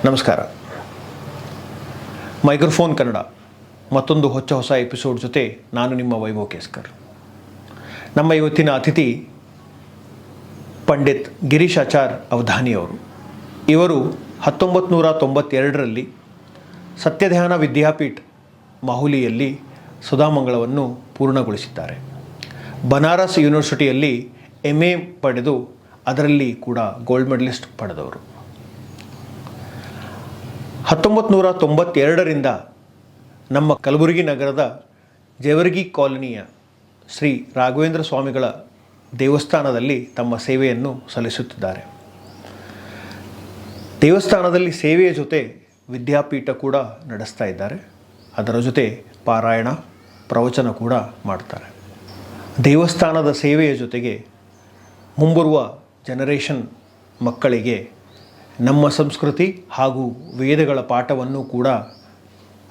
ನಮಸ್ಕಾರ. ಮೈಕ್ರೋಫೋನ್ ಕನ್ನಡ ಮತ್ತೊಂದು ಹೊಸ ಎಪಿಸೋಡ್ ಜೊತೆ ನಾನು ನಿಮ್ಮ ವೈಭವ್ ಕೇಸ್ಕರ್. ನಮ್ಮ ಇವತ್ತಿನ ಅತಿಥಿ ಪಂಡಿತ್ ಗಿರೀಶ್ ಆಚಾರ್ ಅವಧಾನಿಯವರು. ಇವರು 1992ರಲ್ಲಿ ಸತ್ಯಧ್ಯಾನ ವಿದ್ಯಾಪೀಠ ಮಾಹುಲಿಯಲ್ಲಿ ಸುಧಾಮಂಗಳವನ್ನು ಪೂರ್ಣಗೊಳಿಸಿದ್ದಾರೆ. ಬನಾರಸ್ ಯೂನಿವರ್ಸಿಟಿಯಲ್ಲಿ MA ಪಡೆದು ಅದರಲ್ಲಿ ಕೂಡ ಗೋಲ್ಡ್ ಮೆಡಲಿಸ್ಟ್ ಪಡೆದವರು. 1992ರಿಂದ ನಮ್ಮ ಕಲಬುರಗಿ ನಗರದ ಜೇವರ್ಗಿ ಕಾಲೋನಿಯ ಶ್ರೀ ರಾಘವೇಂದ್ರ ಸ್ವಾಮಿಗಳ ದೇವಸ್ಥಾನದಲ್ಲಿ ತಮ್ಮ ಸೇವೆಯನ್ನು ಸಲ್ಲಿಸುತ್ತಿದ್ದಾರೆ. ದೇವಸ್ಥಾನದಲ್ಲಿ ಸೇವೆಯ ಜೊತೆ ವಿದ್ಯಾಪೀಠ ಕೂಡ ನಡೆಸ್ತಾ ಇದ್ದಾರೆ. ಅದರ ಜೊತೆ ಪಾರಾಯಣ ಪ್ರವಚನ ಕೂಡ ಮಾಡ್ತಾರೆ. ದೇವಸ್ಥಾನದ ಸೇವೆಯ ಜೊತೆಗೆ ಮುಂಬರುವ ಜನರೇಷನ್ ಮಕ್ಕಳಿಗೆ ನಮ್ಮ ಸಂಸ್ಕೃತಿ ಹಾಗೂ ವೇದಗಳ ಪಾಠವನ್ನು ಕೂಡ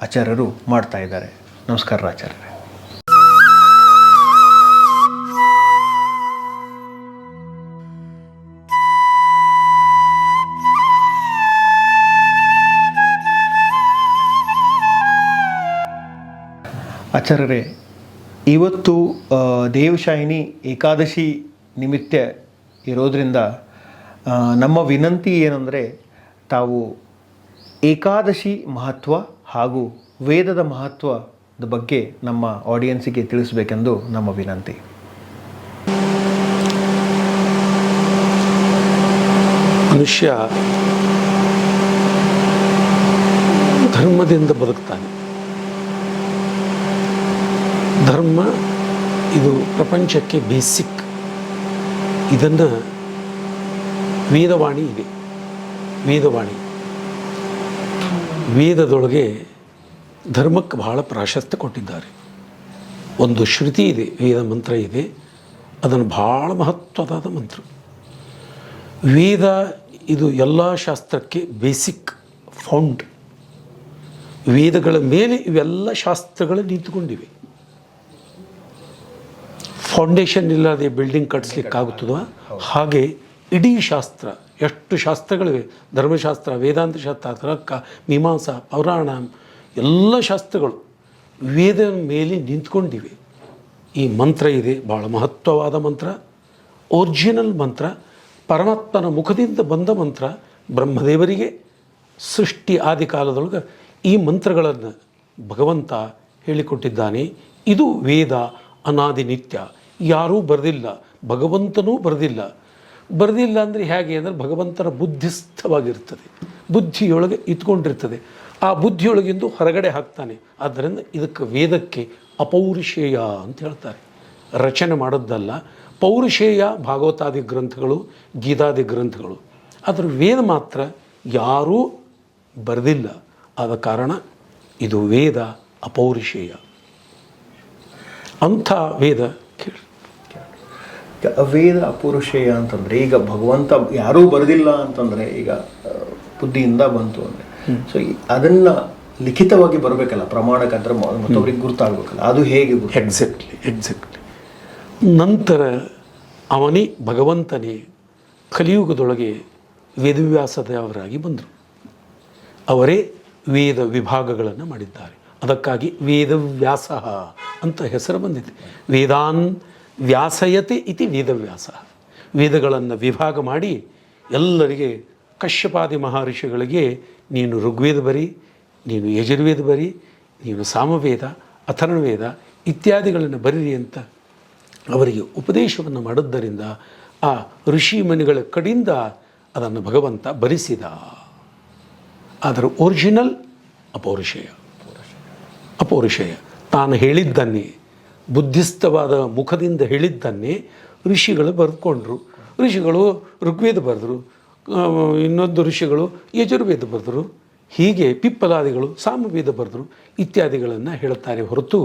ಆಚಾರ್ಯರು ಮಾಡ್ತಾ ಇದ್ದಾರೆ. ನಮಸ್ಕಾರ ಆಚಾರ್ಯರೇ. ಆಚಾರ್ಯರೇ, ಇವತ್ತು ದೇವಶಾಯಿನಿ ಏಕಾದಶಿ ನಿಮಿತ್ತ ಇರೋದರಿಂದ ನಮ್ಮ ವಿನಂತಿ ಏನಂದರೆ, ತಾವು ಏಕಾದಶಿ ಮಹತ್ವ ಹಾಗೂ ವೇದದ ಮಹತ್ವದ ಬಗ್ಗೆ ನಮ್ಮ ಆಡಿಯನ್ಸಿಗೆ ತಿಳಿಸಬೇಕೆಂದು ನಮ್ಮ ವಿನಂತಿ. ಮನುಷ್ಯ ಧರ್ಮದಿಂದ ಬದುಕ್ತಾನೆ. ಧರ್ಮ ಇದು ಪ್ರಪಂಚಕ್ಕೆ ಬೇಸಿಕ್. ಇದನ್ನು ವೇದವಾಣಿ ಇದೆ. ವೇದದೊಳಗೆ ಧರ್ಮಕ್ಕೆ ಬಹಳ ಪ್ರಾಶಸ್ತ್ಯ ಕೊಟ್ಟಿದ್ದಾರೆ. ಒಂದು ಶ್ರುತಿ ಇದೆ, ವೇದ ಮಂತ್ರ ಇದೆ, ಅದನ್ನು ಭಾಳ ಮಹತ್ವದಾದ ಮಂತ್ರ. ವೇದ ಇದು ಎಲ್ಲ ಶಾಸ್ತ್ರಕ್ಕೆ ಬೇಸಿಕ್ ಫೌಂಡ್. ವೇದಗಳ ಮೇಲೆ ಇವೆಲ್ಲ ಶಾಸ್ತ್ರಗಳು ನಿಂತುಕೊಂಡಿವೆ. ಫೌಂಡೇಶನ್ ಇಲ್ಲದೆ ಬಿಲ್ಡಿಂಗ್ ಕಟ್ಟಿಸ್ಲಿಕ್ಕಾಗುತ್ತದೋ ಹಾಗೆ ಇಡೀ ಶಾಸ್ತ್ರ, ಎಷ್ಟು ಶಾಸ್ತ್ರಗಳಿವೆ, ಧರ್ಮಶಾಸ್ತ್ರ, ವೇದಾಂತ ಶಾಸ್ತ್ರ, ತರ್ಕ, ಮೀಮಾಂಸಾ, ಪುರಾಣ, ಎಲ್ಲ ಶಾಸ್ತ್ರಗಳು ವೇದ ಮೇಲೆ ನಿಂತ್ಕೊಂಡಿವೆ. ಈ ಮಂತ್ರ ಇದೆ, ಭಾಳ ಮಹತ್ವವಾದ ಮಂತ್ರ, ಒರಿಜಿನಲ್ ಮಂತ್ರ, ಪರಮಾತ್ಮನ ಮುಖದಿಂದ ಬಂದ ಮಂತ್ರ. ಬ್ರಹ್ಮದೇವರಿಗೆ ಸೃಷ್ಟಿ ಆದಿಕಾಲದೊಳಗೆ ಈ ಮಂತ್ರಗಳನ್ನು ಭಗವಂತ ಹೇಳಿಕೊಟ್ಟಿದ್ದಾನೆ. ಇದು ವೇದ, ಅನಾದಿ ನಿತ್ಯ. ಯಾರೂ ಬರೆದಿಲ್ಲ, ಭಗವಂತನೂ ಬರೆದಿಲ್ಲ ಅಂದರೆ ಹೇಗೆ ಅಂದರೆ, ಭಗವಂತನ ಬುದ್ಧಿಸ್ಥವಾಗಿರ್ತದೆ, ಬುದ್ಧಿಯೊಳಗೆ ಇತ್ಕೊಂಡಿರ್ತದೆ. ಆ ಬುದ್ಧಿಯೊಳಗಿಂದು ಹೊರಗಡೆ ಹಾಕ್ತಾನೆ. ಆದ್ದರಿಂದ ಇದಕ್ಕೆ ವೇದಕ್ಕೆ ಅಪೌರುಷೇಯ ಅಂತ ಹೇಳ್ತಾರೆ. ರಚನೆ ಮಾಡೋದಲ್ಲ. ಪೌರುಷೇಯ ಭಾಗವತಾದಿ ಗ್ರಂಥಗಳು, ಗೀತಾದಿ ಗ್ರಂಥಗಳು. ಆದರೆ ವೇದ ಮಾತ್ರ ಯಾರೂ ಬರೆದಿಲ್ಲ. ಆದ ಕಾರಣ ಇದು ವೇದ ಅಪೌರುಷೇಯ. ಅಂಥ ವೇದ ಕೇಳಿ. ವೇದ ಅಪೌರುಷೇಯ ಅಂತಂದರೆ, ಈಗ ಭಗವಂತ ಯಾರೂ ಬರೆದಿಲ್ಲ ಅಂತಂದರೆ, ಈಗ ಬುದ್ಧಿಯಿಂದ ಬಂತು ಅಂದರೆ, ಸೊ ಅದನ್ನು ಲಿಖಿತವಾಗಿ ಬರಬೇಕಲ್ಲ, ಪ್ರಮಾಣಕ್ಕೆ ಅಂದರೆ ಮತ್ತೊಬ್ಬರಿಗೆ ಗುರುತಾಗಬೇಕಲ್ಲ, ಅದು ಹೇಗೆ? ಎಕ್ಸಾಕ್ಟ್ಲಿ. ನಂತರ ಅವನೇ ಭಗವಂತನೇ ಕಲಿಯುಗದೊಳಗೆ ವೇದವ್ಯಾಸದವರಾಗಿ ಬಂದರು. ಅವರೇ ವೇದ ವಿಭಾಗಗಳನ್ನು ಮಾಡಿದ್ದಾರೆ. ಅದಕ್ಕಾಗಿ ವೇದವ್ಯಾಸ ಅಂತ ಹೆಸರು ಬಂದಿದೆ. ವೇದಾನ್ ವ್ಯಾಸಯತೆ ಇತಿ ವೇದವ್ಯಾಸ. ವೇದಗಳನ್ನು ವಿಭಾಗ ಮಾಡಿ ಎಲ್ಲರಿಗೆ, ಕಶ್ಯಪಾದಿ ಮಹರ್ಷಿಗಳಿಗೆ ನೀನು ಋಗ್ವೇದ ಬರಿ, ನೀನು ಯಜುರ್ವೇದ ಬರಿ, ನೀನು ಸಾಮವೇದ, ಅಥರ್ವವೇದ ಇತ್ಯಾದಿಗಳನ್ನು ಬರೀರಿ ಅಂತ ಅವರಿಗೆ ಉಪದೇಶವನ್ನು ಮಾಡಿದ್ದರಿಂದ ಆ ಋಷಿ ಮುನಿಗಳ ಕಡೆಯಿಂದ ಅದನ್ನು ಭಗವಂತ ಬರೆಸಿದ. ಅದರ ಒರಿಜಿನಲ್ ಅಪೌರುಷೇಯ. ತಾನು ಹೇಳಿದ್ದನ್ನೇ, ಬುದ್ಧಿಸ್ಥವಾದ ಮುಖದಿಂದ ಹೇಳಿದ್ದನ್ನೇ ಋಷಿಗಳು ಬರೆದುಕೊಂಡ್ರು. ಋಷಿಗಳು ಋಗ್ವೇದ ಬರೆದರು, ಇನ್ನೊಂದು ಋಷಿಗಳು ಯಜುರ್ವೇದ ಬರೆದರು, ಹೀಗೆ ಪಿಪ್ಪಲಾದಿಗಳು ಸಾಮವೇದ ಬರೆದರು ಇತ್ಯಾದಿಗಳನ್ನು ಹೇಳ್ತಾರೆ. ಹೊರತು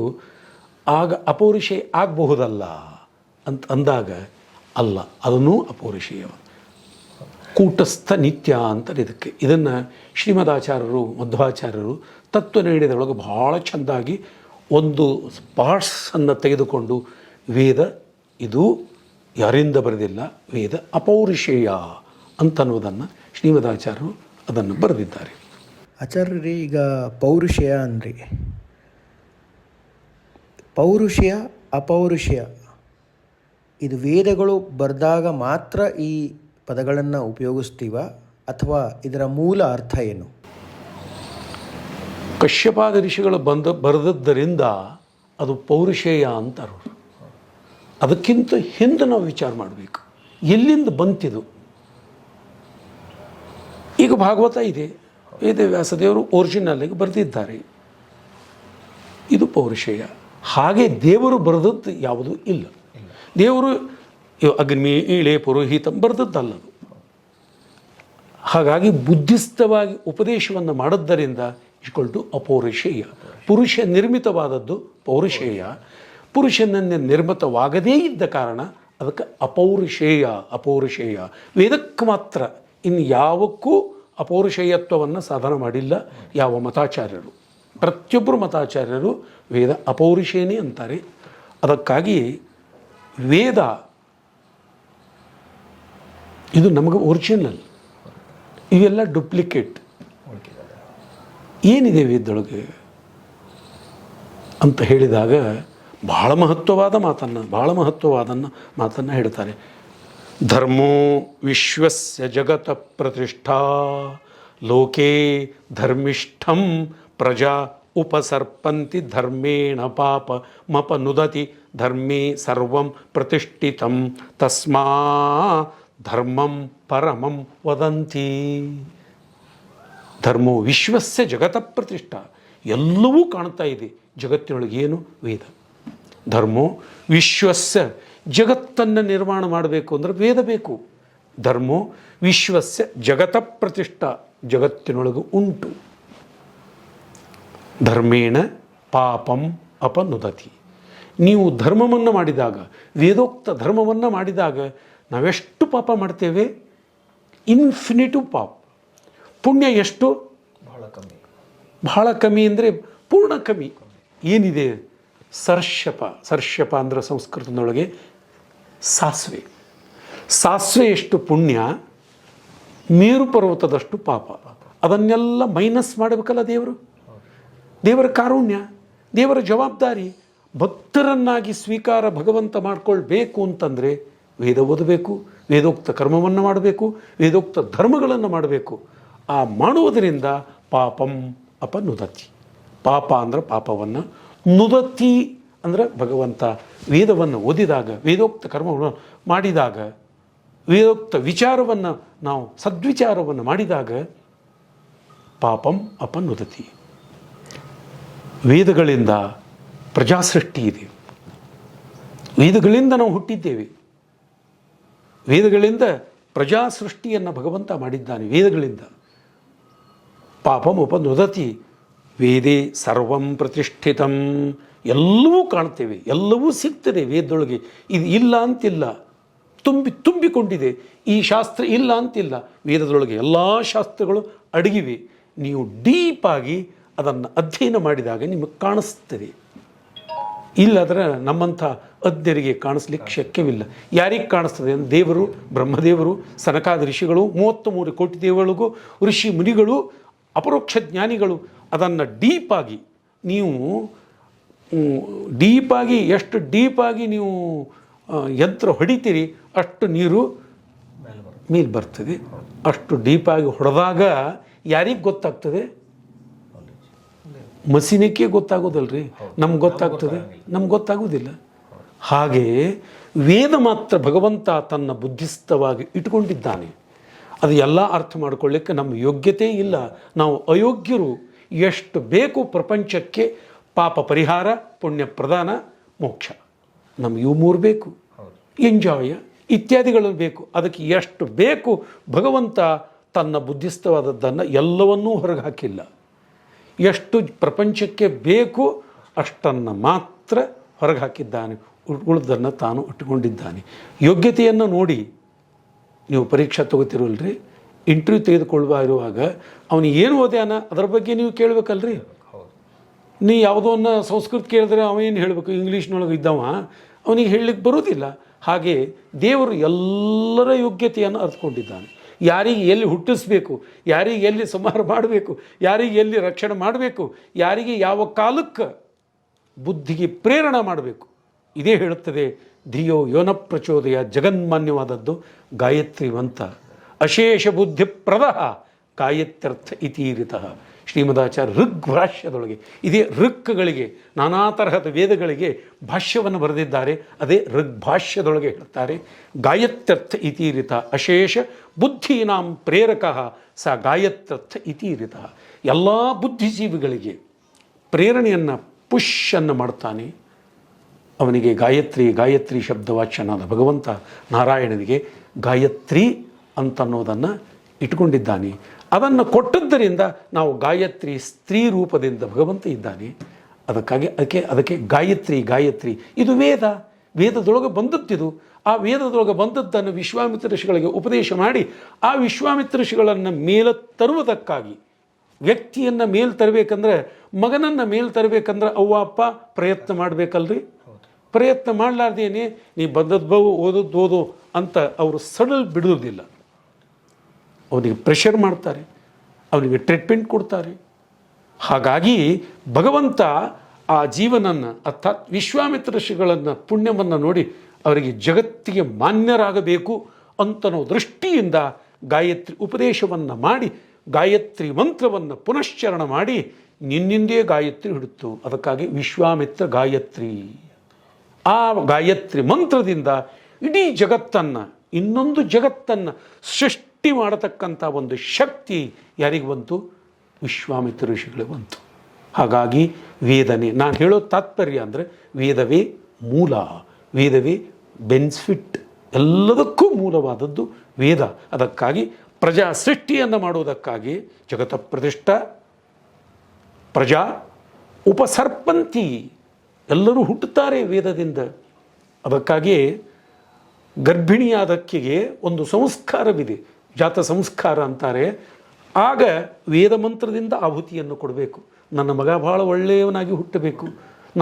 ಆಗ ಅಪೌರುಷೇಯ ಆಗಬಹುದಲ್ಲ ಅಂತ ಅಂದಾಗ ಅಲ್ಲ, ಅದನ್ನೂ ಅಪೌರುಷೇಯ. ಕೂಟಸ್ಥ ನಿತ್ಯ ಅಂತಾರೆ ಇದಕ್ಕೆ. ಇದನ್ನು ಶ್ರೀಮದಾಚಾರ್ಯರು, ಮಧ್ವಾಚಾರ್ಯರು ತತ್ವನಿರ್ಣಯದೊಳಗೆ ಭಾಳ ಚೆಂದಾಗಿ ಒಂದು ಪಾರ್ಟ್ಸನ್ನು ತೆಗೆದುಕೊಂಡು, ವೇದ ಇದು ಯಾರಿಂದ ಬರೆದಿಲ್ಲ, ವೇದ ಅಪೌರುಷೇಯ ಅಂತನ್ನುವುದನ್ನು ಶ್ರೀಮದಾಚಾರ್ಯರು ಅದನ್ನು ಬರೆದಿದ್ದಾರೆ. ಆಚಾರ್ಯರೇ, ಈಗ ಪೌರುಷಯ ಅಂದ್ರಿ, ಪೌರುಷಯ ಅಪೌರುಷಯ ಇದು ವೇದಗಳು ಬರೆದಾಗ ಮಾತ್ರ ಈ ಪದಗಳನ್ನು ಉಪಯೋಗಿಸ್ತೀವ ಅಥವಾ ಇದರ ಮೂಲ ಅರ್ಥ ಏನು? ಕಶ್ಯಪಾದ ಋಷಿಗಳು ಬರೆದದ್ದರಿಂದ ಅದು ಪೌರುಷೇಯ ಅಂತಾರು. ಅದಕ್ಕಿಂತ ಹಿಂದೆ ನಾವು ವಿಚಾರ ಮಾಡಬೇಕು, ಎಲ್ಲಿಂದ ಬಂತಿದು. ಈಗ ಭಾಗವತ ಇದೆ, ವೇದವ್ಯಾಸದೇವರು ಒರಿಜಿನಲ್ಲಾಗಿ ಬರೆದಿದ್ದಾರೆ, ಇದು ಪೌರುಷೇಯ. ಹಾಗೆ ದೇವರು ಬರೆದದ್ದು ಯಾವುದೂ ಇಲ್ಲ. ದೇವರು ಅಗ್ನಿ ಇಳೆ ಪುರೋಹಿತ ಬರೆದದ್ದಲ್ಲದು. ಹಾಗಾಗಿ ಬುದ್ಧಿಸ್ಥವಾಗಿ ಉಪದೇಶವನ್ನು ಮಾಡಿದ್ದರಿಂದ ಇಸ್ಕೊಲ್ಟು ಅಪೌರುಷೇಯ. ಪುರುಷ ನಿರ್ಮಿತವಾದದ್ದು ಪೌರುಷೇಯ. ಪುರುಷನನ್ನೇ ನಿರ್ಮಿತವಾಗದೇ ಇದ್ದ ಕಾರಣ ಅದಕ್ಕೆ ಅಪೌರುಷೇಯ. ವೇದಕ್ಕೆ ಮಾತ್ರ, ಇನ್ನು ಯಾವಕ್ಕೂ ಅಪೌರುಷೇಯತ್ವವನ್ನು ಸಾಧನ ಮಾಡಿಲ್ಲ ಯಾವ ಮತಾಚಾರ್ಯರು. ಪ್ರತಿಯೊಬ್ಬರು ಮತಾಚಾರ್ಯರು ವೇದ ಅಪೌರುಷೇಯನೇ ಅಂತಾರೆ. ಅದಕ್ಕಾಗಿ ವೇದ ಇದು ನಮಗೆ ಒರಿಜಿನಲ್, ಇವೆಲ್ಲ ಡೂಪ್ಲಿಕೇಟ್. ಏನಿದೆ ವೇದದೊಳಗೆ ಅಂತ ಹೇಳಿದಾಗ ಬಹಳ ಮಹತ್ವವಾದ ಮಾತನ್ನು ಹೇಳ್ತಾರೆ. ಧರ್ಮೋ ವಿಶ್ವಸ್ಯ ಜಗತ ಪ್ರತಿಷ್ಠಾ ಲೋಕೇ ಧರ್ಮಿಷ್ಠಂ ಪ್ರಜಾ ಉಪಸರ್ಪಂತಿ ಧರ್ಮೇಣ ಪಾಪ ಮಪನುದತಿ ಧರ್ಮೇ ಸರ್ವಂ ಪ್ರತಿಷ್ಠಿತಂ ತಸ್ಮಾ ಧರ್ಮಂ ಪರಮಂ ವದಂತಿ. ಧರ್ಮೋ ವಿಶ್ವಸ್ಯ ಜಗತ ಪ್ರತಿಷ್ಠಾ, ಎಲ್ಲವೂ ಕಾಣ್ತಾ ಇದೆ ಜಗತ್ತಿನೊಳಗೆ. ಏನು? ವೇದ. ಧರ್ಮೋ ವಿಶ್ವಸ್ಯ, ಜಗತ್ತನ್ನು ನಿರ್ಮಾಣ ಮಾಡಬೇಕು ಅಂದರೆ ವೇದ ಬೇಕು. ಧರ್ಮೋ ವಿಶ್ವಸ್ಯ ಜಗತ ಪ್ರತಿಷ್ಠಾ, ಜಗತ್ತಿನೊಳಗೆ ಉಂಟು. ಧರ್ಮೇಣ ಪಾಪಂ ಅಪನುದತಿ. ನೀವು ಧರ್ಮವನ್ನು ಮಾಡಿದಾಗ, ವೇದೋಕ್ತ ಧರ್ಮವನ್ನು ಮಾಡಿದಾಗ ನಾವೆಷ್ಟು ಪಾಪ ಮಾಡ್ತೇವೆ? ಇನ್ಫಿನಿಟಿವ್ ಪಾಪ. ಪುಣ್ಯ ಎಷ್ಟು? ಬಹಳ ಕಮ್ಮಿ ಅಂದರೆ ಪೂರ್ಣ ಕಮ್ಮಿ. ಏನಿದೆ? ಸರ್ಷಪ ಅಂದರೆ ಸಂಸ್ಕೃತದೊಳಗೆ ಸಾಸಿವೆ ಎಷ್ಟು ಪುಣ್ಯ, ಮೇರು ಪರ್ವತದಷ್ಟು ಪಾಪ. ಅದನ್ನೆಲ್ಲ ಮೈನಸ್ ಮಾಡಬೇಕಲ್ಲ ದೇವರ ಕಾರುಣ್ಯ, ದೇವರ ಜವಾಬ್ದಾರಿ. ಭಕ್ತರನ್ನಾಗಿ ಸ್ವೀಕಾರ ಭಗವಂತ ಮಾಡಿಕೊಳ್ಬೇಕು ಅಂತಂದರೆ ವೇದ ಓದಬೇಕು, ವೇದೋಕ್ತ ಕರ್ಮವನ್ನು ಮಾಡಬೇಕು, ವೇದೋಕ್ತ ಧರ್ಮಗಳನ್ನು ಮಾಡಬೇಕು. ಆ ಮಾಡುವುದರಿಂದ ಪಾಪಂ ಅಪನುದತಿ. ಪಾಪ ಅಂದರೆ ಪಾಪವನ್ನು, ನುದತಿ ಅಂದರೆ ಭಗವಂತ ವೇದವನ್ನು ಓದಿದಾಗ, ವೇದೋಕ್ತ ಕರ್ಮವನ್ನು ಮಾಡಿದಾಗ, ವೇದೋಕ್ತ ವಿಚಾರವನ್ನು ನಾವು ಸದ್ವಿಚಾರವನ್ನು ಮಾಡಿದಾಗ ಪಾಪಂ ಅಪನುದತಿ. ವೇದಗಳಿಂದ ಪ್ರಜಾಸೃಷ್ಟಿ ಇದೆ. ವೇದಗಳಿಂದ ನಾವು ಹುಟ್ಟಿದ್ದೇವೆ. ವೇದಗಳಿಂದ ಪ್ರಜಾಸೃಷ್ಟಿಯನ್ನು ಭಗವಂತ ಮಾಡಿದ್ದಾನೆ. ವೇದಗಳಿಂದ ಪಾಪಂ ಉಪನುದತಿ. ವೇದೇ ಸರ್ವಂ ಪ್ರತಿಷ್ಠಿತಂ. ಎಲ್ಲವೂ ಕಾಣ್ತೇವೆ, ಎಲ್ಲವೂ ಸಿಗ್ತದೆ ವೇದದೊಳಗೆ. ಇದು ಇಲ್ಲ ಅಂತಿಲ್ಲ, ತುಂಬಿಕೊಂಡಿದೆ. ಈ ಶಾಸ್ತ್ರ ಇಲ್ಲ ಅಂತಿಲ್ಲ, ವೇದದೊಳಗೆ ಎಲ್ಲ ಶಾಸ್ತ್ರಗಳು ಅಡಗಿವೆ. ನೀವು ಡೀಪಾಗಿ ಅದನ್ನು ಅಧ್ಯಯನ ಮಾಡಿದಾಗ ನಿಮಗೆ ಕಾಣಿಸ್ತದೆ. ಇಲ್ಲದ್ರೆ ನಮ್ಮಂಥ ಅಜ್ಞರಿಗೆ ಕಾಣಿಸ್ಲಿಕ್ಕೆ ಶಕ್ಯವಿಲ್ಲ. ಯಾರಿಗೆ ಕಾಣಿಸ್ತದೆ ಅಂದರೆ ದೇವರು, ಬ್ರಹ್ಮದೇವರು, ಸನಕಾದ ಋಷಿಗಳು, 33 ಕೋಟಿ ದೇವಗಳಿಗೂ ಋಷಿ ಮುನಿಗಳು, ಅಪರೋಕ್ಷ ಜ್ಞಾನಿಗಳು ಅದನ್ನು ಡೀಪಾಗಿ ಎಷ್ಟು ಡೀಪಾಗಿ ನೀವು ಯಂತ್ರ ಹೊಡಿತೀರಿ ಅಷ್ಟು ನೀರು ಮೇಲೆ ಬರ್ತದೆ. ಅಷ್ಟು ಡೀಪಾಗಿ ಹೊಡೆದಾಗ ಯಾರಿಗೆ ಗೊತ್ತಾಗ್ತದೆ? ಮಸೀನಕ್ಕೆ ಗೊತ್ತಾಗೋದಲ್ರಿ, ನಮ್ಗೆ ಗೊತ್ತಾಗ್ತದೆ? ನಮ್ಗೆ ಗೊತ್ತಾಗೋದಿಲ್ಲ. ಹಾಗೆಯೇ ವೇದ ಮಾತ್ರ ಭಗವಂತ ತನ್ನ ಬುದ್ಧಿಸ್ಥವಾಗಿ ಇಟ್ಕೊಂಡಿದ್ದಾನೆ. ಅದು ಎಲ್ಲ ಅರ್ಥ ಮಾಡ್ಕೊಳ್ಳಿಕ್ಕೆ ನಮ್ಮ ಯೋಗ್ಯತೆ ಇಲ್ಲ. ನಾವು ಅಯೋಗ್ಯರು. ಎಷ್ಟು ಬೇಕು ಪ್ರಪಂಚಕ್ಕೆ ಪಾಪ ಪರಿಹಾರ, ಪುಣ್ಯ ಪ್ರದಾನ, ಮೋಕ್ಷ, ನಮ್ಗೆ ಇವು 3 ಬೇಕು. ಎಂಜಾಯ ಇತ್ಯಾದಿಗಳು ಬೇಕು. ಅದಕ್ಕೆ ಎಷ್ಟು ಬೇಕು ಭಗವಂತ ತನ್ನ ಬುದ್ಧಿಸ್ಥವಾದದ್ದನ್ನು ಎಲ್ಲವನ್ನೂ ಹೊರಗೆ ಹಾಕಿಲ್ಲ. ಎಷ್ಟು ಪ್ರಪಂಚಕ್ಕೆ ಬೇಕು ಅಷ್ಟನ್ನು ಮಾತ್ರ ಹೊರಗೆ ಹಾಕಿದ್ದಾನೆ. ಉಳಿದನ್ನು ತಾನು ಇಟ್ಟುಕೊಂಡಿದ್ದಾನೆ. ಯೋಗ್ಯತೆಯನ್ನು ನೋಡಿ ನೀವು ಪರೀಕ್ಷೆ ತೊಗೋತಿರಲ್ರಿ, ಇಂಟರ್ವ್ಯೂ ತೆಗೆದುಕೊಳ್ಳುವ ಇರುವಾಗ ಅವನು ಏನು ಓದ್ಯಾನ ಅದರ ಬಗ್ಗೆ ನೀವು ಕೇಳಬೇಕಲ್ರಿ. ನೀ ಯಾವುದೋ ಸಂಸ್ಕೃತ ಕೇಳಿದ್ರೆ ಅವನೇನು ಹೇಳಬೇಕು? ಇಂಗ್ಲೀಷ್ನೊಳಗೆ ಇದ್ದವ, ಅವನಿಗೆ ಹೇಳಲಿಕ್ಕೆ ಬರೋದಿಲ್ಲ. ಹಾಗೆ ದೇವರು ಎಲ್ಲರ ಯೋಗ್ಯತೆಯನ್ನು ಅರ್ಥಕೊಂಡಿದ್ದಾನೆ. ಯಾರಿಗೆ ಎಲ್ಲಿ ಹುಟ್ಟಿಸ್ಬೇಕು, ಯಾರಿಗೆ ಎಲ್ಲಿ ಸಂಹಾರ ಮಾಡಬೇಕು, ಯಾರಿಗೆ ಎಲ್ಲಿ ರಕ್ಷಣೆ ಮಾಡಬೇಕು, ಯಾರಿಗೆ ಯಾವ ಕಾಲಕ್ಕೆ ಬುದ್ಧಿಗೆ ಪ್ರೇರಣೆ ಮಾಡಬೇಕು, ಇದೇ ಹೇಳುತ್ತದೆ ಧಿಯೋ ಯೋನ ಪ್ರಚೋದಯ. ಜಗನ್ಮಾನ್ಯವಾದದ್ದು ಗಾಯತ್ರಿ ಮಂತ್ರ. ಅಶೇಷ ಬುದ್ಧಿಪ್ರದ ಗಾಯತ್ಯರ್ಥ ಇತೀರಿತಃ. ಶ್ರೀಮದಾಚಾರ್ಯ ಋಗ್ಭಾಷ್ಯದೊಳಗೆ ಇದೇ ಋಕ್ಗಳಿಗೆ ನಾನಾ ತರಹದ ವೇದಗಳಿಗೆ ಭಾಷ್ಯವನ್ನು ಬರೆದಿದ್ದಾರೆ. ಅದೇ ಋಗ್ಭಾಷ್ಯದೊಳಗೆ ಹೇಳ್ತಾರೆ ಗಾಯತ್ಯರ್ಥ ಇತೀರಿತ ಅಶೇಷ ಬುದ್ಧೀನಾಂ ಪ್ರೇರಕ ಸ ಗಾಯತ್ಯರ್ಥ ಇತೀರಿತ. ಎಲ್ಲ ಬುದ್ಧಿಜೀವಿಗಳಿಗೆ ಪ್ರೇರಣೆಯನ್ನು ಪುಷನ್ನು ಮಾಡ್ತಾನೆ. ಅವನಿಗೆ ಗಾಯತ್ರಿ ಶಬ್ದವಾಚ್ಯನಾದ ಭಗವಂತ ನಾರಾಯಣನಿಗೆ ಗಾಯತ್ರಿ ಅಂತನ್ನೋದನ್ನು ಇಟ್ಕೊಂಡಿದ್ದಾನೆ. ಅದನ್ನು ಕೊಟ್ಟದ್ದರಿಂದ ನಾವು ಗಾಯತ್ರಿ ಸ್ತ್ರೀ ರೂಪದಿಂದ ಭಗವಂತ ಇದ್ದಾನೆ. ಅದಕ್ಕಾಗಿ ಅದಕ್ಕೆ ಗಾಯತ್ರಿ ಇದು ವೇದದೊಳಗೆ ಬಂದದ್ದಿದು. ಆ ವೇದದೊಳಗೆ ಬಂದದ್ದನ್ನು ವಿಶ್ವಾಮಿತ್ರ ಋಷಿಗಳಿಗೆ ಉಪದೇಶ ಮಾಡಿ ಆ ವಿಶ್ವಾಮಿತ್ರ ಋಷಿಗಳನ್ನು ಮೇಲೆ ತರುವುದಕ್ಕಾಗಿ, ವ್ಯಕ್ತಿಯನ್ನು ಮೇಲೆ ತರಬೇಕಂದ್ರೆ, ಮಗನನ್ನು ಮೇಲೆ ತರಬೇಕಂದ್ರೆ ಅವ್ವ ಅಪ್ಪ ಪ್ರಯತ್ನ ಮಾಡಬೇಕಲ್ರಿ. ಪ್ರಯತ್ನ ಮಾಡಲಾರ್ದೇನೆ ನೀ ಬಂದದ್ದು ಓದೋದು ಅಂತ ಅವರು ಸಡಲ್ ಬಿಡುವುದಿಲ್ಲ. ಅವನಿಗೆ ಪ್ರೆಷರ್ ಮಾಡ್ತಾರೆ, ಅವನಿಗೆ ಟ್ರೀಟ್ಮೆಂಟ್ ಕೊಡ್ತಾರೆ. ಹಾಗಾಗಿ ಭಗವಂತ ಆ ಜೀವನನ್ನು ಅರ್ಥಾತ್ ವಿಶ್ವಾಮಿತ್ರ ಋಷಿಗಳನ್ನು ಪುಣ್ಯವನ್ನು ನೋಡಿ ಅವರಿಗೆ ಜಗತ್ತಿಗೆ ಮಾನ್ಯರಾಗಬೇಕು ಅಂತನೋ ದೃಷ್ಟಿಯಿಂದ ಗಾಯತ್ರಿ ಉಪದೇಶವನ್ನು ಮಾಡಿ ಗಾಯತ್ರಿ ಮಂತ್ರವನ್ನು ಪುನಶ್ಚರಣ ಮಾಡಿ ನಿನ್ನಿಂದೇ ಗಾಯತ್ರಿ ಹಿಡಿತು. ಅದಕ್ಕಾಗಿ ವಿಶ್ವಾಮಿತ್ರ ಗಾಯತ್ರಿ. ಆ ಗಾಯತ್ರಿ ಮಂತ್ರದಿಂದ ಇಡೀ ಜಗತ್ತನ್ನು, ಇನ್ನೊಂದು ಜಗತ್ತನ್ನು ಸೃಷ್ಟಿ ಮಾಡತಕ್ಕಂಥ ಒಂದು ಶಕ್ತಿ ಯಾರಿಗೆ ಬಂತು? ವಿಶ್ವಾಮಿತ್ರ ಋಷಿಗಳಿಗೆ ಬಂತು. ಹಾಗಾಗಿ ವೇದನೆ, ನಾನು ಹೇಳೋ ತಾತ್ಪರ್ಯ ಅಂದರೆ ವೇದವೇ ಮೂಲ, ವೇದವೇ ಬೆನಿಫಿಟ್, ಎಲ್ಲದಕ್ಕೂ ಮೂಲವಾದದ್ದು ವೇದ. ಅದಕ್ಕಾಗಿ ಪ್ರಜಾ ಸೃಷ್ಟಿಯನ್ನು ಮಾಡುವುದಕ್ಕಾಗಿ ಜಗತ ಪ್ರತಿಷ್ಠಾ ಪ್ರಜಾ ಉಪಸರ್ಪಂತಿ, ಎಲ್ಲರೂ ಹುಟ್ಟುತ್ತಾರೆ ವೇದದಿಂದ. ಅದಕ್ಕಾಗಿ ಗರ್ಭಿಣಿಯಾದಕ್ಕಿಗೆ ಒಂದು ಸಂಸ್ಕಾರವಿದೆ, ಜಾತ ಸಂಸ್ಕಾರ ಅಂತಾರೆ. ಆಗ ವೇದ ಮಂತ್ರದಿಂದ ಆಹುತಿಯನ್ನು ಕೊಡಬೇಕು. ನನ್ನ ಮಗ ಭಾಳ ಒಳ್ಳೆಯವನಾಗಿ ಹುಟ್ಟಬೇಕು,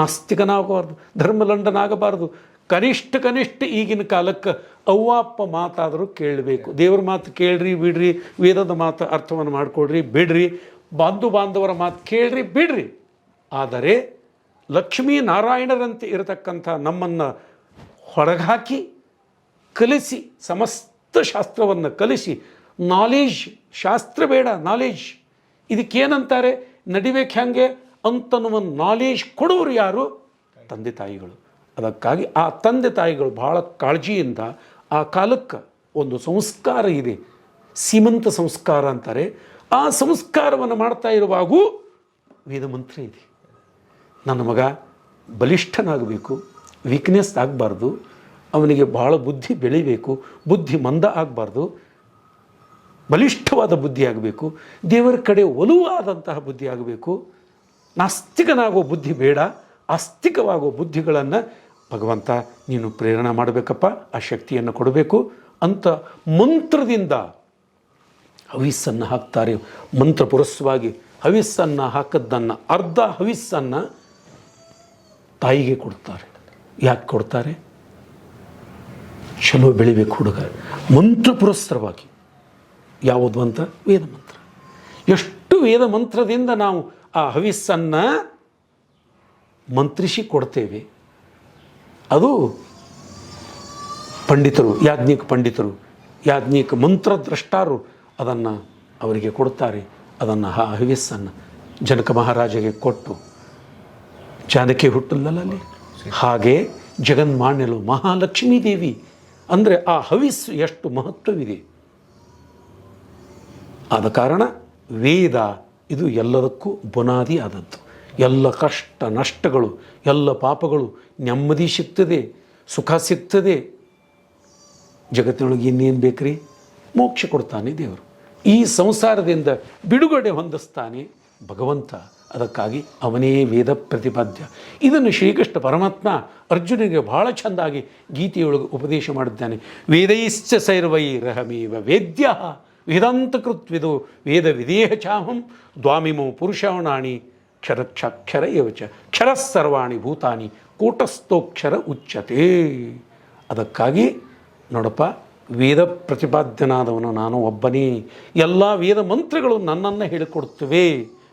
ನಾಸ್ತಿಕನಾಗಬಾರ್ದು, ಧರ್ಮಲಂಡನಾಗಬಾರ್ದು. ಕನಿಷ್ಠ ಈಗಿನ ಕಾಲಕ್ಕೆ ಅವ್ವ ಅಪ್ಪ ಮಾತಾದರೂ ಕೇಳಬೇಕು. ದೇವ್ರ ಮಾತು ಕೇಳ್ರಿ ಬಿಡ್ರಿ, ವೇದದ ಮಾತು ಅರ್ಥವನ್ನು ಮಾಡಿಕೊಡ್ರಿ ಬಿಡ್ರಿ, ಬಾಂಧವರ ಮಾತು ಕೇಳ್ರಿ ಬಿಡ್ರಿ. ಆದರೆ ಲಕ್ಷ್ಮೀ ನಾರಾಯಣರಂತೆ ಇರತಕ್ಕಂಥ ನಮ್ಮನ್ನು ಹೊರಗಾಕಿ ಕಲಿಸಿ, ಸಮಸ್ತ ಶಾಸ್ತ್ರವನ್ನು ಕಲಿಸಿ, ನಾಲೇಜ್, ಶಾಸ್ತ್ರ ಬೇಡ ನಾಲೇಜ್, ಇದಕ್ಕೇನಂತಾರೆ ನಡಿಬೇಕು ಹೆಂಗೆ ಅಂತನ್ನುವ ನಾಲೇಜ್ ಕೊಡೋರು ಯಾರು? ತಂದೆ ತಾಯಿಗಳು. ಅದಕ್ಕಾಗಿ ಆ ತಂದೆ ತಾಯಿಗಳು ಭಾಳ ಕಾಳಜಿಯಿಂದ ಆ ಕಾಲಕ್ಕೆ ಒಂದು ಸಂಸ್ಕಾರ ಇದೆ, ಸೀಮಂತ ಸಂಸ್ಕಾರ ಅಂತಾರೆ. ಆ ಸಂಸ್ಕಾರವನ್ನು ಮಾಡ್ತಾ ಇರುವಾಗೂ ವೇದ ಮಂತ್ರ ಇದೆ. ನನ್ನ ಮಗ ಬಲಿಷ್ಠನಾಗಬೇಕು, ವೀಕ್ನೆಸ್ ಆಗಬಾರ್ದು, ಅವನಿಗೆ ಭಾಳ ಬುದ್ಧಿ ಬೆಳಿಬೇಕು, ಬುದ್ಧಿ ಮಂದ ಆಗಬಾರ್ದು, ಬಲಿಷ್ಠವಾದ ಬುದ್ಧಿ ಆಗಬೇಕು, ದೇವರ ಕಡೆ ಒಲುವಾದಂತಹ ಬುದ್ಧಿ ಆಗಬೇಕು. ನಾಸ್ತಿಕನಾಗೋ ಬುದ್ಧಿ ಬೇಡ, ಆಸ್ತಿಕವಾಗೋ ಬುದ್ಧಿಗಳನ್ನು ಭಗವಂತ ನೀನು ಪ್ರೇರಣೆ ಮಾಡಬೇಕಪ್ಪ, ಆ ಶಕ್ತಿಯನ್ನು ಕೊಡಬೇಕು ಅಂತ ಮಂತ್ರದಿಂದ ಹವಿಸ್ಸನ್ನು ಹಾಕ್ತಾರೆ. ಮಂತ್ರಪುರಸ್ಸವಾಗಿ ಹವಿಸ್ಸನ್ನು ಹಾಕದ್ದನ್ನು, ಅರ್ಧ ಹವಿಸ್ಸನ್ನು ತಾಯಿಗೆ ಕೊಡ್ತಾರೆ. ಯಾಕೆ ಕೊಡ್ತಾರೆ? ಚಲೋ ಬೆಳಿಬೇಕು ಹುಡುಗ. ಮಂತ್ರ ಪುರಸ್ಸರವಾಗಿ ಯಾವುದು ಅಂತ? ವೇದ ಮಂತ್ರ. ಎಷ್ಟು ವೇದ ಮಂತ್ರದಿಂದ ನಾವು ಆ ಹವಿಸ್ಸನ್ನು ಮಂತ್ರಿಸಿ ಕೊಡ್ತೇವೆ. ಅದು ಪಂಡಿತರು, ಯಾಜ್ಞಿಕ ಮಂತ್ರದ್ರಷ್ಟಾರು ಅದನ್ನು ಅವರಿಗೆ ಕೊಡ್ತಾರೆ. ಅದನ್ನು ಆ ಹವಿಸ್ಸನ್ನು ಜನಕ ಮಹಾರಾಜಗೆ ಕೊಟ್ಟು ಜಾನಕಿ ಹುಟ್ಟಲ್ಲಲ್ಲ ಅಲ್ಲಿ, ಹಾಗೆ ಜಗನ್ಮಾನ್ಯಲು ಮಹಾಲಕ್ಷ್ಮೀ ದೇವಿ ಅಂದರೆ ಆ ಹವಿಸ್ಸು ಎಷ್ಟು ಮಹತ್ವವಿದೆ. ಆದ ಕಾರಣ ವೇದ ಇದು ಎಲ್ಲದಕ್ಕೂ ಬುನಾದಿ ಆದದ್ದು. ಎಲ್ಲ ಕಷ್ಟ ನಷ್ಟಗಳು, ಎಲ್ಲ ಪಾಪಗಳು, ನೆಮ್ಮದಿ ಸಿಗ್ತದೆ, ಸುಖ ಸಿಗ್ತದೆ. ಜಗತ್ತಿನೊಳಗೆ ಇನ್ನೇನು ಬೇಕ್ರಿ? ಮೋಕ್ಷ ಕೊಡ್ತಾನೆ ದೇವರು. ಈ ಸಂಸಾರದಿಂದ ಬಿಡುಗಡೆ ಹೊಂದಿಸ್ತಾನೆ ಭಗವಂತ. ಅದಕ್ಕಾಗಿ ಅವನೇ ವೇದ ಪ್ರತಿಪಾದ್ಯ. ಇದನ್ನು ಶ್ರೀಕೃಷ್ಣ ಪರಮಾತ್ಮ ಅರ್ಜುನಿಗೆ ಬಹಳ ಚೆಂದಾಗಿ ಗೀತೆಯೊಳಗೆ ಉಪದೇಶ ಮಾಡಿದ್ದಾನೆ. ವೇದೈಶ್ಚ ಸೈರ್ವೈರಹಮೇವ ವೇದ್ಯ ವೇದಾಂತಕೃತ್ವಿದು ವೇದ ವಿದೇಹ ಚಾಹಂ ದ್ವಾಮಿಮೋ ಪುರುಷಾಣಾಣಿ ಕ್ಷರಚ್ಛಾಕ್ಷರ ಏವಚ ಕ್ಷರಸ್ಸರ್ವಾಣಿ ಭೂತಾನಿ ಕೂಟಸ್ಥೋಕ್ಷರ ಉಚ್ಯತೆ. ಅದಕ್ಕಾಗಿ ನೋಡಪ್ಪ, ವೇದ ಪ್ರತಿಪಾದ್ಯನಾದವನು ನಾನು ಒಬ್ಬನೇ, ಎಲ್ಲ ವೇದ ಮಂತ್ರಗಳು ನನ್ನನ್ನು ಹೇಳಿಕೊಡುತ್ತವೆ.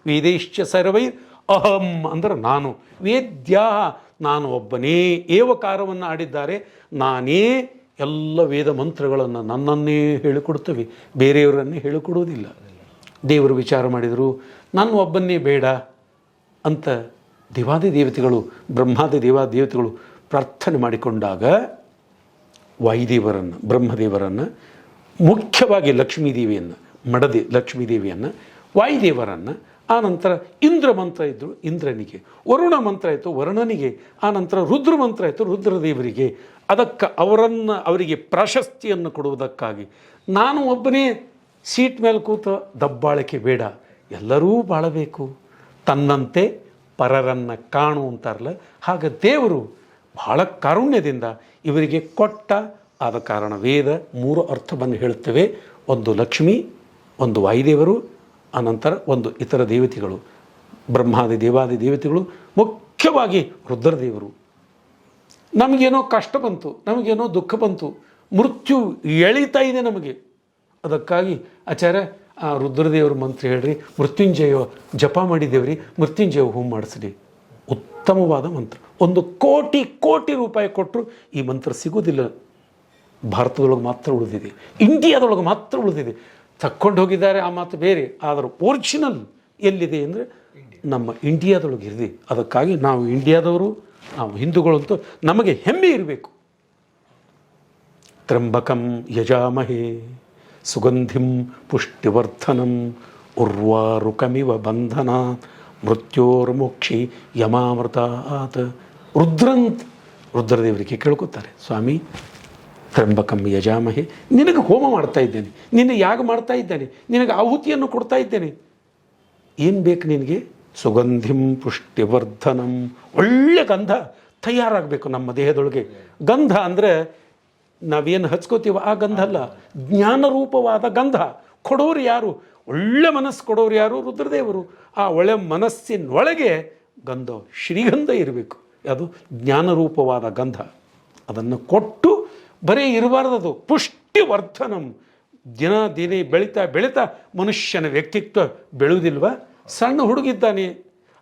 ವೇದೇಶ್ಚ ಸರ್ವೈ ಅಹಂ ಅಂದರೆ ನಾನು, ವೇದ್ಯಾ ನಾನು ಒಬ್ಬನೇ, ಏವಕಾರವನ್ನು ಆಡಿದ್ದಾರೆ, ನಾನೇ ಎಲ್ಲ ವೇದ ಮಂತ್ರಗಳನ್ನು ನನ್ನನ್ನೇ ಹೇಳಿಕೊಡುತ್ತವೆ, ಬೇರೆಯವರನ್ನೇ ಹೇಳಿಕೊಡುವುದಿಲ್ಲ. ದೇವರು ವಿಚಾರ ಮಾಡಿದರು ನಾನು ಒಬ್ಬನ್ನೇ ಬೇಡ ಅಂತ ದೇವಾದಿ ದೇವತೆಗಳು, ಬ್ರಹ್ಮಾದಿ ದೇವತೆಗಳು ಪ್ರಾರ್ಥನೆ ಮಾಡಿಕೊಂಡಾಗ ವಾಯುದೇವರನ್ನು, ಬ್ರಹ್ಮದೇವರನ್ನು, ಮುಖ್ಯವಾಗಿ ಲಕ್ಷ್ಮೀದೇವಿಯನ್ನು, ಮಡದೆ ಲಕ್ಷ್ಮೀದೇವಿಯನ್ನು, ವಾಯುದೇವರನ್ನು, ಆನಂತರ ಇಂದ್ರ ಮಂತ್ರ ಇದ್ದರು ಇಂದ್ರನಿಗೆ, ವರುಣ ಮಂತ್ರ ಆಯಿತು ವರುಣನಿಗೆ, ಆನಂತರ ರುದ್ರ ಮಂತ್ರ ಆಯಿತು ರುದ್ರದೇವರಿಗೆ. ಅದಕ್ಕೆ ಅವರಿಗೆ ಪ್ರಾಶಸ್ತಿಯನ್ನು ಕೊಡುವುದಕ್ಕಾಗಿ ನಾನು ಒಬ್ಬನೇ ಸೀಟ್ ಮೇಲೆ ಕೂತ ದಬ್ಬಾಳಿಕೆ ಬೇಡ, ಎಲ್ಲರೂ ಬಾಳಬೇಕು, ತನ್ನಂತೆ ಪರರನ್ನು ಕಾಣು ಅಂತಾರಲ್ಲ, ಹಾಗೆ ದೇವರು ಬಹಳ ಕಾರುಣ್ಯದಿಂದ ಇವರಿಗೆ ಕೊಟ್ಟ. ಆದ ಕಾರಣ ವೇದ 3 ಅರ್ಥವನ್ನು ಹೇಳುತ್ತವೆ. ಒಂದು ಲಕ್ಷ್ಮಿ, ಒಂದು ವಾಯುದೇವರು, ಅನಂತರ ಒಂದು ಇತರ ದೇವತೆಗಳು, ಬ್ರಹ್ಮಾದಿ ದೇವಾದಿ ದೇವತೆಗಳು, ಮುಖ್ಯವಾಗಿ ರುದ್ರದೇವರು. ನಮಗೇನೋ ಕಷ್ಟ ಬಂತು, ನಮಗೇನೋ ದುಃಖ ಬಂತು, ಮೃತ್ಯು ಎಳೀತಾ ಇದೆ ನಮಗೆ. ಅದಕ್ಕಾಗಿ ಆಚಾರ್ಯ ಆ ರುದ್ರದೇವ್ರ ಮಂತ್ರ ಹೇಳ್ರಿ, ಮೃತ್ಯುಂಜಯ ಜಪ ಮಾಡಿದ್ದೇವ್ರಿ, ಮೃತ್ಯುಂಜಯ ಹೋಮ ಮಾಡಿಸ್ರಿ. ಉತ್ತಮವಾದ ಮಂತ್ರ. 1 ಕೋಟಿ ರೂಪಾಯಿ ಕೊಟ್ಟರು ಈ ಮಂತ್ರ ಸಿಗೋದಿಲ್ಲ. ಭಾರತದೊಳಗೆ ಮಾತ್ರ ಉಳಿದಿದೆ, ಇಂಡಿಯಾದೊಳಗೆ ಮಾತ್ರ ಉಳಿದಿದೆ. ತಕ್ಕೊಂಡು ಹೋಗಿದ್ದಾರೆ ಆ ಮಾತು ಬೇರೆ, ಆದರೆ ಒರಿಜಿನಲ್ ಎಲ್ಲಿದೆ ಅಂದರೆ ನಮ್ಮ ಇಂಡಿಯಾದೊಳಗೆ ಇದೆ. ಅದಕ್ಕಾಗಿ ನಾವು ಇಂಡಿಯಾದವರು, ನಾವು ಹಿಂದೂಗಳಂತೂ ನಮಗೆ ಹೆಮ್ಮೆ ಇರಬೇಕು. ತ್ರಂಬಕಂ ಯಜಾಮಹೇ ಸುಗಂಧಿಂ ಪುಷ್ಟಿವರ್ಧನಂ ಉರ್ವಾರುಕಮಿವ ಬಂಧನ ಮೃತ್ಯೋರ್ಮೋಕ್ಷಿ ಯಮಾಮೃತಾತ್. ರುದ್ರದೇವರಿಗೆ ಕೇಳ್ಕೊತಾರೆ, ಸ್ವಾಮಿ ತ್ರಂಬಕಂ ಯಜಾಮಹೆ, ನಿನಗೆ ಹೋಮ ಮಾಡ್ತಾ ಇದ್ದೇನೆ, ನಿನ್ನ ಯಾಗ ಮಾಡ್ತಾ ಇದ್ದೇನೆ, ನಿನಗೆ ಆಹುತಿಯನ್ನು ಕೊಡ್ತಾ ಇದ್ದೇನೆ, ಏನು ಬೇಕು ನಿನಗೆ? ಸುಗಂಧಿಂ ಪುಷ್ಟಿವರ್ಧನಂ, ಒಳ್ಳೆ ಗಂಧ ತಯಾರಾಗಬೇಕು ನಮ್ಮ ದೇಹದೊಳಗೆ. ಗಂಧ ಅಂದರೆ ನಾವೇನು ಹಚ್ಕೋತೀವ ಆ ಗಂಧ ಅಲ್ಲ, ಜ್ಞಾನರೂಪವಾದ ಗಂಧ ಕೊಡೋರು ಯಾರು? ಒಳ್ಳೆ ಮನಸ್ಸು ಕೊಡೋರು ಯಾರು? ರುದ್ರದೇವರು. ಆ ಒಳ್ಳೆ ಮನಸ್ಸಿನೊಳಗೆ ಗಂಧ, ಶ್ರೀಗಂಧ ಇರಬೇಕು. ಅದು ಜ್ಞಾನರೂಪವಾದ ಗಂಧ. ಅದನ್ನು ಕೊಟ್ಟು ಬರೀ ಇರಬಾರ್ದದು, ಪುಷ್ಟಿವರ್ಧನಂ. ದಿನೇ ಬೆಳೀತಾ ಬೆಳೀತಾ ಮನುಷ್ಯನ ವ್ಯಕ್ತಿತ್ವ ಬೆಳೆಯುವುದಿಲ್ವ? ಸಣ್ಣ ಹುಡುಗಿದ್ದಾನೆ,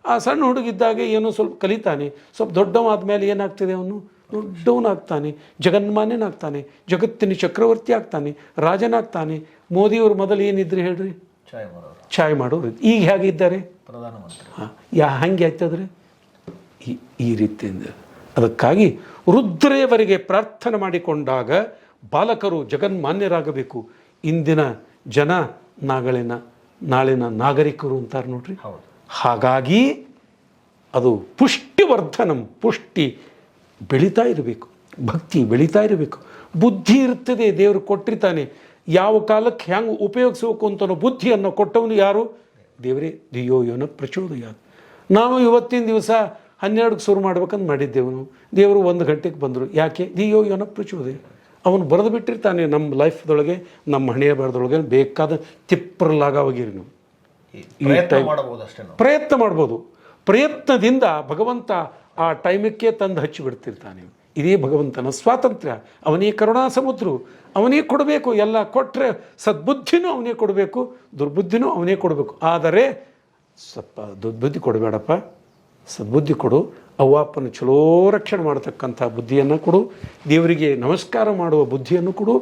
ಆ ಸಣ್ಣ ಹುಡುಗಿದ್ದಾಗ ಏನೋ ಸ್ವಲ್ಪ ಕಲಿತಾನೆ, ಸ್ವಲ್ಪ ದೊಡ್ಡವಾದ ಮೇಲೆ ಏನಾಗ್ತದೆ, ಅವನು ದೊಡ್ಡವನಾಗ್ತಾನೆ, ಜಗನ್ಮಾನ್ಯನಾಗ್ತಾನೆ, ಜಗತ್ತಿನ ಚಕ್ರವರ್ತಿ ಆಗ್ತಾನೆ, ರಾಜನಾಗ್ತಾನೆ. ಮೋದಿಯವರು ಮೊದಲು ಏನಿದ್ರು ಹೇಳ್ರಿ? ಚಾಯ್ ಮಾಡೋರು. ಈಗ ಹೇಗಿದ್ದಾರೆ? ಪ್ರಧಾನಮಂತ್ರಿ. ಹಂಗೆ ಆಯ್ತದ್ರೆ ಈ ರೀತಿಯಿಂದ. ಅದಕ್ಕಾಗಿ ರುದ್ರದೇವರಿಗೆ ಪ್ರಾರ್ಥನೆ ಮಾಡಿಕೊಂಡಾಗ ಬಾಲಕರು ಜಗನ್ಮಾನ್ಯರಾಗಬೇಕು. ಇಂದಿನ ಜನ ನಾಳಿನ ನಾಗರಿಕರು ಅಂತಾರೆ ನೋಡ್ರಿ. ಹಾಗಾಗಿ ಅದು ಪುಷ್ಟಿವರ್ಧನಂ, ಪುಷ್ಟಿ ಬೆಳೀತಾ ಇರಬೇಕು, ಭಕ್ತಿ ಬೆಳೀತಾ ಇರಬೇಕು, ಬುದ್ಧಿ ಇರ್ತದೆ, ದೇವರು ಕೊಟ್ಟಿರ್ತಾನೆ. ಯಾವ ಕಾಲಕ್ಕೆ ಹೆಂಗೆ ಉಪಯೋಗಿಸ್ಬೇಕು ಅಂತನೋ ಬುದ್ಧಿಯನ್ನು ಕೊಟ್ಟವನು ಯಾರು? ದೇವರೇ. ಧಿಯೋ ಯೋನ ಪ್ರಚೋದಯಾತ್. ನಾವು ಇವತ್ತಿನ ದಿವಸ 12ಕ್ಕೆ ಶುರು ಮಾಡ್ಬೇಕಂತ ಮಾಡಿದ್ದೆವು. ನಾವು ದೇವರು 1 ಗಂಟೆಗೆ ಬಂದರು. ಯಾಕೆ? ಧಿಯೋ ಯೋನ ಪ್ರಚೋದಯ. ಅವನು ಬರೆದು ಬಿಟ್ಟಿರ್ತಾನೆ ನಮ್ಮ ಲೈಫ್ದೊಳಗೆ, ನಮ್ಮ ಹಣೆಯ ಬರದೊಳಗೆ ಬೇಕಾದ ತಿಪ್ಪರಲಾಗವಾಗಿರಿ. ನಾವು ಈ ಟೈಮ್ ಪ್ರಯತ್ನ ಮಾಡ್ಬೋದು. ಪ್ರಯತ್ನದಿಂದ ಭಗವಂತ ಆ ಟೈಮಕ್ಕೆ ತಂದು ಹಚ್ಚಿಬಿಡ್ತಿರ್ತಾನೆ. ಇದೇ ಭಗವಂತನ ಸ್ವಾತಂತ್ರ್ಯ. ಅವನೇ ಕರುಣಾ ಸಮುದ್ರ, ಅವನೇ ಕೊಡಬೇಕು. ಎಲ್ಲ ಕೊಟ್ಟರೆ ಸದ್ಬುದ್ಧಿನೂ ಅವನೇ ಕೊಡಬೇಕು, ದುರ್ಬುದ್ಧಿನೂ ಅವನೇ ಕೊಡಬೇಕು. ಆದರೆ ಸ್ವಲ್ಪ ದುರ್ಬುದ್ಧಿ ಕೊಡಬೇಡಪ್ಪ, ಸದ್ಬುದ್ಧಿ ಕೊಡು. ಅವ್ವಪ್ಪನ ಚಲೋ ರಕ್ಷಣೆ ಮಾಡತಕ್ಕಂಥ ಬುದ್ಧಿಯನ್ನು ಕೊಡು. ದೇವರಿಗೆ ನಮಸ್ಕಾರ ಮಾಡುವ ಬುದ್ಧಿಯನ್ನು ಕೊಡು.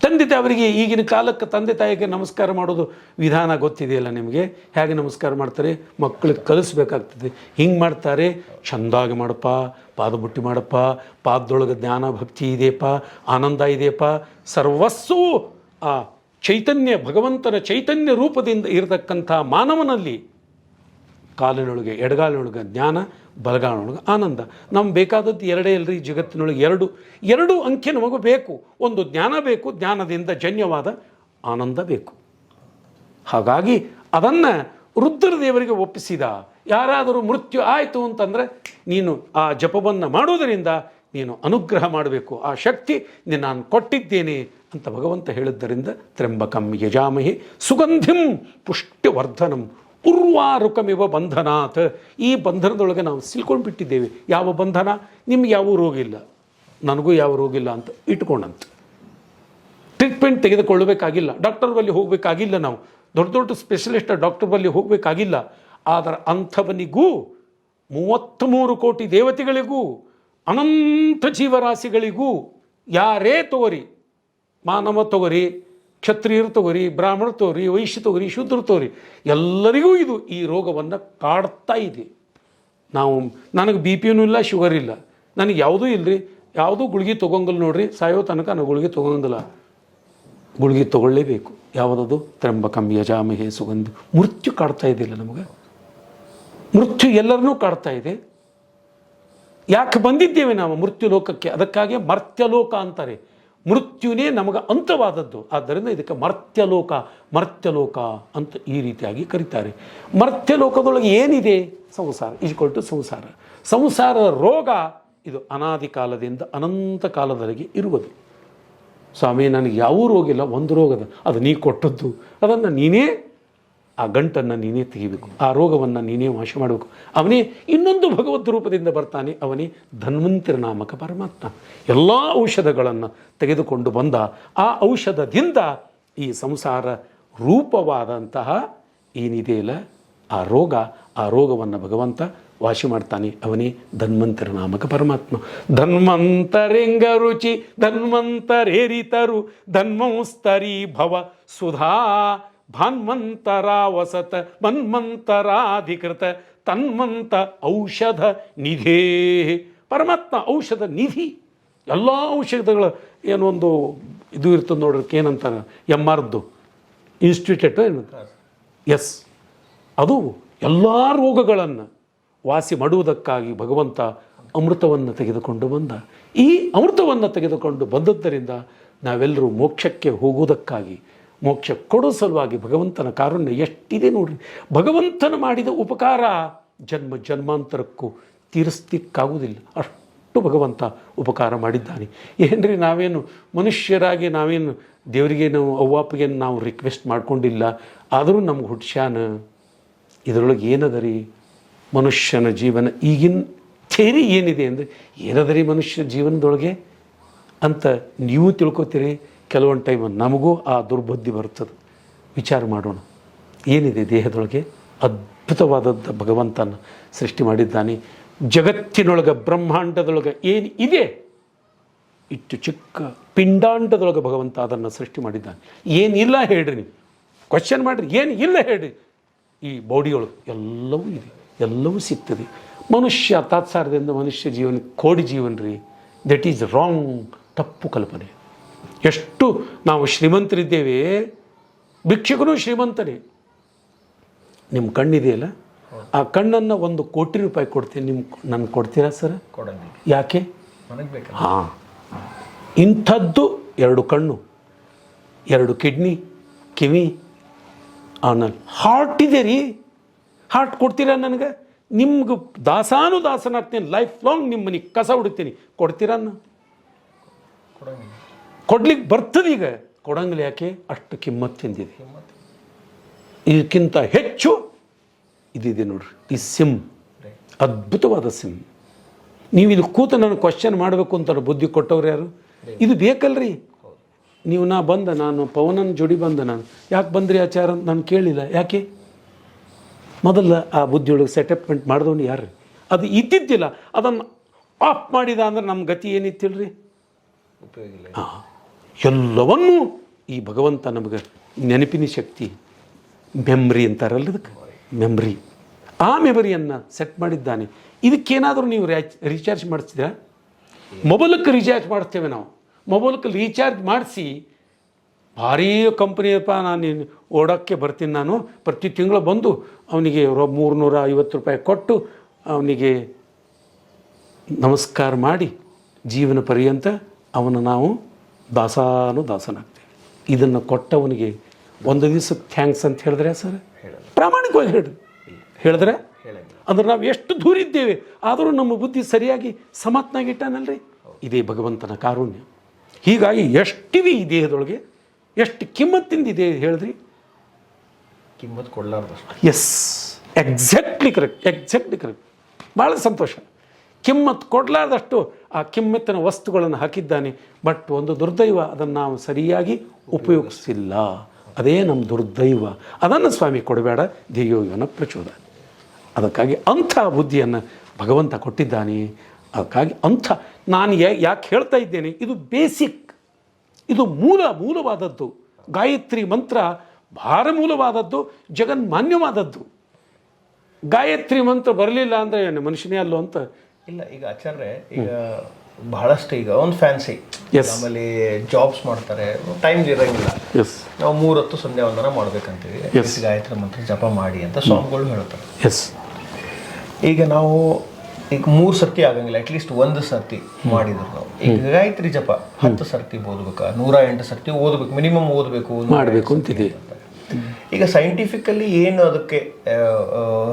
ತಂದೆ ತಾಯಿಗೆ, ಈಗಿನ ಕಾಲಕ್ಕೆ ತಂದೆ ತಾಯಿಗೆ ನಮಸ್ಕಾರ ಮಾಡೋದು ವಿಧಾನ ಗೊತ್ತಿದೆಯಲ್ಲ ನಿಮಗೆ? ಹೇಗೆ ನಮಸ್ಕಾರ ಮಾಡ್ತಾರೆ? ಮಕ್ಕಳಿಗೆ ಕಲಿಸ್ಬೇಕಾಗ್ತದೆ. ಹಿಂಗೆ ಮಾಡ್ತಾರೆ, ಚೆಂದಾಗಿ ಮಾಡಪ್ಪ, ಪಾದಬುಟ್ಟಿ ಮಾಡಪ್ಪ, ಪಾದದೊಳಗೆ ಜ್ಞಾನ ಭಕ್ತಿ ಇದೆಯಪ್ಪ, ಆನಂದ ಇದೆಯಪ್ಪ. ಸರ್ವಸ್ಸು ಆ ಚೈತನ್ಯ, ಭಗವಂತನ ಚೈತನ್ಯ ರೂಪದಿಂದ ಇರತಕ್ಕಂಥ ಮಾನವನಲ್ಲಿ ಕಾಲಿನೊಳಗೆ, ಎಡಗಾಲಿನೊಳಗೆ ಜ್ಞಾನ, ಬಲಗಾಲಿನೊಳಗೆ ಆನಂದ. ನಮ್ಗೆ ಬೇಕಾದದ್ದು ಎರಡೇ ಅಲ್ರಿ ಜಗತ್ತಿನೊಳಗೆ. ಎರಡು ಅಂಕೆ ನಮಗೂ ಬೇಕು. ಒಂದು ಜ್ಞಾನ ಬೇಕು, ಜ್ಞಾನದಿಂದ ಜನ್ಯವಾದ ಆನಂದ ಬೇಕು. ಹಾಗಾಗಿ ಅದನ್ನು ರುದ್ರದೇವರಿಗೆ ಒಪ್ಪಿಸಿದ. ಯಾರಾದರೂ ಮೃತ್ಯು ಆಯಿತು ಅಂತಂದರೆ ನೀನು ಆ ಜಪವನ್ನು ಮಾಡೋದರಿಂದ ನೀನು ಅನುಗ್ರಹ ಮಾಡಬೇಕು, ಆ ಶಕ್ತಿ ನಾನು ಕೊಟ್ಟಿದ್ದೇನೆ ಅಂತ ಭಗವಂತ ಹೇಳಿದ್ದರಿಂದ ತ್ರ್ಯಂಬಕಂ ಯಜಾಮಹೇ ಸುಗಂಧಿಂ ಪುಷ್ಟಿವರ್ಧನಂ ಉರ್ವಾರುಕಮಿವ ಬಂಧನಾತ್. ಈ ಬಂಧನದೊಳಗೆ ನಾವು ಸಿಲ್ಕೊಂಡು ಬಿಟ್ಟಿದ್ದೇವೆ. ಯಾವ ಬಂಧನ? ನಿಮ್ಗೆ ಯಾವ ರೋಗ ಇಲ್ಲ, ನನಗೂ ಯಾವ ರೋಗ ಇಲ್ಲ ಅಂತ ಇಟ್ಕೊಂಡಂತ. ಟ್ರೀಟ್ಮೆಂಟ್ ತೆಗೆದುಕೊಳ್ಳಬೇಕಾಗಿಲ್ಲ, ಡಾಕ್ಟರ್ ಬಳಿ ಹೋಗಬೇಕಾಗಿಲ್ಲ, ನಾವು ದೊಡ್ಡ ದೊಡ್ಡ ಸ್ಪೆಷಲಿಸ್ಟ್ ಡಾಕ್ಟರ್ ಬಳಿ ಹೋಗಬೇಕಾಗಿಲ್ಲ. ಆದರೆ ಅಂಥವನಿಗೂ 33 ಕೋಟಿ ದೇವತೆಗಳಿಗೂ ಅನಂತ ಜೀವರಾಶಿಗಳಿಗೂ ಯಾರೇ ತಗೋರಿ, ಮಾನವ ತಗೋರಿ, ಕ್ಷತ್ರಿಯರು ತಗೋರಿ, ಬ್ರಾಹ್ಮಣ ತಗೋರಿ, ವೈಶ್ಯ ತಗೋರಿ, ಶೂದ್ರ ತಗೋರಿ, ಎಲ್ಲರಿಗೂ ಈ ರೋಗವನ್ನು ಕಾಡ್ತಾ ಇದೆ. ನನಗೆ ಬಿ ಪಿನೂ ಇಲ್ಲ, ಶುಗರ್ ಇಲ್ಲ, ನನಗೆ ಯಾವುದೂ ಇಲ್ಲರಿ, ಯಾವುದೂ ಗುಳಿಗೆ ತೊಗೊಂಗಿಲ್ಲ ನೋಡ್ರಿ, ಸಾಯೋ ತನಕ ನಾನು ಗುಳಿಗೆ ತೊಗೊಂಗಿಲ್ಲ. ಗುಳಿಗೆ ತೊಗೊಳ್ಳೇಬೇಕು. ಯಾವುದದು? ತ್ರ್ಯಂಬಕಂ ಯಜಾಮಹೇ ಸುಗಂಧ. ಮೃತ್ಯು ಕಾಡ್ತಾ ಇದೆಯಲ್ಲ ನಮಗೆ, ಮೃತ್ಯು ಎಲ್ಲರನ್ನೂ ಕಾಡ್ತಾ ಇದೆ. ಯಾಕೆ ಬಂದಿದ್ದೇವೆ ನಾವು ಮೃತ್ಯು ಲೋಕಕ್ಕೆ? ಅದಕ್ಕಾಗಿ ಮರ್ತ್ಯಲೋಕ ಅಂತಾರೆ. ಮೃತ್ಯುನೇ ನಮಗೆ ಅಂತವಾದದ್ದು, ಆದ್ದರಿಂದ ಇದಕ್ಕೆ ಮರ್ತ್ಯಲೋಕ ಅಂತ ಈ ರೀತಿಯಾಗಿ ಕರೀತಾರೆ. ಮರ್ತ್ಯಲೋಕದೊಳಗೆ ಏನಿದೆ? ಸಂಸಾರ ಈಜ್ಕೊಳ್ಟು ಸಂಸಾರ. ಸಂಸಾರದ ರೋಗ ಇದು ಅನಾದಿ ಕಾಲದಿಂದ ಅನಂತ ಕಾಲದವರೆಗೆ ಇರುವುದು. ಸ್ವಾಮಿ, ನನಗೆ ಯಾವ ರೋಗ ಇಲ್ಲ, ಒಂದು ರೋಗದ, ಅದು ನೀ ಕೊಟ್ಟದ್ದು, ಅದನ್ನು ನೀನೇ, ಆ ಗಂಟನ್ನು ನೀನೇ ತೆಗಿಬೇಕು, ಆ ರೋಗವನ್ನು ನೀನೇ ವಾಶ ಮಾಡಬೇಕು. ಅವನೇ ಇನ್ನೊಂದು ಭಗವದ್ ರೂಪದಿಂದ ಬರ್ತಾನೆ, ಅವನೇ ಧನ್ವಂತರ ನಾಮಕ ಪರಮಾತ್ಮ. ಎಲ್ಲ ಔಷಧಗಳನ್ನು ತೆಗೆದುಕೊಂಡು ಬಂದ. ಆ ಔಷಧದಿಂದ ಈ ಸಂಸಾರ ರೂಪವಾದಂತಹ ಏನಿದೆಯಲ್ಲ ಆ ರೋಗವನ್ನು ಭಗವಂತ ವಾಸಿ ಮಾಡ್ತಾನೆ. ಅವನೇ ಧನ್ವಂತರ ನಾಮಕ ಪರಮಾತ್ಮ. ಧನ್ವಂತರೆಂಗ ರುಚಿ ಧನ್ವಂತರೇರಿತರು ಧನ್ವಂಸ್ತರಿ ಭವ ಸುಧಾ ಭಾನ್ವಂತರ ವಸತ ಮನ್ವಂತರಾಧಿಕೃತ ತನ್ವಂತ ಔಷಧ ನಿಧೇ. ಪರಮಾತ್ಮ ಔಷಧ ನಿಧಿ. ಎಲ್ಲ ಔಷಧಗಳ ಏನೊಂದು ಇದು ಇರ್ತದೆ ನೋಡ್ರಿ, ಏನಂತಾರೆ, MRದ್ದು ಇನ್ಸ್ಟಿಟ್ಯೂಟ್ ಏನಂತ, ಎಸ್, ಅದು ಎಲ್ಲ ರೋಗಗಳನ್ನು ವಾಸಿ ಮಾಡುವುದಕ್ಕಾಗಿ ಭಗವಂತ ಅಮೃತವನ್ನು ತೆಗೆದುಕೊಂಡು ಬಂದ. ಈ ಅಮೃತವನ್ನು ತೆಗೆದುಕೊಂಡು ಬಂದದ್ದರಿಂದ ನಾವೆಲ್ಲರೂ ಮೋಕ್ಷಕ್ಕೆ ಹೋಗುವುದಕ್ಕಾಗಿ, ಮೋಕ್ಷ ಕೊಡೋ ಸಲುವಾಗಿ ಭಗವಂತನ ಕಾರುಣ್ಯ ಎಷ್ಟಿದೆ ನೋಡ್ರಿ. ಭಗವಂತನ ಮಾಡಿದ ಉಪಕಾರ ಜನ್ಮ ಜನ್ಮಾಂತರಕ್ಕೂ ತೀರಿಸ್ಲಿಕ್ಕಾಗುವುದಿಲ್ಲ, ಅಷ್ಟು ಭಗವಂತ ಉಪಕಾರ ಮಾಡಿದ್ದಾನೆ. ಏನ್ರಿ, ನಾವೇನು ಮನುಷ್ಯರಾಗಿ ನಾವೇನು ದೇವರಿಗೆ ಅವ್ವಾಪಿಗೆ ನಾವು ರಿಕ್ವೆಸ್ಟ್ ಮಾಡ್ಕೊಂಡಿಲ್ಲ, ಆದರೂ ನಮ್ಗೆ ಹುಟ್ಸ್ಯಾನ. ಇದರೊಳಗೆ ಏನದ ರೀ ಮನುಷ್ಯನ ಜೀವನ? ಈಗಿನ ಥೇರಿ ಏನಿದೆ ಅಂದರೆ, ಏನದ ರೀ ಮನುಷ್ಯ ಜೀವನದೊಳಗೆ ಅಂತ ನೀವು ತಿಳ್ಕೊತೀರಿ. ಕೆಲವೊಂದು ಟೈಮ್ ನಮಗೂ ಆ ದುರ್ಬುದ್ಧಿ ಬರ್ತದೆ. ವಿಚಾರ ಮಾಡೋಣ, ಏನಿದೆ ದೇಹದೊಳಗೆ? ಅದ್ಭುತವಾದದ್ದು ಭಗವಂತನ ಸೃಷ್ಟಿ ಮಾಡಿದ್ದಾನೆ. ಜಗತ್ತಿನೊಳಗೆ, ಬ್ರಹ್ಮಾಂಡದೊಳಗೆ ಏನು ಇದೆ, ಇಷ್ಟು ಚಿಕ್ಕ ಪಿಂಡಾಂಡದೊಳಗೆ ಭಗವಂತ ಅದನ್ನು ಸೃಷ್ಟಿ ಮಾಡಿದ್ದಾನೆ. ಏನಿಲ್ಲ ಹೇಳ್ರಿ, ನೀವು ಕ್ವಶನ್ ಮಾಡಿರಿ, ಏನು ಇಲ್ಲ ಹೇಳ್ರಿ. ಈ ಬಾಡಿಯೊಳಗೆ ಎಲ್ಲವೂ ಇದೆ, ಎಲ್ಲವೂ ಸಿಗ್ತದೆ. ಮನುಷ್ಯ ತಾತ್ಸಾರದಿಂದ ಮನುಷ್ಯ ಜೀವನ ಕೋಡಿ ಜೀವನ ರೀ. ದಟ್ ಈಸ್ ರಾಂಗ್, ತಪ್ಪು ಕಲ್ಪನೆ. ಎಷ್ಟು ನಾವು ಶ್ರೀಮಂತರಿದ್ದೇವೆ, ಭಿಕ್ಷಕನೂ ಶ್ರೀಮಂತನೇ. ನಿಮ್ಮ ಕಣ್ಣಿದೆಯಲ್ಲ, ಆ ಕಣ್ಣನ್ನು 1 ಕೋಟಿ ರೂಪಾಯಿ ಕೊಡ್ತೀನಿ, ನನಗೆ ಕೊಡ್ತೀರಾ ಸರ್? ಯಾಕೆ? ಹಾಂ, ಇಂಥದ್ದು 2 ಕಣ್ಣು, 2 ಕಿಡ್ನಿ, ಕಿವಿ, ಆಮೇಲೆ ಹಾರ್ಟ್ ಇದೆ ರೀ. ಹಾರ್ಟ್ ಕೊಡ್ತೀರಾ ನನಗೆ? ನಿಮ್ಗೆ ದಾಸನಾಗ್ತೀನಿ, ಲೈಫ್ ಲಾಂಗ್ ನಿಮ್ಮ ಮನೆಗೆ ಕಸ ಹುಡುಕ್ತೀನಿ, ಕೊಡ್ತೀರಾ? ಕೊಡ್ಲಿಕ್ಕೆ ಬರ್ತದೆ. ಈಗ ಕೊಡಂಗಿಲ್ಲ. ಯಾಕೆ? ಅಷ್ಟು ಕಿಮ್ಮತ್ತಿಂದಿದೆ. ಇದಕ್ಕಿಂತ ಹೆಚ್ಚು ಇದಿದೆ ನೋಡ್ರಿ, ಈ ಸಿಮ್, ಅದ್ಭುತವಾದ ಸಿಮ್. ನೀವು ಇಲ್ಲಿ ಕೂತು ನಾನು ಕ್ವಶನ್ ಮಾಡಬೇಕು ಅಂತ ಬುದ್ಧಿ ಕೊಟ್ಟವ್ರು ಯಾರು? ಇದು ಬೇಕಲ್ರಿ. ನೀವು ನಾನು ಪವನನ ಜೋಡಿ ನಾನು ಯಾಕೆ ಬಂದ್ರಿ ಆಚಾರ ಅಂತ ನಾನು ಕೇಳಿಲ್ಲ. ಯಾಕೆ? ಮೊದಲ ಆ ಬುದ್ಧಿಯೊಳಗೆ ಸೆಟಪ್ಮೆಂಟ್ ಮಾಡಿದವನು ಯಾರು? ಅದು ಇದ್ದಿದ್ದಿಲ್ಲ. ಅದನ್ನು ಆಫ್ ಮಾಡಿದ ಅಂದ್ರೆ ನಮ್ಮ ಗತಿ ಏನಿತ್ತಿಲ್ರಿ? ಎಲ್ಲವನ್ನೂ ಈ ಭಗವಂತ ನಮಗೆ ನೆನಪಿನ ಶಕ್ತಿ, ಮೆಮ್ರಿ ಅಂತಾರಲ್ಲ, ಅದಕ್ಕೆ ಮೆಮ್ರಿ, ಆ ಮೆಮರಿಯನ್ನು ಸೆಟ್ ಮಾಡಿದ್ದಾನೆ. ಇದಕ್ಕೇನಾದರೂ ನೀವು ರೀಚಾರ್ಜ್ ಮಾಡಿಸಿದ್ರಾ? ಮೊಬೈಲಕ್ಕೆ ರೀಚಾರ್ಜ್ ಮಾಡ್ತೇವೆ ನಾವು. ಮೊಬೈಲಕ್ಕೆ ರೀಚಾರ್ಜ್ ಮಾಡಿಸಿ, ಭಾರೀ ಕಂಪ್ನಿಯಪ್ಪ, ನಾನು ಓಡೋಕ್ಕೆ ಬರ್ತೀನಿ, ನಾನು ಪ್ರತಿ ತಿಂಗಳು ಬಂದು ಅವನಿಗೆ 350 ರೂಪಾಯಿ ಕೊಟ್ಟು ಅವನಿಗೆ ನಮಸ್ಕಾರ ಮಾಡಿ ಜೀವನ ಪರ್ಯಂತ ನಾವು ದಾಸನಾಗ್ತೇವೆ. ಇದನ್ನು ಕೊಟ್ಟವನಿಗೆ ಒಂದು ದಿವಸಕ್ಕೆ ಥ್ಯಾಂಕ್ಸ್ ಅಂತ ಹೇಳಿದ್ರೆ ಸರ್, ಪ್ರಾಮಾಣಿಕವಾಗಿ ಹೇಳಿದ್ರೆ ಅಂದ್ರೆ ನಾವು ಎಷ್ಟು ದೂರ ಇದ್ದೇವೆ, ಆದರೂ ನಮ್ಮ ಬುದ್ಧಿ ಸರಿಯಾಗಿ ಸಮಾತ್ನಾಗಿಟ್ಟಾನಲ್ರಿ. ಇದೇ ಭಗವಂತನ ಕಾರುಣ್ಯ. ಹೀಗಾಗಿ ಎಷ್ಟಿವೆ ಈ ದೇಹದೊಳಗೆ, ಎಷ್ಟು ಕಿಮ್ಮತ್ತಿಂದಿದೆ ಹೇಳಿದ್ರಿ? ಕಿಮ್ಮತ್ತು ಕೊಡಲಾರ್ದಷ್ಟು. Yes, exactly correct. ಭಾಳ ಸಂತೋಷ. ಕಿಮ್ಮತ್ತು ಕೊಡಲಾರ್ದಷ್ಟು ಆ ಕಿಮ್ಮತ್ತಿನ ವಸ್ತುಗಳನ್ನು ಹಾಕಿದ್ದಾನೆ. ಬಟ್ ಒಂದು ದುರ್ದೈವ, ಅದನ್ನು ನಾವು ಸರಿಯಾಗಿ ಉಪಯೋಗಿಸಿಲ್ಲ. ಅದೇ ನಮ್ಮ ದುರ್ದೈವ. ಅದನ್ನು ಸ್ವಾಮಿ ಕೊಡಬೇಡ, ಧ್ಯೇಯೋಗನ ಪ್ರಚೋದ. ಅದಕ್ಕಾಗಿ ಅಂಥ ಬುದ್ಧಿಯನ್ನು ಭಗವಂತ ಕೊಟ್ಟಿದ್ದಾನೆ. ಅದಕ್ಕಾಗಿ ಅಂಥ ನಾನು ಯಾಕೆ ಹೇಳ್ತಾ ಇದ್ದೇನೆ, ಇದು ಬೇಸಿಕ್, ಇದು ಮೂಲವಾದದ್ದು. ಗಾಯತ್ರಿ ಮಂತ್ರ ಭಾರ ಮೂಲವಾದದ್ದು, ಜಗನ್ಮಾನ್ಯವಾದದ್ದು. ಗಾಯತ್ರಿ ಮಂತ್ರ ಬರಲಿಲ್ಲ ಅಂದರೆ ಮನುಷ್ಯನೇ ಅಲ್ಲೋ ಅಂತ ಇಲ್ಲ. ಈಗ ಆಚಾರ್ಯ ಈಗ ಬಹಳಷ್ಟು ಈಗ ಒಂದು ಫ್ಯಾನ್ಸಿ, ಆಮೇಲೆ ಜಾಬ್ಸ್ ಮಾಡ್ತಾರೆ, ಟೈಮ್ ಇರಂಗಿಲ್ಲ. ನಾವು 3 ಹೊತ್ತು ಸಂಧ್ಯಾ ವಂದನ ಮಾಡ್ಬೇಕಂತೀವಿ, ಗಾಯತ್ರಿ ಮಂತ್ರ ಜಪ ಮಾಡಿ ಅಂತ ಸ್ವಾಮಿಗಳು ಹೇಳ್ತಾರೆ. ಈಗ ನಾವು ಈಗ 3 ಸರ್ತಿ ಆಗಂಗಿಲ್ಲ, ಅಟ್ಲೀಸ್ಟ್ 1 ಸರ್ತಿ ಮಾಡಿದ್ರು ನಾವು. ಈಗ ಗಾಯತ್ರಿ ಜಪ 10 ಸರ್ತಿ ಓದ್ಬೇಕಾ, 108 ಸರ್ತಿ ಓದಬೇಕು, ಮಿನಿಮಮ್ ಓದಬೇಕು ಮಾಡಬೇಕು ಅಂತಿದೆ. ಈಗ ಸೈಂಟಿಫಿಕಲಿ ಏನು ಅದಕ್ಕೆ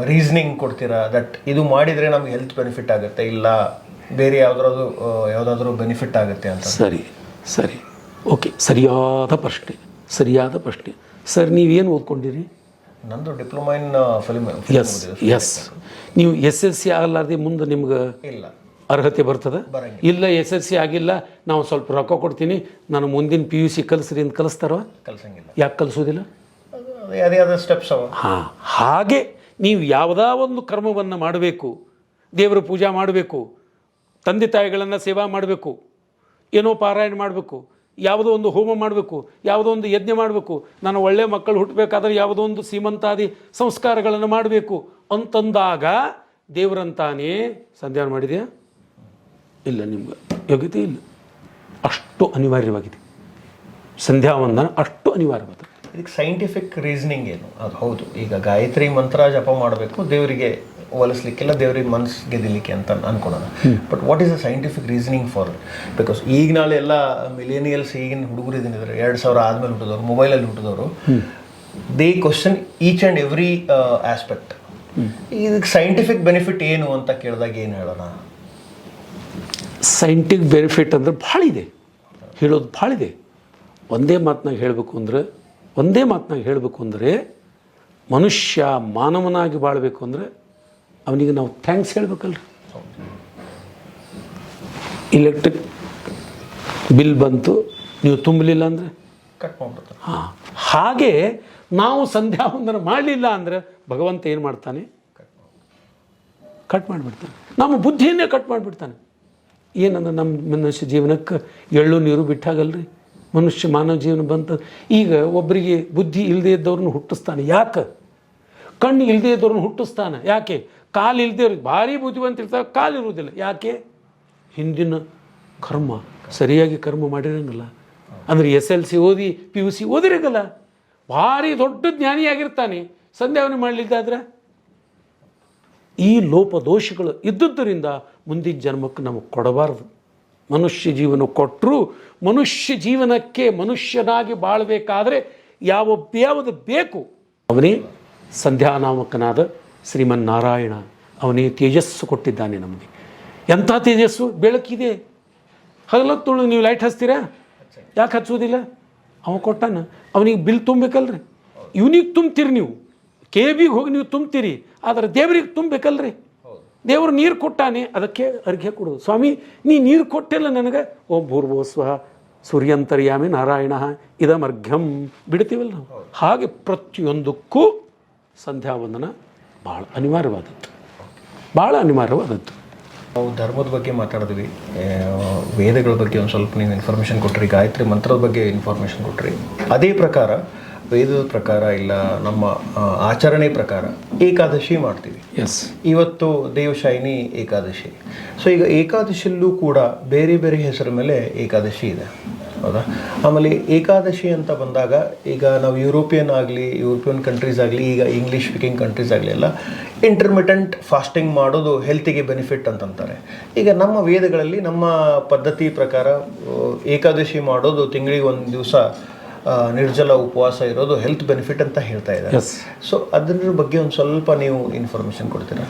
ರೀಸನಿಂಗ್ ಕೊಡ್ತೀರಾ, ದಟ್ ಇದು ಮಾಡಿದರೆ ನಮ್ಗೆ ಹೆಲ್ತ್ ಬೆನಿಫಿಟ್ ಆಗುತ್ತೆ, ಇಲ್ಲ ಬೇರೆ ಯಾವುದಾದ್ರೂ ಬೆನಿಫಿಟ್ ಆಗುತ್ತೆ ಅಂತ? ಸರಿ ಓಕೆ, ಸರಿಯಾದ ಪ್ರಶ್ನೆ. ಸರ್ ನೀವೇನು ಓದ್ಕೊಂಡಿರಿ? ನಂದು ಡಿಪ್ಲೊಮಾ ಇನ್ ಫಿಲ್ಮ್. ಎಸ್ ನೀವು SSC ಆಗಲಾರ್ದೆ ಮುಂದೆ ನಿಮ್ಗೆ ಇಲ್ಲ ಅರ್ಹತೆ ಬರ್ತದೆ? ಇಲ್ಲ SSC ಆಗಿಲ್ಲ, ನಾವು ಸ್ವಲ್ಪ ರೊಕ್ಕ ಕೊಡ್ತೀನಿ, ನಾನು ಮುಂದಿನ PUC ಕಲಿಸ್ರಿ ಅಂತ ಕಲಿಸ್ತಾರೋ? ಕಲಿಸಂಗಿಲ್ಲ. ಯಾಕೆ ಕಲಿಸೋದಿಲ್ಲ? ಸ್ಟೆಪ್ಸ್ ಅವ. ಹಾಗೆ ನೀವು ಯಾವುದೋ ಒಂದು ಕರ್ಮವನ್ನು ಮಾಡಬೇಕು, ದೇವರ ಪೂಜಾ ಮಾಡಬೇಕು, ತಂದೆ ತಾಯಿಗಳನ್ನು ಸೇವಾ ಮಾಡಬೇಕು, ಏನೋ ಪಾರಾಯಣ ಮಾಡಬೇಕು, ಯಾವುದೋ ಒಂದು ಹೋಮ ಮಾಡಬೇಕು, ಯಾವುದೋ ಒಂದು ಯಜ್ಞ ಮಾಡಬೇಕು, ನಾನು ಒಳ್ಳೆಯ ಮಕ್ಕಳು ಹುಟ್ಟಬೇಕಾದ್ರೆ ಯಾವುದೋ ಒಂದು ಸೀಮಂತಾದಿ ಸಂಸ್ಕಾರಗಳನ್ನು ಮಾಡಬೇಕು ಅಂತಂದಾಗ ದೇವರಂತಾನೇ ಸಂಧ್ಯಾನ ಮಾಡಿದೆಯಾ? ಇಲ್ಲ, ನಿಮ್ಗೆ ಯೋಗ್ಯತೆ ಇಲ್ಲ. ಅಷ್ಟು ಅನಿವಾರ್ಯವಾಗಿದೆ ಸಂಧ್ಯಾವಂದನ, ಅಷ್ಟು ಅನಿವಾರ್ಯವಾದ. ಇದಕ್ಕೆ ಸೈಂಟಿಫಿಕ್ ರೀಸನಿಂಗ್ ಏನು? ಅದು ಹೌದು, ಈಗ ಗಾಯತ್ರಿ ಮಂತ್ರ ಜಪ ಮಾಡಬೇಕು ದೇವರಿಗೆ ಹೋಲಿಸ್ಲಿಕ್ಕೆಲ್ಲ, ದೇವರಿಗೆ ಮನಸ್ಸು ಗೆದಿಲಿಕ್ಕೆ ಅಂತ ಅನ್ಕೊಳ್ಳೋಣ. But what is the scientific reasoning for? Because ಈಗ ನಾಳೆ ಎಲ್ಲ ಮಿಲೇನಿಯಲ್ಸ್, ಈಗಿನ ಹುಡುಗರು ಇದನ್ನಿದ್ದಾರೆ, 2000 ಆದಮೇಲೆ ಹುಟ್ಟಿದವರು, ಮೊಬೈಲಲ್ಲಿ ಹುಟ್ಟಿದವರು, they question each and every aspect. ಇದಕ್ಕೆ ಸೈಂಟಿಫಿಕ್ ಬೆನಿಫಿಟ್ ಏನು ಅಂತ ಕೇಳಿದಾಗ ಏನು ಹೇಳೋಣ? ಸೈಂಟಿಫಿಕ್ ಬೆನಿಫಿಟ್ ಅಂದರೆ ಭಾಳ ಇದೆ, ಹೇಳೋದು ಭಾಳ ಇದೆ. ಒಂದೇ ಮಾತನಾಗ ಹೇಳಬೇಕು ಅಂದರೆ ಮನುಷ್ಯ ಮಾನವನಾಗಿ ಬಾಳಬೇಕು ಅಂದರೆ ಅವನಿಗೆ ನಾವು ಥ್ಯಾಂಕ್ಸ್ ಹೇಳ್ಬೇಕಲ್ರಿ. ಇಲೆಕ್ಟ್ರಿಕ್ ಬಿಲ್ ಬಂತು, ನೀವು ತುಂಬಲಿಲ್ಲ ಅಂದರೆ ಕಟ್ ಮಾಡ್ಬಿಡ್ತಾರೆ. ಹಾಗೆ ನಾವು ಸಂಧ್ಯಾ ವಂದನ ಮಾಡಲಿಲ್ಲ ಅಂದರೆ ಭಗವಂತ ಏನು ಮಾಡ್ತಾನೆ? ಕಟ್ ಮಾಡಿಬಿಡ್ತಾನೆ. ನಮ್ಮ ಬುದ್ಧಿಯನ್ನೇ ಕಟ್ ಮಾಡಿಬಿಡ್ತಾನೆ. ಏನಂದ್ರೆ ನಮ್ಮ ಮನುಷ್ಯ ಜೀವನಕ್ಕೆ ಎಳ್ಳು ನೀರು ಬಿಟ್ಟಾಗಲ್ರಿ. ಮಾನವ ಜೀವನ ಬಂತ. ಈಗ ಒಬ್ಬರಿಗೆ ಬುದ್ಧಿ ಇಲ್ಲದೆ ಇದ್ದವ್ರನ್ನ ಹುಟ್ಟಿಸ್ತಾನೆ. ಯಾಕೆ? ಕಣ್ಣು ಇಲ್ಲದೆ ಇದ್ದವ್ರನ್ನ ಹುಟ್ಟಿಸ್ತಾನೆ. ಯಾಕೆ? ಕಾಲು ಇಲ್ಲದೆ ಭಾರಿ ಬುದ್ಧಿವಂತ ಇರ್ತಾರೆ, ಕಾಲು ಇರುವುದಿಲ್ಲ. ಯಾಕೆ? ಹಿಂದಿನ ಕರ್ಮ ಸರಿಯಾಗಿ ಕರ್ಮ ಮಾಡಿರಂಗಿಲ್ಲ. ಅಂದರೆ SLC ಓದಿ PUC ಓದಿರಂಗಲ್ಲ. ಭಾರಿ ದೊಡ್ಡ ಜ್ಞಾನಿಯಾಗಿರ್ತಾನೆ, ಸಂಧ್ಯಾವನೆ ಮಾಡಲಿದ್ದಾದ್ರೆ ಈ ಲೋಪದೋಷಗಳು ಇದ್ದುದರಿಂದ ಮುಂದಿನ ಜನ್ಮಕ್ಕೆ ನಮಗೆ ಕೊಡಬಾರ್ದು. ಮನುಷ್ಯ ಜೀವನ ಕೊಟ್ಟರು ಮನುಷ್ಯ ಜೀವನಕ್ಕೆ ಮನುಷ್ಯನಾಗಿ ಬಾಳಬೇಕಾದ್ರೆ ಯಾವುದು ಬೇಕು? ಅವನೇ ಸಂಧ್ಯಾನಾಮಕನಾದ ಶ್ರೀಮನ್ನಾರಾಯಣ. ಅವನೇ ತೇಜಸ್ಸು ಕೊಟ್ಟಿದ್ದಾನೆ ನಮಗೆ. ಎಂಥ ತೇಜಸ್ಸು! ಬೆಳಕಿದೆ. ಹಗಲತ್ತೊಳು ನೀವು ಲೈಟ್ ಹಚ್ತೀರಾ? ಯಾಕೆ ಹಚ್ಚೋದಿಲ್ಲ? ಅವ ಕೊಟ್ಟಾನ. ಅವನಿಗೆ ಬಿಲ್ ತುಂಬಬೇಕಲ್ರಿ. ಇವನಿಗೆ ತುಂಬ್ತೀರಿ, ನೀವು KBಗೆ ಹೋಗಿ ನೀವು ತುಂಬ್ತೀರಿ, ಆದರೆ ದೇವರಿಗೆ ತುಂಬಬೇಕಲ್ರಿ. ದೇವರು ನೀರು ಕೊಟ್ಟಾನೆ, ಅದಕ್ಕೆ ಅರ್ಘ್ಯ ಕೊಡೋದು. ಸ್ವಾಮಿ ನೀ ನೀರು ಕೊಟ್ಟಿಲ್ಲ ನನಗೆ, ಓಂ ಭೂರ್ಭುವಸ್ವಃ ಸೂರ್ಯಂತರ್ಯಾಮಿ ನಾರಾಯಣ ಇದಮರ್ಘ್ಯಂ ಬಿಡ್ತೀವಲ್ಲ ನಾವು. ಹಾಗೆ ಪ್ರತಿಯೊಂದಕ್ಕೂ ಸಂಧ್ಯಾವಂದನ ಭಾಳ ಅನಿವಾರ್ಯವಾದದ್ದು. ನಾವು ಧರ್ಮದ ಬಗ್ಗೆ ಮಾತಾಡಿದ್ವಿ, ವೇದಗಳ ಬಗ್ಗೆ ಒಂದು ಸ್ವಲ್ಪ ನೀವು ಇನ್ಫಾರ್ಮೇಷನ್ ಕೊಟ್ರಿ, ಗಾಯತ್ರಿ ಮಂತ್ರದ ಬಗ್ಗೆ ಇನ್ಫಾರ್ಮೇಷನ್ ಕೊಟ್ರಿ. ಅದೇ ಪ್ರಕಾರ ವೇದದ ಪ್ರಕಾರ ಇಲ್ಲ ನಮ್ಮ ಆಚರಣೆ ಪ್ರಕಾರ ಏಕಾದಶಿ ಮಾಡ್ತೀವಿ. ಇವತ್ತು ದೇವಶಾಯಿನಿ ಏಕಾದಶಿ. ಸೊ ಈಗ ಏಕಾದಶಿಯಲ್ಲೂ ಕೂಡ ಬೇರೆ ಬೇರೆ ಹೆಸರ ಮೇಲೆ ಏಕಾದಶಿ ಇದೆ, ಹೌದಾ? ಆಮೇಲೆ ಏಕಾದಶಿ ಅಂತ ಬಂದಾಗ ಈಗ ನಾವು ಯುರೋಪಿಯನ್ ಕಂಟ್ರೀಸ್ ಆಗಲಿ, ಈಗ ಇಂಗ್ಲೀಷ್ ಸ್ಪೀಕಿಂಗ್ ಕಂಟ್ರೀಸ್ ಆಗಲಿ ಎಲ್ಲ ಇಂಟರ್ಮಿಟೆಂಟ್ ಫಾಸ್ಟಿಂಗ್ ಮಾಡೋದು ಹೆಲ್ತಿಗೆ ಬೆನಿಫಿಟ್ ಅಂತಂತಾರೆ. ಈಗ ನಮ್ಮ ವೇದಗಳಲ್ಲಿ ನಮ್ಮ ಪದ್ಧತಿ ಪ್ರಕಾರ ಏಕಾದಶಿ ಮಾಡೋದು, ತಿಂಗಳಿಗೆ 1 ದಿವಸ ನಿರ್ಜಲ ಉಪವಾಸ ಇರೋದು ಹೆಲ್ತ್ ಬೆನಿಫಿಟ್ ಅಂತ ಹೇಳ್ತಾ ಇದ್ದಾರೆ. ಸೊ ಅದರ ಬಗ್ಗೆ ಒಂದು ಸ್ವಲ್ಪ ನೀವು ಇನ್ಫಾರ್ಮೇಷನ್ ಕೊಡ್ತೀರಾ?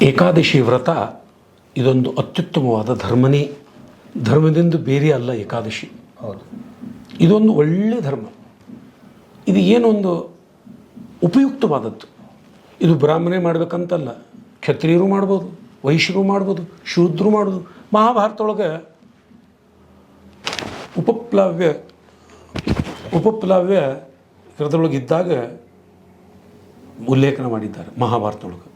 ಏಕಾದಶಿ ವ್ರತ ಇದೊಂದು ಅತ್ಯುತ್ತಮವಾದ ಧರ್ಮದಿಂದ ಬೇರೆ ಅಲ್ಲ ಏಕಾದಶಿ. ಹೌದು, ಇದೊಂದು ಒಳ್ಳೆಯ ಧರ್ಮ. ಇದು ಏನೊಂದು ಉಪಯುಕ್ತವಾದದ್ದು. ಇದು ಬ್ರಾಹ್ಮಣೇ ಮಾಡಬೇಕಂತಲ್ಲ, ಕ್ಷತ್ರಿಯರು ಮಾಡ್ಬೋದು, ವೈಶ್ಯರು ಮಾಡ್ಬೋದು, ಶೂದ್ರರು ಮಾಡ್ಬೋದು. ಮಹಾಭಾರತದೊಳಗೆ ಉಪಪ್ಲಾವ್ಯ ಇದರೊಳಗಿದ್ದಾಗ ಉಲ್ಲೇಖನ ಮಾಡಿದ್ದಾರೆ ಮಹಾಭಾರತದೊಳಗೆ.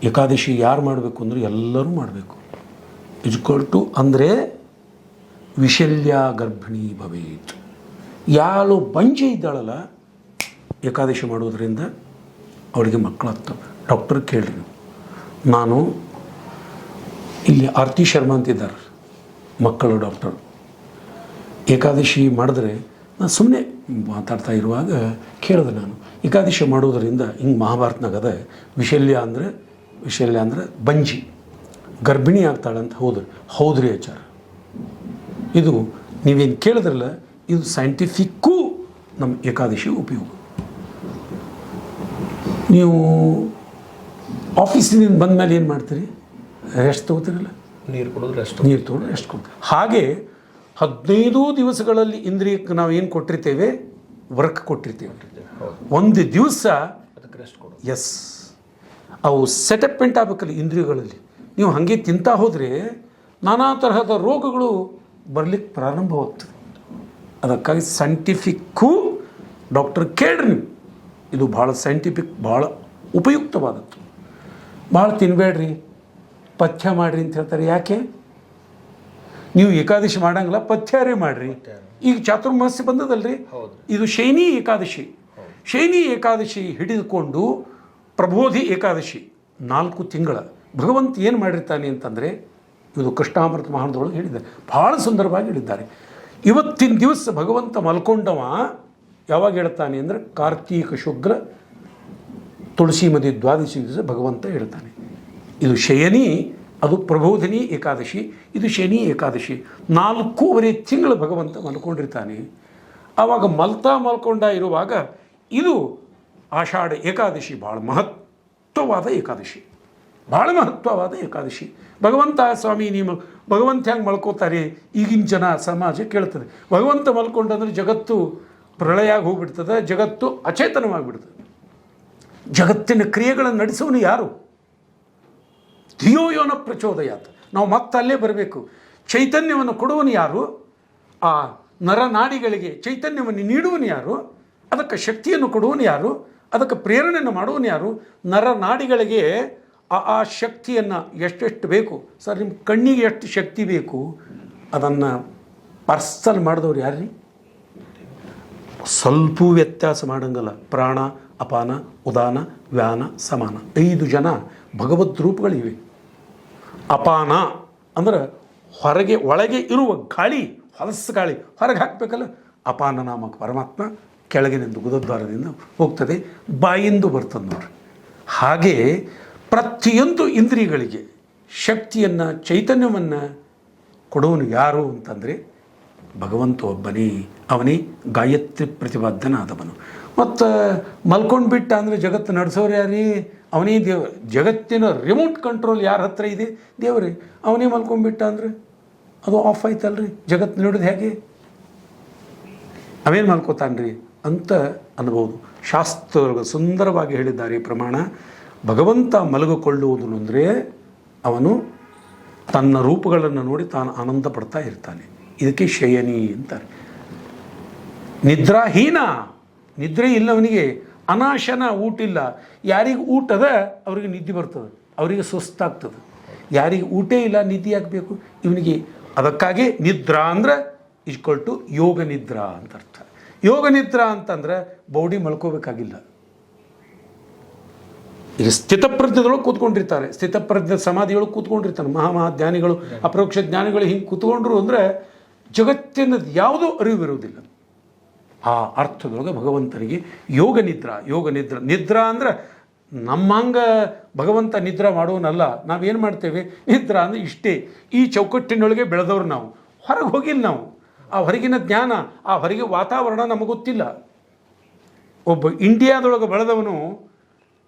ಏಕಾದಶಿ ಯಾರು ಮಾಡಬೇಕು ಅಂದರೆ ಎಲ್ಲರೂ ಮಾಡಬೇಕು. ಇಜ್ಕೊಳ್ಟು ಅಂದರೆ ವಿಶಲ್ಯ ಗರ್ಭಿಣಿ ಭವೇತ್. ಯಾಳು ಬಂಜೆ ಇದ್ದಾಳಲ್ಲ ಏಕಾದಶಿ ಮಾಡೋದ್ರಿಂದ ಅವಳಿಗೆ ಮಕ್ಕಳಾಗ್ತವೆ. ಡಾಕ್ಟರ್ ಕೇಳ್ರಿ ನೀವು. ನಾನು ಇಲ್ಲಿ ಆರತಿ ಶರ್ಮಾ ಅಂತಿದ್ದಾರೆ ಮಕ್ಕಳು ಡಾಕ್ಟರ್. ಏಕಾದಶಿ ಮಾಡಿದ್ರೆ ನಾನು ಸುಮ್ಮನೆ ಮಾತಾಡ್ತಾ ಇರುವಾಗ ಕೇಳಿದೆ ನಾನು, ಏಕಾದಶಿ ಮಾಡೋದರಿಂದ ಹಿಂಗೆ ಮಹಾಭಾರತನಾಗ ಅದ ವಿಶಲ್ಯ ಅಂದರೆ ಬಂಜಿ ಗರ್ಭಿಣಿ ಆಗ್ತಾಳಂತ. ಹೌದ್ರಿ ಆಚಾರ, ಇದು ನೀವೇನು ಕೇಳಿದ್ರಲ್ಲ ಇದು ಸೈಂಟಿಫಿಕ್ಕೂ ನಮ್ಮ ಏಕಾದಶಿ ಉಪಯೋಗ. ನೀವು ಆಫೀಸಿನಿಂದ ಬಂದ ಮೇಲೆ ಏನು ಮಾಡ್ತೀರಿ? ರೆಸ್ಟ್ ತೊಗೋತೀರಲ್ಲ, ನೀರು ತೊಗೊಂಡು ರೆಸ್ಟ್ ಕೊಡ್ತೀರಿ. ಹಾಗೆ 15 ದಿವಸಗಳಲ್ಲಿ ಇಂದ್ರಿಯಕ್ಕೆ ನಾವು ಏನು ಕೊಟ್ಟಿರ್ತೇವೆ, ವರ್ಕ್ ಕೊಟ್ಟಿರ್ತೇವೆ. ಒಂದು ದಿವಸ ಅದಕ್ಕೆ ರೆಸ್ಟ್ ಕೊಡು. ಎಸ್, ಅವು ಸೆಟಪ್ಮೆಂಟ್ ಆಗಬೇಕಲ್ಲ ಇಂದ್ರಿಯಗಳಲ್ಲಿ. ನೀವು ಹಾಗೆ ತಿಂತಾ ಹೋದರೆ ನಾನಾ ತರಹದ ರೋಗಗಳು ಬರಲಿಕ್ಕೆ ಪ್ರಾರಂಭವಾಗ್ತದೆ. ಅದಕ್ಕಾಗಿ ಸೈಂಟಿಫಿಕ್ಕು ಡಾಕ್ಟರ್ ಕೇಳ್ರಿ, ಇದು ಭಾಳ ಸೈಂಟಿಫಿಕ್, ಭಾಳ ಉಪಯುಕ್ತವಾದದ್ದು. ಭಾಳ ತಿನ್ನಬೇಡ್ರಿ, ಪಥ್ಯ ಮಾಡಿರಿ ಅಂತ ಹೇಳ್ತಾರೆ. ಯಾಕೆ? ನೀವು ಏಕಾದಶಿ ಮಾಡಂಗಿಲ್ಲ, ಪಥ್ಯಾರೇ ಮಾಡಿರಿ. ಈಗ ಚಾತುರ್ಮಾಸ್ಯ ಬಂದದಲ್ರಿ, ಇದು ಶೈನಿ ಏಕಾದಶಿ. ಶೈನಿ ಏಕಾದಶಿ ಹಿಡಿದುಕೊಂಡು ಪ್ರಬೋಧಿ ಏಕಾದಶಿ 4 ತಿಂಗಳ ಭಗವಂತ ಏನು ಮಾಡಿರ್ತಾನೆ ಅಂತಂದರೆ, ಇದು ಕೃಷ್ಣಾಮೃತ ಮಹಾನದೊಳಗೆ ಹೇಳಿದ್ದಾರೆ, ಭಾಳ ಸುಂದರವಾಗಿ ಹೇಳಿದ್ದಾರೆ. ಇವತ್ತಿನ ದಿವಸ ಭಗವಂತ ಮಲ್ಕೊಂಡವ ಯಾವಾಗ ಹೇಳ್ತಾನೆ ಅಂದರೆ ಕಾರ್ತೀಕ ಶುಕ್ಲ ತುಳಸಿ ಮದಿ ದ್ವಾದಶಿ ದಿವಸ ಭಗವಂತ ಹೇಳ್ತಾನೆ. ಇದು ಶಯನಿ, ಅದು ಪ್ರಬೋಧಿನಿ ಏಕಾದಶಿ, ಇದು ಶನಿ ಏಕಾದಶಿ. 4.5 ತಿಂಗಳು ಭಗವಂತ ಮಲ್ಕೊಂಡಿರ್ತಾನೆ. ಆವಾಗ ಮಲ್ಕೊಂಡ ಇರುವಾಗ ಇದು ಆಷಾಢ ಏಕಾದಶಿ, ಭಾಳ ಮಹತ್ವವಾದ ಏಕಾದಶಿ, ಭಾಳ ಮಹತ್ವವಾದ ಏಕಾದಶಿ. ಭಗವಂತ ಸ್ವಾಮಿ ನೀವು ಭಗವಂತ ಹೆಂಗೆ ಮಲ್ಕೋತಾರೆ ಈಗಿನ ಜನ ಸಮಾಜ ಕೇಳ್ತದೆ. ಭಗವಂತ ಮಲ್ಕೊಂಡಂದ್ರೆ ಜಗತ್ತು ಪ್ರಳಯ ಆಗಿ ಹೋಗ್ಬಿಡ್ತದೆ, ಜಗತ್ತು ಅಚೇತನವಾಗಿಬಿಡ್ತದೆ. ಜಗತ್ತಿನ ಕ್ರಿಯೆಗಳನ್ನು ನಡೆಸೋನು ಯಾರು? ಧಿಯೋ ಯೋನ ಪ್ರಚೋದಯಾತ್. ನಾವು ಮತ್ತೆ ಅಲ್ಲೇ ಬರಬೇಕು. ಚೈತನ್ಯವನ್ನು ಕೊಡುವನು ಯಾರು? ಆ ನರನಾಡಿಗಳಿಗೆ ಚೈತನ್ಯವನ್ನು ನೀಡುವನು ಯಾರು? ಅದಕ್ಕೆ ಶಕ್ತಿಯನ್ನು ಕೊಡುವನು ಯಾರು? ಅದಕ್ಕೆ ಪ್ರೇರಣೆಯನ್ನು ಮಾಡುವನು ಯಾರು? ನರನಾಡಿಗಳಿಗೆ ಆ ಶಕ್ತಿಯನ್ನು ಎಷ್ಟೆಷ್ಟು ಬೇಕು ಸರ್, ನಿಮ್ಮ ಕಣ್ಣಿಗೆ ಎಷ್ಟು ಶಕ್ತಿ ಬೇಕು ಅದನ್ನು ಪಾರ್ಸಲ್ ಮಾಡಿದವ್ರು ಯಾರ್ರೀ? ಸ್ವಲ್ಪ ವ್ಯತ್ಯಾಸ ಮಾಡಂಗಲ್ಲ. ಪ್ರಾಣ, ಅಪಾನ, ಉದಾನ, ವ್ಯಾನ, ಸಮಾನ 5 ಜನ ಭಗವದ್ ರೂಪಗಳಿವೆ. ಅಪಾನ ಅಂದ್ರೆ ಹೊರಗೆ ಒಳಗೆ ಇರುವ ಗಾಳಿ, ಹೊಲಸು ಗಾಳಿ ಹೊರಗೆ ಹಾಕಬೇಕಲ್ಲ. ಅಪಾನ ನಾಮಕ ಪರಮಾತ್ಮ ಕೆಳಗಿನಿಂದ ಗುದದ್ವಾರದಿಂದ ಹೋಗ್ತದೆ, ಬಾಯಿಂದ ಬರ್ತದೆ ನೋಡ್ರಿ. ಹಾಗೆ ಪ್ರತಿಯೊಂದು ಇಂದ್ರಿಯಗಳಿಗೆ ಶಕ್ತಿಯನ್ನು, ಚೈತನ್ಯವನ್ನು ಕೊಡೋನು ಯಾರು ಅಂತಂದರೆ ಭಗವಂತ ಒಬ್ಬನೇ. ಅವನೇ ಗಾಯತ್ರಿ ಪ್ರತಿಪಾದ್ಯನಾದವನು. ಮತ್ತು ಮಲ್ಕೊಂಡು ಬಿಟ್ಟ ಅಂದರೆ ಜಗತ್ತು ನಡೆಸೋರು ಯಾರೀ? ಅವನೇ ದೇವ. ಜಗತ್ತಿನ ರಿಮೋಟ್ ಕಂಟ್ರೋಲ್ ಯಾರ ಹತ್ರ ಇದೆ? ದೇವರೇ. ಅವನೇ ಮಲ್ಕೊಂಡ್ಬಿಟ್ಟ ಅಂದರೆ ಅದು ಆಫ್ ಆಯ್ತಲ್ರಿ, ಜಗತ್ತು ನೋಡಿದ ಹೇಗೆ? ಅವೇನು ಮಲ್ಕೋತಾನ್ರಿ ಅಂತ ಅನ್ಬೋದು. ಶಾಸ್ತ್ರಗಳು ಸುಂದರವಾಗಿ ಹೇಳಿದ್ದಾರೆ ಪ್ರಮಾಣ. ಭಗವಂತ ಮಲಗಿಕೊಳ್ಳುವುದು ಅಂದರೆ ಅವನು ತನ್ನ ರೂಪಗಳನ್ನು ನೋಡಿ ತಾನು ಆನಂದ ಪಡ್ತಾ ಇರ್ತಾನೆ. ಇದಕ್ಕೆ ಶಯನಿ ಅಂತಾರೆ. ನಿದ್ರಾಹೀನ, ನಿದ್ರೆ ಇಲ್ಲವನಿಗೆ. ಅನಾಶನ, ಊಟಿಲ್ಲ. ಯಾರಿಗೆ ಊಟದ ಅವರಿಗೆ ನಿದ್ದೆ ಬರ್ತದೆ, ಅವರಿಗೆ ಸುಸ್ತಾಗ್ತದೆ. ಯಾರಿಗೆ ಊಟೇ ಇಲ್ಲ ನಿದ್ದೆ ಆಗಬೇಕು ಇವನಿಗೆ. ಅದಕ್ಕಾಗಿ ನಿದ್ರಾ ಅಂದ್ರೆ ಇಸ್ಕೊಳ್ಟು ಯೋಗ ನಿದ್ರಾ ಅಂತ ಅರ್ಥ. ಯೋಗ ನಿದ್ರಾ ಅಂತಂದ್ರೆ ಬೌಡಿ ಮಲ್ಕೋಬೇಕಾಗಿಲ್ಲ. ಈಗ ಸ್ಥಿತಪ್ರಜ್ಞದೊಳಗೆ ಕೂತ್ಕೊಂಡಿರ್ತಾರೆ, ಸ್ಥಿತಪ್ರಜ್ಞ ಸಮಾಧಿಯೊಳಗೆ ಕೂತ್ಕೊಂಡಿರ್ತಾನೆ. ಮಹಾಮಹಾಜ್ಞಾನಿಗಳು, ಅಪರೋಕ್ಷ ಜ್ಞಾನಿಗಳು ಹಿಂಗೆ ಕೂತ್ಕೊಂಡ್ರು ಅಂದರೆ ಜಗತ್ತಿನದು ಯಾವುದೂ ಅರಿವಿರುವುದಿಲ್ಲ. ಆ ಅರ್ಥದೊಳಗೆ ಭಗವಂತನಿಗೆ ಯೋಗ ನಿದ್ರಾ. ನಿದ್ರಾ ಅಂದ್ರೆ ನಮ್ಮಂಗೆ ಭಗವಂತ ನಿದ್ರಾ ಮಾಡೋನಲ್ಲ. ನಾವೇನು ಮಾಡ್ತೇವೆ? ನಿದ್ರಾ ಅಂದರೆ ಇಷ್ಟೇ, ಈ ಚೌಕಟ್ಟಿನೊಳಗೆ ಬೆಳೆದವ್ರು ನಾವು. ಹೊರಗೆ ಹೋಗಿಲ್ಲ ನಾವು. ಆ ಹೊರಗಿನ ಜ್ಞಾನ, ಆ ಹೊರಗೆ ವಾತಾವರಣ ನಮಗೆ ಗೊತ್ತಿಲ್ಲ. ಒಬ್ಬ ಇಂಡಿಯಾದೊಳಗೆ ಬೆಳೆದವನು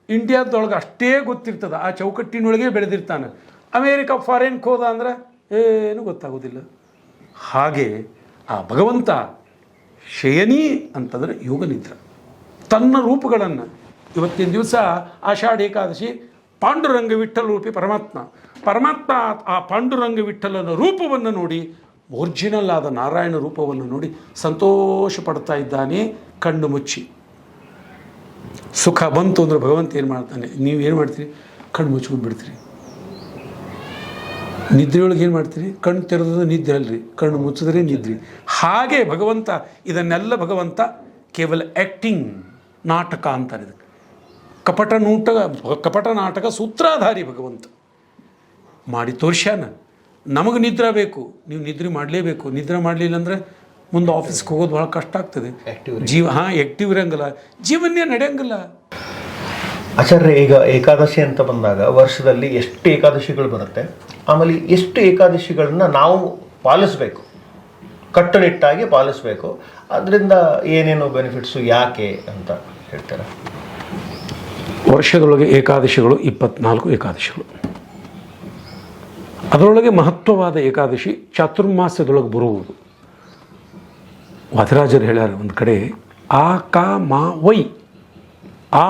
ಇಂಡಿಯಾದೊಳಗೆ ಅಷ್ಟೇ ಗೊತ್ತಿರ್ತದೆ, ಆ ಚೌಕಟ್ಟಿನೊಳಗೆ ಬೆಳೆದಿರ್ತಾನೆ. ಅಮೇರಿಕಾ ಫಾರಿನ್ಗೆ ಹೋದ ಅಂದ್ರೆ ಏನು ಗೊತ್ತಾಗೋದಿಲ್ಲ. ಹಾಗೆ ಆ ಭಗವಂತ ಶಯನಿ ಅಂತಂದರೆ ಯೋಗ ನಿದ್ರಾ. ತನ್ನ ರೂಪಗಳನ್ನು ಇವತ್ತಿನ ದಿವಸ ಆಷಾಢ ಏಕಾದಶಿ ಪಾಂಡುರಂಗ ವಿಠ್ಠಲ ರೂಪಿ ಪರಮಾತ್ಮ ಆ ಪಾಂಡುರಂಗ ವಿಠ್ಠಲನ ರೂಪವನ್ನು ನೋಡಿ ಒರಿಜಿನಲ್ ಆದ ನಾರಾಯಣ ರೂಪವನ್ನು ನೋಡಿ ಸಂತೋಷ ಪಡ್ತಾ ಇದ್ದಾನೆ ಕಣ್ಣು ಮುಚ್ಚಿ. ಸುಖ ಬಂತು ಅಂದರೆ ಭಗವಂತ ಏನು ಮಾಡ್ತಾನೆ, ನೀವು ಏನು ಮಾಡ್ತೀರಿ, ಕಣ್ಣು ಮುಚ್ಕೊಂಡು ಬಿಡ್ತೀರಿ. ನಿದ್ರೆಯೊಳಗೆ ಏನು ಮಾಡ್ತೀರಿ, ಕಣ್ಣು ತೆರೆದ ನಿದ್ರೆ ಅಲ್ರಿ, ಕಣ್ಣು ಮುಚ್ಚಿದ್ರೆ ನಿದ್ರಿ. ಹಾಗೆ ಭಗವಂತ ಇದನ್ನೆಲ್ಲ ಭಗವಂತ ಕೇವಲ ಆ್ಯಕ್ಟಿಂಗ್ ನಾಟಕ ಅಂತಾರೆ ಇದಕ್ಕೆ. ಕಪಟ ನಾಟಕ ಸೂತ್ರಾಧಾರಿ ಭಗವಂತ ಮಾಡಿ ತೋರ್ಸ್ಯಾನ. ನಮಗೆ ನಿದ್ರೆ ಬೇಕು, ನೀವು ನಿದ್ರೆ ಮಾಡಲೇಬೇಕು. ನಿದ್ರೆ ಮಾಡಲಿಲ್ಲ ಅಂದರೆ ಮುಂದೆ ಆಫೀಸ್ಗೆ ಹೋಗೋದು ಭಾಳ ಕಷ್ಟ ಆಗ್ತದೆ. ಆ್ಯಕ್ಟಿವ್ ಇರಂಗಿಲ್ಲ, ಜೀವನೇ ನಡೆಯಂಗಿಲ್ಲ. ಆಚಾರ್ಯ, ಈಗ ಏಕಾದಶಿ ಅಂತ ಬಂದಾಗ ವರ್ಷದಲ್ಲಿ ಎಷ್ಟು ಏಕಾದಶಿಗಳು ಬರುತ್ತೆ, ಆಮೇಲೆ ಎಷ್ಟು ಏಕಾದಶಿಗಳನ್ನ ನಾವು ಪಾಲಿಸಬೇಕು, ಕಟ್ಟುನಿಟ್ಟಾಗಿ ಪಾಲಿಸಬೇಕು, ಅದರಿಂದ ಏನೇನು ಬೆನಿಫಿಟ್ಸು, ಯಾಕೆ ಅಂತ ಹೇಳ್ತಾರೆ? ವರ್ಷದೊಳಗೆ ಏಕಾದಶಿಗಳು 24 ಏಕಾದಶಿಗಳು. ಅದರೊಳಗೆ ಮಹತ್ವವಾದ ಏಕಾದಶಿ ಚಾತುರ್ಮಾಸ್ಯದೊಳಗೆ ಬರುವುದು. ವಾದಿರಾಜರು ಹೇಳ್ಯಾರ ಒಂದು ಕಡೆ, ಆ ಕಾ ಮಾ ವೈ, ಆ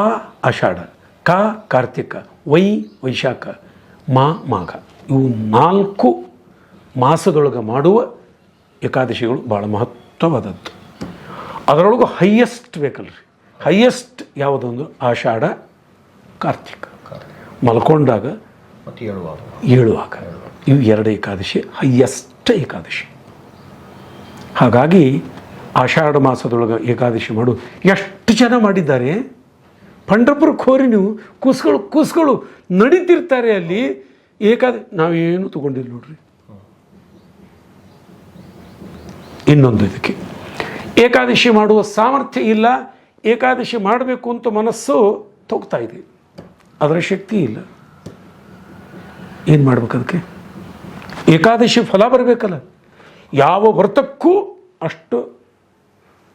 ಆಷಾಢ, ಕಾ ಕಾರ್ತಿಕ, ವೈ ವೈಶಾಖ, ಮಾ ಮಾಘ. ಇವು 4 ಮಾಸದೊಳಗೆ ಮಾಡುವ ಏಕಾದಶಿಗಳು ಭಾಳ ಮಹತ್ವವಾದದ್ದು. ಅದರೊಳಗೂ ಹೈಯೆಸ್ಟ್ ಬೇಕಲ್ರಿ, ಹೈಯೆಸ್ಟ್ ಯಾವುದೊಂದು ಆಷಾಢ, ಕಾರ್ತಿಕ, ಮಲ್ಕೊಂಡಾಗ ಮತ್ತು ಏಳುವಾಗ. ಇವು 2 ಏಕಾದಶಿ ಹೈಯೆಸ್ಟ್ ಏಕಾದಶಿ. ಹಾಗಾಗಿ ಆಷಾಢ ಮಾಸದೊಳಗೆ ಏಕಾದಶಿ ಮಾಡು ಎಷ್ಟು ಜನ ಮಾಡಿದ್ದಾರೆ. ಪಂಢರಪುರಕ್ಕೆ ಹೋರಿ ನೀವು, ಕೂಸ್ಗಳು ನಡೀತಿರ್ತಾರೆ ಅಲ್ಲಿ. ನಾವೇನು ತಗೊಂಡಿಲ್ಲ ನೋಡ್ರಿ. ಇನ್ನೊಂದು, ಇದಕ್ಕೆ ಏಕಾದಶಿ ಮಾಡುವ ಸಾಮರ್ಥ್ಯ ಇಲ್ಲ, ಏಕಾದಶಿ ಮಾಡಬೇಕು ಅಂತ ಮನಸ್ಸು ತೊಗ್ತಾ ಇದೆ, ಅದರ ಶಕ್ತಿ ಇಲ್ಲ. ಏನು ಮಾಡ್ಬೇಕು ಅದಕ್ಕೆ? ಏಕಾದಶಿ ಫಲ ಬರಬೇಕಲ್ಲ. ಯಾವ ವ್ರತಕ್ಕೂ ಅಷ್ಟು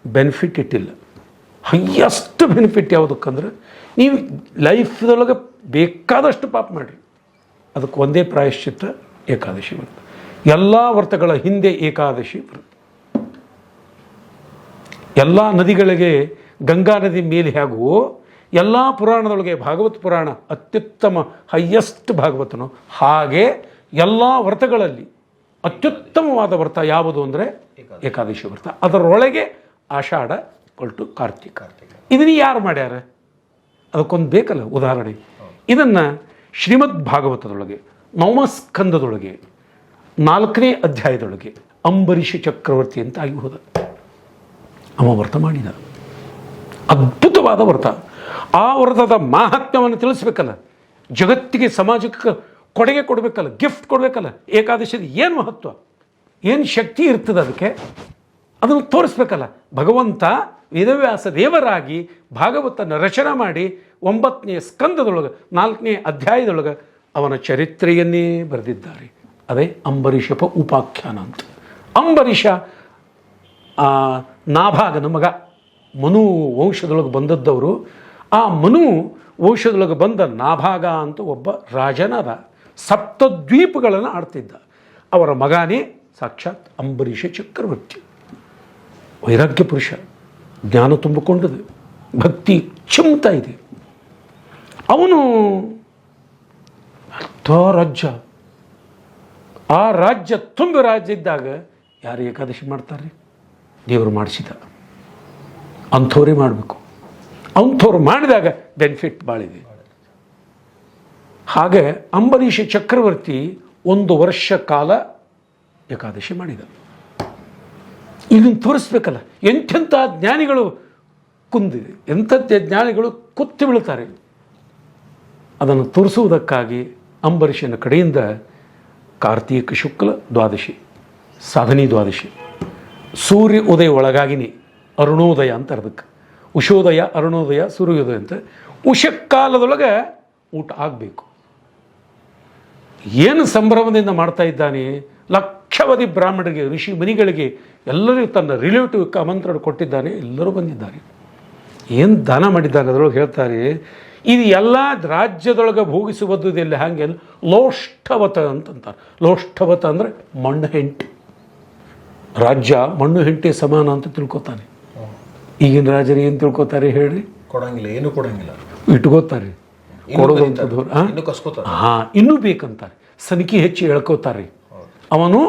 ಬೆನಿಫಿಟ್ ಇಟ್ಟಿಲ್ಲ. ಹೈಯೆಸ್ಟ್ ಬೆನಿಫಿಟ್ ಯಾವುದಕ್ಕಂದ್ರೆ, ನೀವು ಲೈಫ್ದೊಳಗೆ ಬೇಕಾದಷ್ಟು ಪಾಪ ಮಾಡಿರಿ, ಅದಕ್ಕೆ ಒಂದೇ ಪ್ರಾಯಶ್ಚಿತ್ತ ಏಕಾದಶಿ ವ್ರತ. ಎಲ್ಲ ವ್ರತಗಳ ಹಿಂದೆ ಏಕಾದಶಿ ವ್ರತ. ಎಲ್ಲ ನದಿಗಳಿಗೆ ಗಂಗಾ ನದಿ ಮೇಲೆ ಹೇಗೂ ಎಲ್ಲ ಪುರಾಣದೊಳಗೆ ಭಾಗವತ ಪುರಾಣ ಅತ್ಯುತ್ತಮ ಹೈಯೆಸ್ಟ್ ಭಾಗವತನು, ಹಾಗೆ ಎಲ್ಲ ವ್ರತಗಳಲ್ಲಿ ಅತ್ಯುತ್ತಮವಾದ ವ್ರತ ಯಾವುದು ಅಂದರೆ ಏಕಾದಶಿ ವ್ರತ. ಅದರೊಳಗೆ ಆಷಾಢ = ಕಾರ್ತಿಕ. ಇದನ್ನು ಯಾರು ಮಾಡ್ಯಾರ? ಅದಕ್ಕೊಂದು ಬೇಕಲ್ಲ ಉದಾಹರಣೆ. ಇದನ್ನು ಶ್ರೀಮದ್ ಭಾಗವತದೊಳಗೆ 9ನೇ ಸ್ಕಂದದೊಳಗೆ 4ನೇ ಅಧ್ಯಾಯದೊಳಗೆ ಅಂಬರೀಷ ಚಕ್ರವರ್ತಿ ಅಂತ ಆಗಿ ಹೋದ. ಅವ ವ್ರತ ಮಾಡಿದ, ಅದ್ಭುತವಾದ ವ್ರತ. ಆ ವ್ರತದ ಮಾಹಾತ್ಮ್ಯವನ್ನು ತಿಳಿಸ್ಬೇಕಲ್ಲ, ಜಗತ್ತಿಗೆ ಸಮಾಜಕ್ಕೆ ಕೊಡುಗೆ ಕೊಡಬೇಕಲ್ಲ, ಗಿಫ್ಟ್ ಕೊಡಬೇಕಲ್ಲ. ಏಕಾದಶಿದ ಏನು ಮಹತ್ವ, ಏನು ಶಕ್ತಿ ಇರ್ತದೆ ಅದಕ್ಕೆ, ಅದನ್ನು ತೋರಿಸ್ಬೇಕಲ್ಲ. ಭಗವಂತ ವೇದವ್ಯಾಸ ದೇವರಾಗಿ ಭಾಗವತನ ರಚನೆ ಮಾಡಿ 9ನೇ ಸ್ಕಂದದೊಳಗೆ 4ನೇ ಅಧ್ಯಾಯದೊಳಗೆ ಅವನ ಚರಿತ್ರೆಯನ್ನೇ ಬರೆದಿದ್ದಾರೆ. ಅದೇ ಅಂಬರೀಷಪ ಉಪಾಖ್ಯಾನ ಅಂತ. ಅಂಬರೀಷ ನಾಭಾಗನ ಮಗ, ಮನು ವಂಶದೊಳಗೆ ಬಂದದ್ದವರು. ಆ ಮನು ವಂಶದೊಳಗೆ ಬಂದ ನಾಭಾಗ ಅಂತ ಒಬ್ಬ ರಾಜನಾದ, ಸಪ್ತದ್ವೀಪಗಳನ್ನು ಆಡ್ತಿದ್ದ. ಅವರ ಮಗನೇ ಸಾಕ್ಷಾತ್ ಅಂಬರೀಷ ಚಕ್ರವರ್ತಿ. ವೈರಾಗ್ಯ ಪುರುಷ, ಜ್ಞಾನ ತುಂಬಿಕೊಂಡದು, ಭಕ್ತಿ ಚಿಮ್ತಾ ಇದೆ. ಅವನು ರಾಜ್ಯ, ಆ ರಾಜ್ಯ ತುಂಬಿ ರಾಜ್ಯ ಇದ್ದಾಗ ಯಾರು ಏಕಾದಶಿ ಮಾಡ್ತಾರೆ? ದೇವರು ಮಾಡಿಸಿದ, ಅಂಥವ್ರೇ ಮಾಡಬೇಕು. ಅಂಥವ್ರು ಮಾಡಿದಾಗ ಬೆನಿಫಿಟ್ ಭಾಳಿದೆ. ಹಾಗೆ ಅಂಬರೀಷ ಚಕ್ರವರ್ತಿ 1 ವರ್ಷ ಕಾಲ ಏಕಾದಶಿ ಮಾಡಿದ. ಇದನ್ನು ತೋರಿಸ್ಬೇಕಲ್ಲ, ಎಂಥೆಂಥ ಜ್ಞಾನಿಗಳು ಕುಂದಿದೆ, ಎಂಥದ್ದೇ ಜ್ಞಾನಿಗಳು ಕುತ್ತಿ ಬೀಳ್ತಾರೆ. ಅದನ್ನು ತೋರಿಸುವುದಕ್ಕಾಗಿ ಅಂಬರೀಷನ ಕಡೆಯಿಂದ ಕಾರ್ತೀಕ ಶುಕ್ಲ ದ್ವಾದಶಿ, ಸಾಧನಿ ದ್ವಾದಶಿ, ಸೂರ್ಯ ಉದಯ ಒಳಗಾಗಿನಿ ಅರುಣೋದಯ ಅಂತ ಅದಕ್ಕೆ. ಉಷೋದಯ, ಅರುಣೋದಯ, ಸೂರ್ಯೋದಯ ಅಂತ. ಉಷಕಾಲದೊಳಗೆ ಊಟ ಆಗಬೇಕು. ಏನು ಸಂಭ್ರಮದಿಂದ ಮಾಡ್ತಾ ಇದ್ದಾನೆ. ಲಕ್ಷಾವಧಿ ಬ್ರಾಹ್ಮಣರಿಗೆ, ಋಷಿ ಮುನಿಗಳಿಗೆ ಎಲ್ಲರಿಗೂ ತನ್ನ ರಿಲೇಟಿವ್ ಆಮಂತ್ರಣ ಕೊಟ್ಟಿದ್ದಾನೆ. ಎಲ್ಲರೂ ಬಂದಿದ್ದಾರೆ. ಏನು ದಾನ ಮಾಡಿದ್ದಾನೆ ಅದರೊಳಗೆ ಹೇಳ್ತಾರೆ. ಇದು ಎಲ್ಲ ರಾಜ್ಯದೊಳಗೆ ಭೋಗಿಸುವುದಿಲ್ಲ. ಹಾಗೆ ಲೋಷ್ಠವತ ಅಂತಂತಾರೆ. ಲೋಷ್ಠವತ ಅಂದರೆ ಮಣ್ಣು ಹೆಂಟೆ. ರಾಜ್ಯ ಮಣ್ಣು ಹೆಂಟೆ ಸಮಾನ ಅಂತ ತಿಳ್ಕೊತಾನೆ. ಈಗಿನ ರಾಜರು ಏನು ತಿಳ್ಕೊತಾರೆ ಹೇಳ್ರಿ? ಕೊಡಂಗಿಲ್ಲ, ಏನು ಕೊಡಂಗಿಲ್ಲ, ಇಟ್ಕೋತಾರೆ. ಕೊಡೋದಂಥದ್ದು ಇನ್ನೂ ಬೇಕಂತಾರೆ. ಸನಿಕೆ ಹೆಚ್ಚಿ ಎಳ್ಕೋತಾರೆ. ಅವನು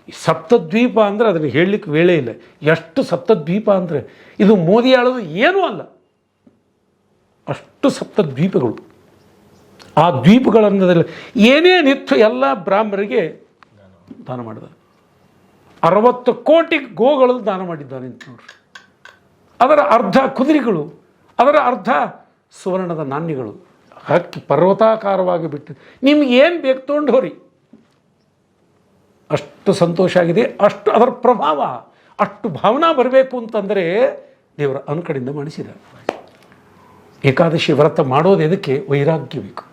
ಸಪ್ತದ್ವೀಪ ಅಂದರೆ ಅದನ್ನು ಹೇಳಲಿಕ್ಕೆ ವೇಳೆ ಇಲ್ಲ. ಎಷ್ಟು ಸಪ್ತದ್ವೀಪ ಅಂದರೆ ಇದು ಮೋದಿ ಆಳೋದು ಏನೂ ಅಲ್ಲ, ಅಷ್ಟು ಸಪ್ತದ್ವೀಪಗಳು. ಆ ದ್ವೀಪಗಳನ್ನದಲ್ಲಿ ಏನೇನಿತ್ತು ಎಲ್ಲ ಬ್ರಾಹ್ಮಣರಿಗೆ ದಾನ ಮಾಡಿದ. 60 ಕೋಟಿ ಗೋಗಳನ್ನು ದಾನ ಮಾಡಿದ್ದಾನೆ ಅಂತ ನೋಡ್ರಿ. ಅದರ ಅರ್ಧ ಕುದುರೆಗಳು, ಅದರ ಅರ್ಧ ಸುವರ್ಣದ ನಾಣ್ಯಗಳು ಹಕ್ಕಿ ಪರ್ವತಾಕಾರವಾಗಿ ಬಿಟ್ಟು ನಿಮ್ಗೆ ಏನು ಬೇಕು ತೊಗೊಂಡು ಹೋರಿ. ಅಷ್ಟು ಸಂತೋಷ ಆಗಿದೆ. ಅಷ್ಟು ಅದರ ಪ್ರಭಾವ, ಅಷ್ಟು ಭಾವನಾ ಬರಬೇಕು ಅಂತಂದರೆ ದೇವರ ಅನುಕಡೆಯಿಂದ ಮಾಡಿಸಿದ. ಏಕಾದಶಿ ವ್ರತ ಮಾಡೋದು ಎದಕ್ಕೆ? ವೈರಾಗ್ಯ ಬೇಕು,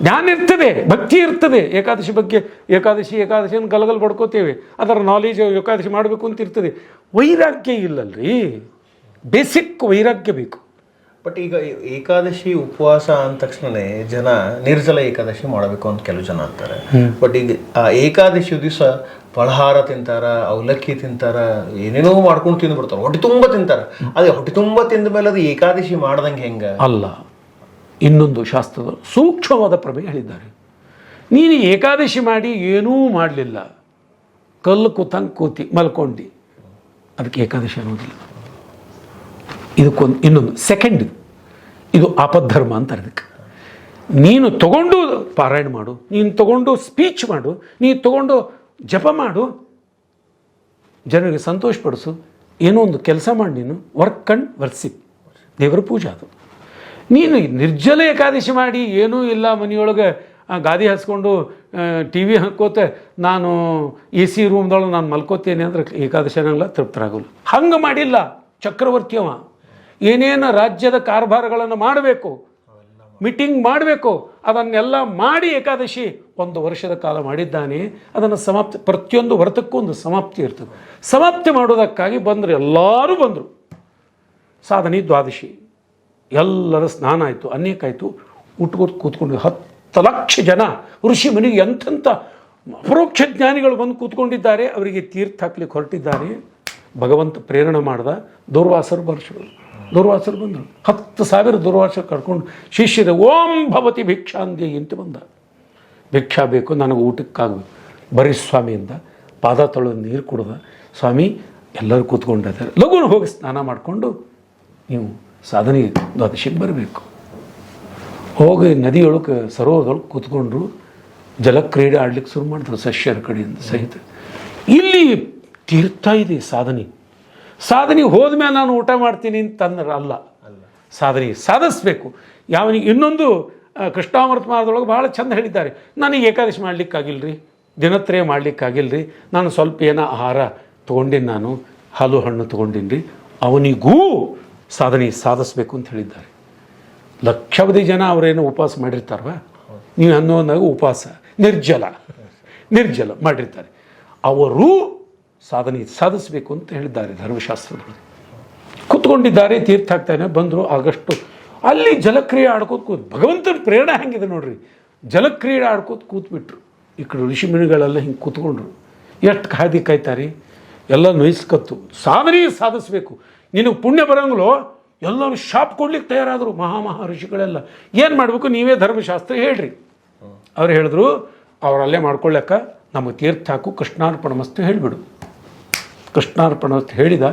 ಜ್ಞಾನ ಇರ್ತದೆ, ಭಕ್ತಿ ಇರ್ತದೆ. ಏಕಾದಶಿ ಬಗ್ಗೆ ಏಕಾದಶಿಯನ್ನು ಗಲಗಲ್ ಬಡ್ಕೋತೇವೆ, ಅದರ ನಾಲೆಜ್ ಏಕಾದಶಿ ಮಾಡಬೇಕು ಅಂತ ಇರ್ತದೆ. ವೈರಾಗ್ಯ ಇಲ್ಲಲ್ರಿ, ಬೇಸಿಕ್ ವೈರಾಗ್ಯ ಬೇಕು. ಬಟ್ ಈಗ ಏಕಾದಶಿ ಉಪವಾಸ ಅಂದ ತಕ್ಷಣನೇ ಜನ ನಿರ್ಜಲ ಏಕಾದಶಿ ಮಾಡಬೇಕು ಅಂತ ಕೆಲವು ಜನ ಅಂತಾರೆ. ಬಟ್ ಈಗ ಆ ಏಕಾದಶಿ ದಿವಸ ಫಲಹಾರ ತಿಂತಾರ, ಅವಲಕ್ಕಿ ತಿಂತಾರ, ಏನೇನೋ ಮಾಡ್ಕೊಂಡು ತಿಂದು ಬಿಡ್ತಾರೆ, ಹೊಟ್ಟೆ ತುಂಬ ತಿಂತಾರ. ಅದೇ ಹೊಟ್ಟೆ ತುಂಬ ತಿಂದ ಮೇಲೆ ಅದು ಏಕಾದಶಿ ಮಾಡ್ದಂಗೆ ಹೆಂಗ ಅಲ್ಲ. ಇನ್ನೊಂದು ಶಾಸ್ತ್ರದ ಸೂಕ್ಷ್ಮವಾದ ಪ್ರಮೇಯ ಹೇಳಿದ್ದಾರೆ. ನೀನು ಏಕಾದಶಿ ಮಾಡಿ ಏನೂ ಮಾಡಲಿಲ್ಲ, ಕಲ್ಲು ಕೂತಂಗೆ ಮಲ್ಕೊಂಡು, ಅದಕ್ಕೆ ಏಕಾದಶಿ ಅನ್ನೋದಿಲ್ಲ. ಇದಕ್ಕೊಂದು ಇನ್ನೊಂದು ಸೆಕೆಂಡ್, ಇದು ಆಪದ್ಧರ್ಮ ಅಂತಾರೆ. ಅದಕ್ಕೆ ನೀನು ತಗೊಂಡು ಪಾರಾಯಣ ಮಾಡು, ನೀನು ತಗೊಂಡು ಸ್ಪೀಚ್ ಮಾಡು, ನೀನು ತಗೊಂಡು ಜಪ ಮಾಡು, ಜನರಿಗೆ ಸಂತೋಷಪಡಿಸು, ಏನೋ ಒಂದು ಕೆಲಸ ಮಾಡಿ, ನೀನು ವರ್ಕ್ ಆ್ಯಂಡ್ ವರ್ಸಿಪ್, ದೇವರ ಪೂಜೆ ಅದು. ನೀನು ನಿರ್ಜಲ ಏಕಾದಶಿ ಮಾಡಿ ಏನೂ ಇಲ್ಲ, ಮನೆಯೊಳಗೆ ಗಾದಿ ಹಾಸ್ಕೊಂಡು ಟಿ ವಿ ಹಾಕೋತೆ ನಾನು AC ರೂಮ್ದೊಳಗೆ ನಾನು ಮಲ್ಕೋತೇನೆ ಅಂದ್ರೆ ಏಕಾದಶಿ ಅನ್ನಂಗಿಲ್ಲ, ತೃಪ್ತರಾಗಲ್ಲ. ಹಂಗೆ ಮಾಡಿಲ್ಲ ಚಕ್ರವರ್ತಿ ಅವ. ಏನೇನು ರಾಜ್ಯದ ಕಾರ್ಭಾರಗಳನ್ನು ಮಾಡಬೇಕು, ಮೀಟಿಂಗ್ ಮಾಡಬೇಕು, ಅದನ್ನೆಲ್ಲ ಮಾಡಿ ಏಕಾದಶಿ 1 ವರ್ಷದ ಕಾಲ ಮಾಡಿದ್ದಾನೆ. ಅದನ್ನು ಸಮಾಪ್ತಿ, ಪ್ರತಿಯೊಂದು ವ್ರತಕ್ಕೂ ಒಂದು ಸಮಾಪ್ತಿ ಇರ್ತದೆ. ಸಮಾಪ್ತಿ ಮಾಡೋದಕ್ಕಾಗಿ ಬಂದರು, ಎಲ್ಲರೂ ಬಂದರು. ಸಾಧನೆ ದ್ವಾದಶಿ, ಎಲ್ಲರ ಸ್ನಾನ ಆಯಿತು, ಅನೇಕಾಯಿತು, ಊಟಕ್ಕೆ ಕೂತ್ಕೊಂಡು 10 ಲಕ್ಷ ಜನ ಋಷಿ ಮನೆಗೆ ಎಂಥೆಂಥ ಅಪರೋಕ್ಷ ಜ್ಞಾನಿಗಳು ಬಂದು ಕೂತ್ಕೊಂಡಿದ್ದಾರೆ. ಅವರಿಗೆ ತೀರ್ಥ ಹಾಕ್ಲಿಕ್ಕೆ ಹೊರಟಿದ್ದಾರೆ. ಭಗವಂತ ಪ್ರೇರಣೆ ಮಾಡ್ದ. ದೂರ್ವಾಸರು ಬಂದರು. 10,000 ದೂರ್ವಾಸರು ಕರ್ಕೊಂಡು ಶಿಷ್ಯರು ಓಂ ಭವತಿ ಭಿಕ್ಷಾಂದಿ ಅಂತ ಬಂದ. ಭಿಕ್ಷಾ ಬೇಕು ನನಗೆ, ಊಟಕ್ಕಾಗಬೇಕು, ಬರೀ ಸ್ವಾಮಿಯಿಂದ ಪಾದ ತೊಳೆದು ನೀರು ಕುಡ್ದ. ಸ್ವಾಮಿ ಎಲ್ಲರೂ ಕೂತ್ಕೊಂಡಿದ್ದಾರೆ, ಲಘುನ ಹೋಗಿ ಸ್ನಾನ ಮಾಡಿಕೊಂಡು ನೀವು ಸಾಧನೆ ದ್ವಾದಶಿಗೆ ಬರಬೇಕು. ಹೋಗಿ ನದಿಯೊಳಗೆ ಸರೋವರದೊಳಗೆ ಕೂತ್ಕೊಂಡ್ರು. ಜಲಕ್ರೀಡೆ ಆಡ್ಲಿಕ್ಕೆ ಶುರು ಮಾಡಿದ್ರು ಸಸ್ಯರ ಕಡೆಯಿಂದ ಸಹಿತ. ಇಲ್ಲಿ ತೀರ್ಥ ಇದೆ ಸಾಧನೆ ಹೋದ್ಮೇಲೆ ನಾನು ಊಟ ಮಾಡ್ತೀನಿ ಅಂತಂದ್ರೆ ಅಲ್ಲ, ಸಾಧನೆ ಸಾಧಿಸ್ಬೇಕು. ಯಾವನಿಗೆ ಇನ್ನೊಂದು ಕೃಷ್ಣಾಮೃತ ಮಾರ್ಗದೊಳಗೆ ಭಾಳ ಚಂದ ಹೇಳಿದ್ದಾರೆ. ನನಗೆ ಏಕಾದಶಿ ಮಾಡ್ಲಿಕ್ಕಾಗಿಲ್ರಿ, ದಿನತ್ರಯ ಮಾಡ್ಲಿಕ್ಕಾಗಿಲ್ರಿ, ನಾನು ಸ್ವಲ್ಪ ಏನೋ ಆಹಾರ ತೊಗೊಂಡಿನಿ, ನಾನು ಹಾಲು ಹಣ್ಣು ತೊಗೊಂಡಿನಿ ರೀ, ಅವನಿಗೂ ಸಾಧನೆ ಸಾಧಿಸ್ಬೇಕು ಅಂತ ಹೇಳಿದ್ದಾರೆ. ಲಕ್ಷಾವಧಿ ಜನ ಅವರೇನು ಉಪವಾಸ ಮಾಡಿರ್ತಾರವ, ನೀವು ಅನ್ನೋನಾಗ ಉಪವಾಸ ನಿರ್ಜಲ ಮಾಡಿರ್ತಾರೆ, ಅವರು ಸಾಧನೆ ಸಾಧಿಸಬೇಕು ಅಂತ ಹೇಳಿದ್ದಾರೆ ಧರ್ಮಶಾಸ್ತ್ರದಲ್ಲಿ. ಕೂತ್ಕೊಂಡಿದ್ದಾರೆ, ತೀರ್ಥ ಆಗ್ತಾನೆ ಬಂದರು. ಆಗಷ್ಟು ಅಲ್ಲಿ ಜಲಕ್ರಿಯೆ ಆಡ್ಕೋತ ಭಗವಂತನ ಪ್ರೇರಣೆ ಹೆಂಗಿದೆ ನೋಡ್ರಿ. ಜಲಕ್ರೀಡೆ ಆಡ್ಕೋತ ಕೂತ್ಬಿಟ್ರು. ಈ ಕಡೆ ಋಷಿಮುನಿಗಳೆಲ್ಲ ಹಿಂಗೆ ಕೂತ್ಕೊಂಡ್ರು. ಎಷ್ಟು ಕಾಯ್ತಾರೆ, ಎಲ್ಲ ನೋಯಿಸ್ಕತ್ತು. ಸಾಧನೆ ಸಾಧಿಸ್ಬೇಕು, ನಿನಗೆ ಪುಣ್ಯ ಬರೋಂಗಲೋ. ಎಲ್ಲರೂ ಶಾಪ್ ಕೊಡ್ಲಿಕ್ಕೆ ತಯಾರಾದರು. ಮಹಾ ಋಷಿಗಳೆಲ್ಲ ಏನು ಮಾಡಬೇಕು, ನೀವೇ ಧರ್ಮಶಾಸ್ತ್ರ ಹೇಳ್ರಿ. ಅವ್ರು ಹೇಳಿದ್ರು, ಅವರಲ್ಲೇ ಮಾಡ್ಕೊಳ್ಳಕ್ಕ ನಮಗೆ ತೀರ್ಥ ಹಾಕು, ಕೃಷ್ಣಾರ್ಪಣಮಸ್ತು ಹೇಳಿಬಿಡು. ಕೃಷ್ಣಾರ್ಪಣಮಸ್ತು ಹೇಳಿದ,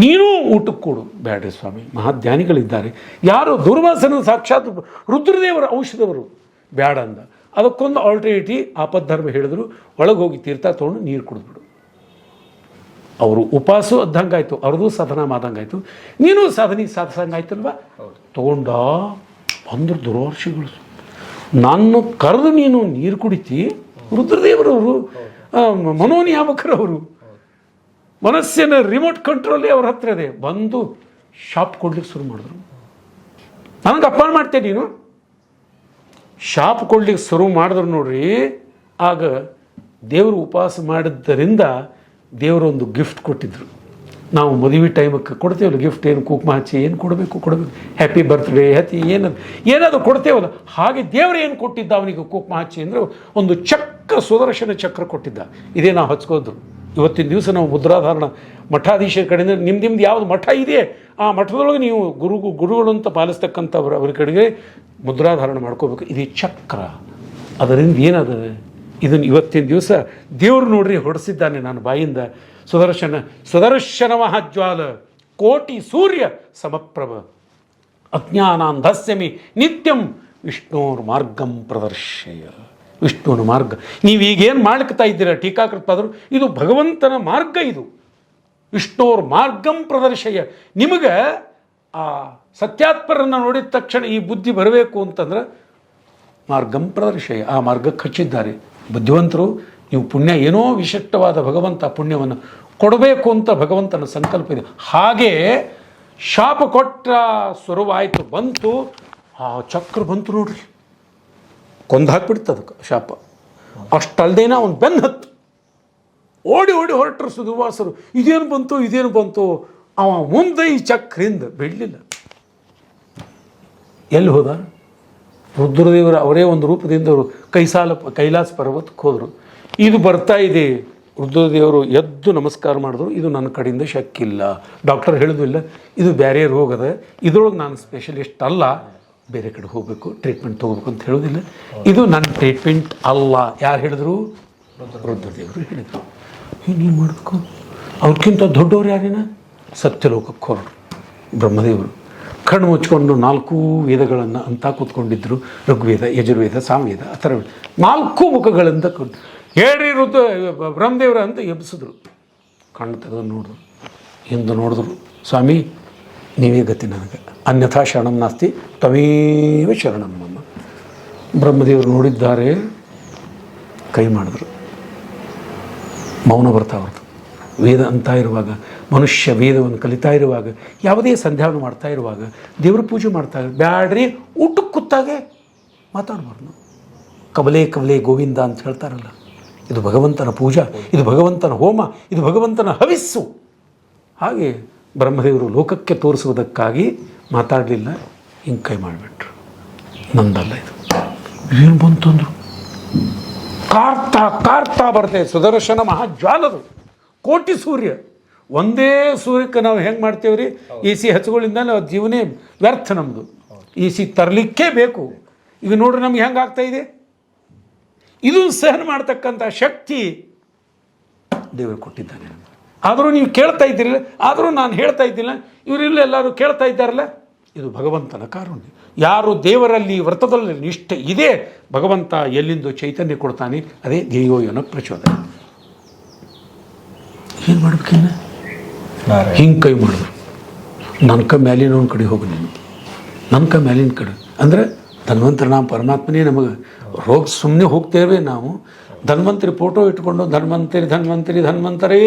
ನೀನೂ ಊಟಕ್ಕೆ ಕೊಡು. ಬೇಡ್ರಿ ಸ್ವಾಮಿ, ಮಹಾಧ್ಯಾನಿಗಳಿದ್ದಾರೆ, ಯಾರು ದುರ್ವಾಸನ ಸಾಕ್ಷಾತ್ ರುದ್ರದೇವರ ಔಷಧವರು, ಬೇಡ ಅಂದ. ಅದಕ್ಕೊಂದು ಆಲ್ಟರ್ನೇಟಿವ್ ಆಪದ್ಧರ್ಮ ಹೇಳಿದ್ರು, ಒಳಗೆ ಹೋಗಿ ತೀರ್ಥ ತೊಗೊಂಡು ನೀರು ಕುಡಿದ್ಬಿಡು. ಅವರು ಉಪವಾಸ ಅದ್ದಂಗಾಯ್ತು, ಅವ್ರದ್ದು ಸಾಧನ ಮಾದಂಗಾಯ್ತು, ನೀನು ಸಾಧನೆ ಸಾಧಿಸಂಗಾಯ್ತಲ್ವ. ತೊಗೊಂಡ ಬಂದರು ದುರ್ವಾರ್ಷಿಗಳು. ನಾನು ಕರೆದು ನೀನು ನೀರು ಕುಡಿತಿ, ರುದ್ರದೇವರವರು, ಮನೋನಿಯಾಮಕರವರು, ಮನಸ್ಸಿನ ರಿಮೋಟ್ ಕಂಟ್ರೋಲೇ ಅವ್ರ ಹತ್ರ ಇದೆ. ಬಂದು ಶಾಪ್ ಕೊಡ್ಲಿಕ್ಕೆ ಶುರು ಮಾಡಿದ್ರು. ನನಗೆ ಅಪ್ಪಾಣ ಮಾಡ್ತೇನೆ ನೀನು. ಶಾಪ್ ಕೊಡ್ಲಿಕ್ಕೆ ಶುರು ಮಾಡಿದ್ರು ನೋಡ್ರಿ. ಆಗ ದೇವರು ಉಪವಾಸ ಮಾಡಿದ್ದರಿಂದ ದೇವರೊಂದು ಗಿಫ್ಟ್ ಕೊಟ್ಟಿದ್ರು. ನಾವು ಮದುವೆ ಟೈಮಕ್ಕೆ ಕೊಡ್ತೇವಲ್ಲ ಗಿಫ್ಟ್, ಏನು ಕುಂಕುಮ ಹಚ್ಚಿ ಏನು ಕೊಡಬೇಕು, ಹ್ಯಾಪಿ ಬರ್ತ್ಡೇ ಹತ್ತಿ ಏನಾದರೂ ಕೊಡ್ತೇವಲ್ಲ, ಹಾಗೆ ದೇವರು ಏನು ಕೊಟ್ಟಿದ್ದ ಅವನಿಗೆ ಕುಂಕುಮ ಹಚ್ಚಿ ಅಂದರೆ ಒಂದು ಚಕ್ರ, ಸುದರ್ಶನ ಚಕ್ರ ಕೊಟ್ಟಿದ್ದ. ಇದೇ ನಾವು ಹಚ್ಕೋದ್ರು. ಇವತ್ತಿನ ದಿವಸ ನಾವು ಮುದ್ರಾಧಾರಣ ಮಠಾಧೀಶರ ಕಡೆಯಿಂದ ನಿಮ್ದು ಯಾವುದು ಮಠ ಇದೆ ಆ ಮಠದೊಳಗೆ ನೀವು ಗುರುಗಳು ಅಂತ ಪಾಲಿಸ್ತಕ್ಕಂಥವ್ರು ಅವ್ರ ಕಡೆಗೆ ಮುದ್ರಾಧಾರಣ ಮಾಡ್ಕೋಬೇಕು. ಇದು ಚಕ್ರ. ಅದರಿಂದ ಏನದ ಇದನ್ನು ಇವತ್ತಿನ ದಿವಸ ದೇವರು ನೋಡ್ರಿ ಹೊಡೆಸಿದ್ದಾನೆ ನನ್ನ ಬಾಯಿಂದ. ಸುದರ್ಶನ ಮಹಾಜ್ವಾಲ ಕೋಟಿ ಸೂರ್ಯ ಸಮಪ್ರಭ ಅಜ್ಞಾನಾಂಧಸ್ಯಮಿ ನಿತ್ಯಂ ವಿಷ್ಣೋರ್ ಮಾರ್ಗಂ ಪ್ರದರ್ಶಯ. ವಿಷ್ಣುವಿನ ಮಾರ್ಗ ನೀವೀಗೇನು ಮಾಡ್ತಾ ಇದ್ದೀರ ಟೀಕಾಕೃತಪಾದರು, ಇದು ಭಗವಂತನ ಮಾರ್ಗ. ಇದು ವಿಷ್ಣೋರ್ ಮಾರ್ಗಂ ಪ್ರದರ್ಶಯ. ನಿಮಗೆ ಆ ಸತ್ಯಾತ್ಮರನ್ನು ನೋಡಿದ ತಕ್ಷಣ ಈ ಬುದ್ಧಿ ಬರಬೇಕು ಅಂತಂದ್ರೆ ಮಾರ್ಗಂ ಪ್ರದರ್ಶಯ, ಆ ಮಾರ್ಗಕ್ಕೆ ಹಚ್ಚಿದ್ದಾರೆ ಬುದ್ಧಿವಂತರು. ನೀವು ಪುಣ್ಯ ಏನೋ ವಿಶಿಷ್ಟವಾದ ಭಗವಂತ ಪುಣ್ಯವನ್ನು ಕೊಡಬೇಕು ಅಂತ ಭಗವಂತನ ಸಂಕಲ್ಪ ಇದೆ. ಹಾಗೆ ಶಾಪ ಕೊಟ್ಟ ಸ್ವರವಾಯಿತು, ಬಂತು, ಆ ಚಕ್ರ ಬಂತು ನೋಡ್ರಿ, ಕೊಂದು ಹಾಕ್ಬಿಡ್ತು ಅದಕ್ಕೆ ಶಾಪ. ಅಷ್ಟಲ್ದೇನ ಅವನು ಬೆನ್ನು ಹತ್ತು ಓಡಿ ಹೊರಟರು ಸುದುವಾಸರು. ಇದೇನು ಬಂತು ಅವ ಮುಂದೆ ಈ ಚಕ್ರಿಂದ ಬಿಡಲಿಲ್ಲ. ಎಲ್ಲಿ ಹೋದ? ರುದ್ರದೇವರ ಅವರೇ ಒಂದು ರೂಪದಿಂದ ಅವರು ಕೈಲಾಸ ಪರ್ವತಕ್ಕೆ ಹೋದರು. ಇದು ಬರ್ತಾ ಇದೆ, ರುದ್ರದೇವರು ಎದ್ದು ನಮಸ್ಕಾರ ಮಾಡಿದ್ರು. ಇದು ನನ್ನ ಕಡೆಯಿಂದ ಶಕ್ಕಿಲ್ಲ, ಡಾಕ್ಟರ್ ಹೇಳೋದಿಲ್ಲ, ಇದು ಬೇರೆ ರೋಗದ, ಇದ್ರೊಳಗೆ ನಾನು ಸ್ಪೆಷಲಿಸ್ಟ್ ಅಲ್ಲ, ಬೇರೆ ಕಡೆ ಹೋಗಬೇಕು, ಟ್ರೀಟ್ಮೆಂಟ್ ತೊಗೋಬೇಕು ಅಂತ ಹೇಳೋದಿಲ್ಲ. ಇದು ನನ್ನ ಟ್ರೀಟ್ಮೆಂಟ್ ಅಲ್ಲ. ಯಾರು ಹೇಳಿದ್ರು? ರುದ್ರದೇವರು ಹೇಳಿದರು. ನೀವು ಮಾಡ್ಕೊ. ಅವ್ರಿಗಿಂತ ದೊಡ್ಡವ್ರು ಯಾರೇನ? ಸತ್ಯಲೋಕಕ್ಕೆ ಹೊರಡು ಬ್ರಹ್ಮದೇವರು. ಕಣ್ಣು ಮುಚ್ಕೊಂಡು 4 ವೇದಗಳನ್ನು ಅಂತ ಕೂತ್ಕೊಂಡಿದ್ದರು. ಋಗ್ವೇದ, ಯಜುರ್ವೇದ, ಸಾಮವೇದ, ಅಥರ್ವವೇದ, 4 ಮುಖಗಳಿಂದ ಹೇಳ್ರಿ ಬ್ರಹ್ಮದೇವರ ಅಂತ ಎಬ್ಸಿದ್ರು. ಕಣ್ಣು ತೆಗೆದು ನೋಡಿದ್ರು, ಹಿಂದೆ ನೋಡಿದ್ರು, ಸ್ವಾಮಿ ನೀವೇ ಗತಿ ನನಗೆ, ಅನ್ಯಥಾ ಶರಣಂ ನಾಸ್ತಿ ತವೇವ ಶರಣಂ ಮಮ್ಮ. ಬ್ರಹ್ಮದೇವರು ನೋಡಿದ್ದಾರೆ, ಕೈ ಮಾಡಿದ್ರು. ಮೌನ ಬರ್ತಾ ಹೊರತು. ವೇದ ಅಂತ ಇರುವಾಗ, ಮನುಷ್ಯ ವೇದವನ್ನು ಕಲಿತಾ ಇರುವಾಗ, ಯಾವುದೇ ಸಂಧ್ಯಾವನ್ನು ಮಾಡ್ತಾ ಇರುವಾಗ, ದೇವ್ರ ಪೂಜೆ ಮಾಡ್ತಾ ಬ್ಯಾಡ್ರಿ, ಊಟಕ್ಕೆ ಕೂತಾಗೆ ಮಾತಾಡಬಾರ್ದು. ಕಬಲೆ ಗೋವಿಂದ ಅಂತ ಹೇಳ್ತಾರಲ್ಲ, ಇದು ಭಗವಂತನ ಪೂಜಾ, ಇದು ಭಗವಂತನ ಹೋಮ, ಇದು ಭಗವಂತನ ಹವಿಸ್ಸು. ಹಾಗೆ ಬ್ರಹ್ಮದೇವರು ಲೋಕಕ್ಕೆ ತೋರಿಸುವುದಕ್ಕಾಗಿ ಮಾತಾಡಲಿಲ್ಲ, ಹಿಂಗೆ ಕೈ ಮಾಡಿಬಿಟ್ರು. ನಂದಲ್ಲ ಇದು. ಏನು ಬಂತಂದ್ರು, ಕಾರ್ತಾ ಬರ್ತದೆ ಸುದರ್ಶನ ಮಹಾಜ್ವಾಲದು, ಕೋಟಿ ಸೂರ್ಯ. ಒಂದೇ ಸೂರ್ಯಕ್ಕೆ ನಾವು ಹೆಂಗೆ ಮಾಡ್ತೇವೆ ರೀ, ಎ ಸಿ ಹಚ್ಗಳಿಂದ ನಾವು ಜೀವನೇ ವ್ಯರ್ಥ. ನಮ್ಮದು ಎ ಸಿ ತರಲಿಕ್ಕೇ ಬೇಕು. ಈಗ ನೋಡ್ರಿ ನಮ್ಗೆ ಹೆಂಗೆ ಆಗ್ತಾಯಿದೆ. ಇದು ಸಹನ ಮಾಡ್ತಕ್ಕಂಥ ಶಕ್ತಿ ದೇವರು ಕೊಟ್ಟಿದ್ದಾನೆ. ಆದರೂ ನೀವು ಕೇಳ್ತಾ ಇದ್ದೀರಲ್ಲ, ಆದರೂ ನಾನು ಹೇಳ್ತಾ ಇದ್ದಿಲ್ಲ, ಇವರಿಲ್ಲ ಎಲ್ಲರೂ ಕೇಳ್ತಾ ಇದ್ದಾರಲ್ಲ, ಇದು ಭಗವಂತನ ಕಾರುಣ್ಯ. ಯಾರು ದೇವರಲ್ಲಿ ವ್ರತದಲ್ಲಿ ನಿಷ್ಠೆ ಇದೆ, ಭಗವಂತ ಎಲ್ಲಿಂದ ಚೈತನ್ಯ ಕೊಡ್ತಾನೆ, ಅದೇ ದೇವೋಯನ ಪ್ರಚೋದನೆ. ಏನು ಮಾಡ್ಬೇಕಿನ್ನ? ಹಿಂಗೆ ಕೈ ಮಾಡಿದ್ರು. ನನ್ನ ಮೇಲಿನ ಕಡೆ ಹೋಗು ನೀನು, ನನ್ನ ಮೇಲಿನ ಕಡೆ ಅಂದರೆ ಧನ್ವಂತರಿ. ನಾವು ಪರಮಾತ್ಮನೇ ನಮಗೆ ರೋಗ ಸುಮ್ಮನೆ ಹೋಗ್ತೇವೆ ನಾವು. ಧನ್ವಂತರಿ ಫೋಟೋ ಇಟ್ಕೊಂಡು ಧನ್ವಂತರೇ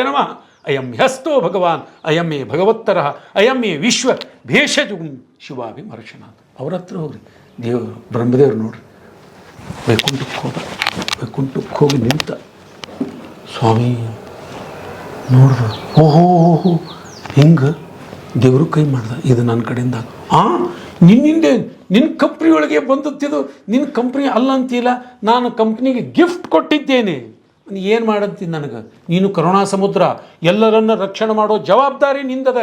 ನಮಃ, ಅಯಂ ಹ್ಯಸ್ತೋ ಭಗವಾನ್, ಅಯಂ ಮೇ ಭಗವತ್ತರ, ಅಯಂ ಮೇ ವಿಶ್ವ ಭೇಷಜು ಶಿವಾಭಿಮರ್ಶನಾಥ್. ಅವ್ರ ಹತ್ರ ಹೋಗ್ರಿ. ಬ್ರಹ್ಮದೇವರು ನೋಡ್ರಿ, ವೈಕುಂಠಕ್ಕೆ ಹೋಗಿ ನಿಂತ. ಸ್ವಾಮಿ ನೋಡ್ರಿ, ಓಹೋ ಹಿಂಗೆ ದೇವರು ಕೈ ಮಾಡ್ದ. ಇದು ನನ್ನ ಕಡೆಯಿಂದ ನಿನ್ನ ಕಂಪ್ನಿಯೊಳಗೆ ಬಂದತ್ತಿದು, ನಿನ್ನ ಕಂಪ್ನಿ ಅಲ್ಲ ಅಂತಿಲ್ಲ, ನಾನು ಕಂಪ್ನಿಗೆ ಗಿಫ್ಟ್ ಕೊಟ್ಟಿದ್ದೇನೆ. ಏನು ಮಾಡಂತೀನಿ ನನಗೆ? ನೀನು ಕರುಣಾ ಸಮುದ್ರ, ಎಲ್ಲರನ್ನ ರಕ್ಷಣೆ ಮಾಡೋ ಜವಾಬ್ದಾರಿ ನಿಂದದ.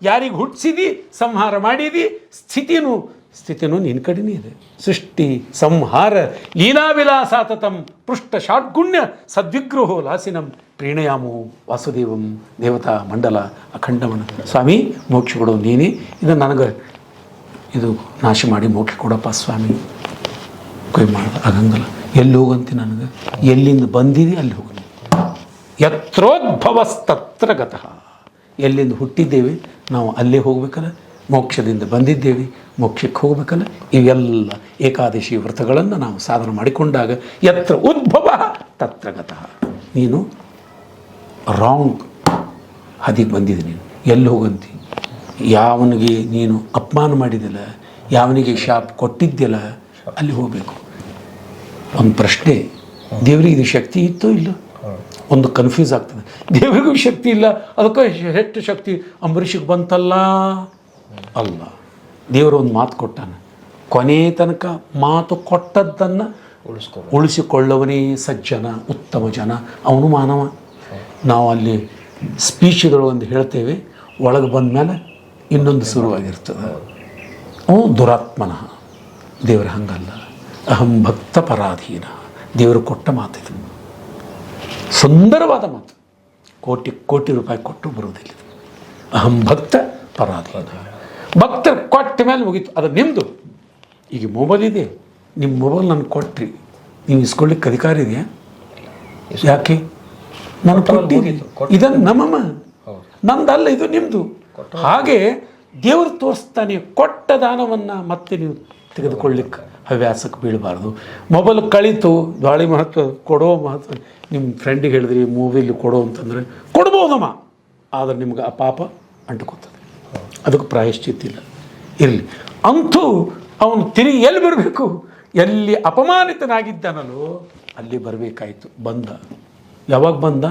ಯಾರಿಗೆ ಹುಟ್ಟಿಸಿದಿ, ಸಂಹಾರ ಮಾಡಿದಿ, ಸ್ಥಿತಿನೂ ನಿನ್ನ ಕಡೆನೇ ಇದೆ. ಸೃಷ್ಟಿ ಸಂಹಾರ ಲೀಲಾವಿಲಾಸಾತತಂ ಪೃಷ್ಠ ಷಾಡ್ಗುಣ್ಯ ಸದ್ವಿಗ್ರಹೋ ಲಾಸಿನಂ ಪ್ರೀಣಯಾಮೋ ವಾಸುದೇವಂ ದೇವತಾ ಮಂಡಲ ಅಖಂಡಮನ. ಸ್ವಾಮಿ ಮೋಕ್ಷ ಕೊಡೋ ನೀನೇ, ಇದು ನನಗೆ ಇದು ನಾಶ ಮಾಡಿ ಮೋಕ್ಷ ಕೊಡಪ್ಪ ಸ್ವಾಮಿ. ಕೈ ಮಾಡ್ದ. ಆಗಂಗಲ್ಲ. ಎಲ್ಲಿ ಹೋಗಂತಿ ನನಗೆ? ಎಲ್ಲಿಂದ ಬಂದಿದೆ ಅಲ್ಲಿ ಹೋಗಿ. ಯತ್ರೋದ್ಭವಸ್ತತ್ರ ಗತಃ. ಎಲ್ಲಿಂದ ಹುಟ್ಟಿದ್ದೇವೆ ನಾವು ಅಲ್ಲೇ ಹೋಗ್ಬೇಕಲ್ಲ. ಮೋಕ್ಷದಿಂದ ಬಂದಿದ್ದೇವೆ, ಮೋಕ್ಷಕ್ಕೆ ಹೋಗ್ಬೇಕಲ್ಲ. ಇವೆಲ್ಲ ಏಕಾದಶಿ ವ್ರತಗಳನ್ನು ನಾವು ಸಾಧನೆ ಮಾಡಿಕೊಂಡಾಗ ಯತ್ರ ಉದ್ಭವ ತತ್ರ ಗತಃ. ನೀನು ರಾಂಗ್ ಹದಿಗೆ ಬಂದಿದೆ. ನೀನು ಎಲ್ಲಿ ಹೋಗಂತಿ? ಯಾವನಿಗೆ ನೀನು ಅಪಮಾನ ಮಾಡಿದಿಲ್ಲ, ಯಾವನಿಗೆ ಶಾಪ್ ಕೊಟ್ಟಿದ್ದಿಲ್ಲ, ಅಲ್ಲಿ ಹೋಗಬೇಕು. ಒಂದು ಪ್ರಶ್ನೆ, ದೇವರಿಗೆ ಇದು ಶಕ್ತಿ ಇತ್ತೋ ಇಲ್ಲ? ಒಂದು ಕನ್ಫ್ಯೂಸ್ ಆಗ್ತದೆ. ದೇವರಿಗೂ ಶಕ್ತಿ ಇಲ್ಲ, ಅದಕ್ಕೆ ಹೆಚ್ಚು ಶಕ್ತಿ ಅಂಬರೀಷಿಗೆ ಬಂತಲ್ಲ. ಅಲ್ಲ, ದೇವರು ಒಂದು ಮಾತು ಕೊಟ್ಟಾನ. ಕೊನೆ ತನಕ ಮಾತು ಕೊಟ್ಟದ್ದನ್ನು ಉಳಿಸಿಕೊಳ್ಳವನೇ ಸಜ್ಜನ, ಉತ್ತಮ ಜನ. ಅವನು ಮಾನವ. ನಾವು ಅಲ್ಲಿ ಸ್ಪೀಚ್ಗಳೊಂದು ಹೇಳ್ತೇವೆ, ಒಳಗೆ ಬಂದ ಮೇಲೆ ಇನ್ನೊಂದು ಶುರುವಾಗಿರ್ತದೆ. ಅವನು ದುರಾತ್ಮನಃ. ದೇವರ ಹಂಗಲ್ಲ. ಅಹಂ ಭಕ್ತ ಪರಾಧೀನ, ದೇವರು ಕೊಟ್ಟ ಮಾತಿದು, ಸುಂದರವಾದ ಮಾತು. ಕೋಟಿ ಕೋಟಿ ರೂಪಾಯಿ ಕೊಟ್ಟು ಬರುವುದಿಲ್ಲ. ಅಹಂ ಭಕ್ತ ಪರಾಧೀನ. ಭಕ್ತರು ಕೊಟ್ಟ ಮೇಲೆ ಮುಗೀತು, ಅದು ನಿಮ್ಮದು. ಈಗ ಮೊಬೈಲ್ ಇದೆ, ನಿಮ್ಮ ಮೊಬೈಲ್ ನನಗೆ ಕೊಟ್ರಿ, ನೀವು ಇಸ್ಕೊಳ್ಳಿಕ್ಕೆ ಅಧಿಕಾರ ಇದೆಯಾ? ಯಾಕೆ? ನಾನು ಕೊಟ್ಟಿದ್ದೀನಿ, ಇದನ್ನು ನಮ್ಮಮ್ಮ, ನಂದಲ್ಲ, ಇದು ನಿಮ್ಮದು. ಹಾಗೆ ದೇವರು ತೋರಿಸ್ತಾನೆ. ಕೊಟ್ಟ ದಾನವನ್ನು ಮತ್ತೆ ನೀವು ತೆಗೆದುಕೊಳ್ಳಿಕ್ಕೆ ಹವ್ಯಾಸಕ್ಕೆ ಬೀಳಬಾರ್ದು. ಮೊಬೈಲ್ ಕಳೀತು, ಭಾಳ ಮಹತ್ವ, ಕೊಡೋ ಮಹತ್ವ. ನಿಮ್ಮ ಫ್ರೆಂಡಿಗೆ ಹೇಳಿದ್ರಿ ಮೊಬೈಲ್ ಕೊಡೋ ಅಂತಂದರೆ ಕೊಡ್ಬೋದಮ್ಮ, ಆದರೆ ನಿಮ್ಗೆ ಆ ಪಾಪ ಅಂಟ್ಕೋತದೆ. ಅದಕ್ಕೆ ಪ್ರಾಯಶ್ಚಿತ್ತ ಇಲ್ಲ. ಇರಲಿ, ಅಂತೂ ಅವನು ತಿರುಗಿ ಎಲ್ಲಿ ಬರಬೇಕು? ಎಲ್ಲಿ ಅಪಮಾನಿತನಾಗಿದ್ದಾನಲ್ಲೋ ಅಲ್ಲಿ ಬರಬೇಕಾಯಿತು. ಬಂದ. ಯಾವಾಗ ಬಂದ?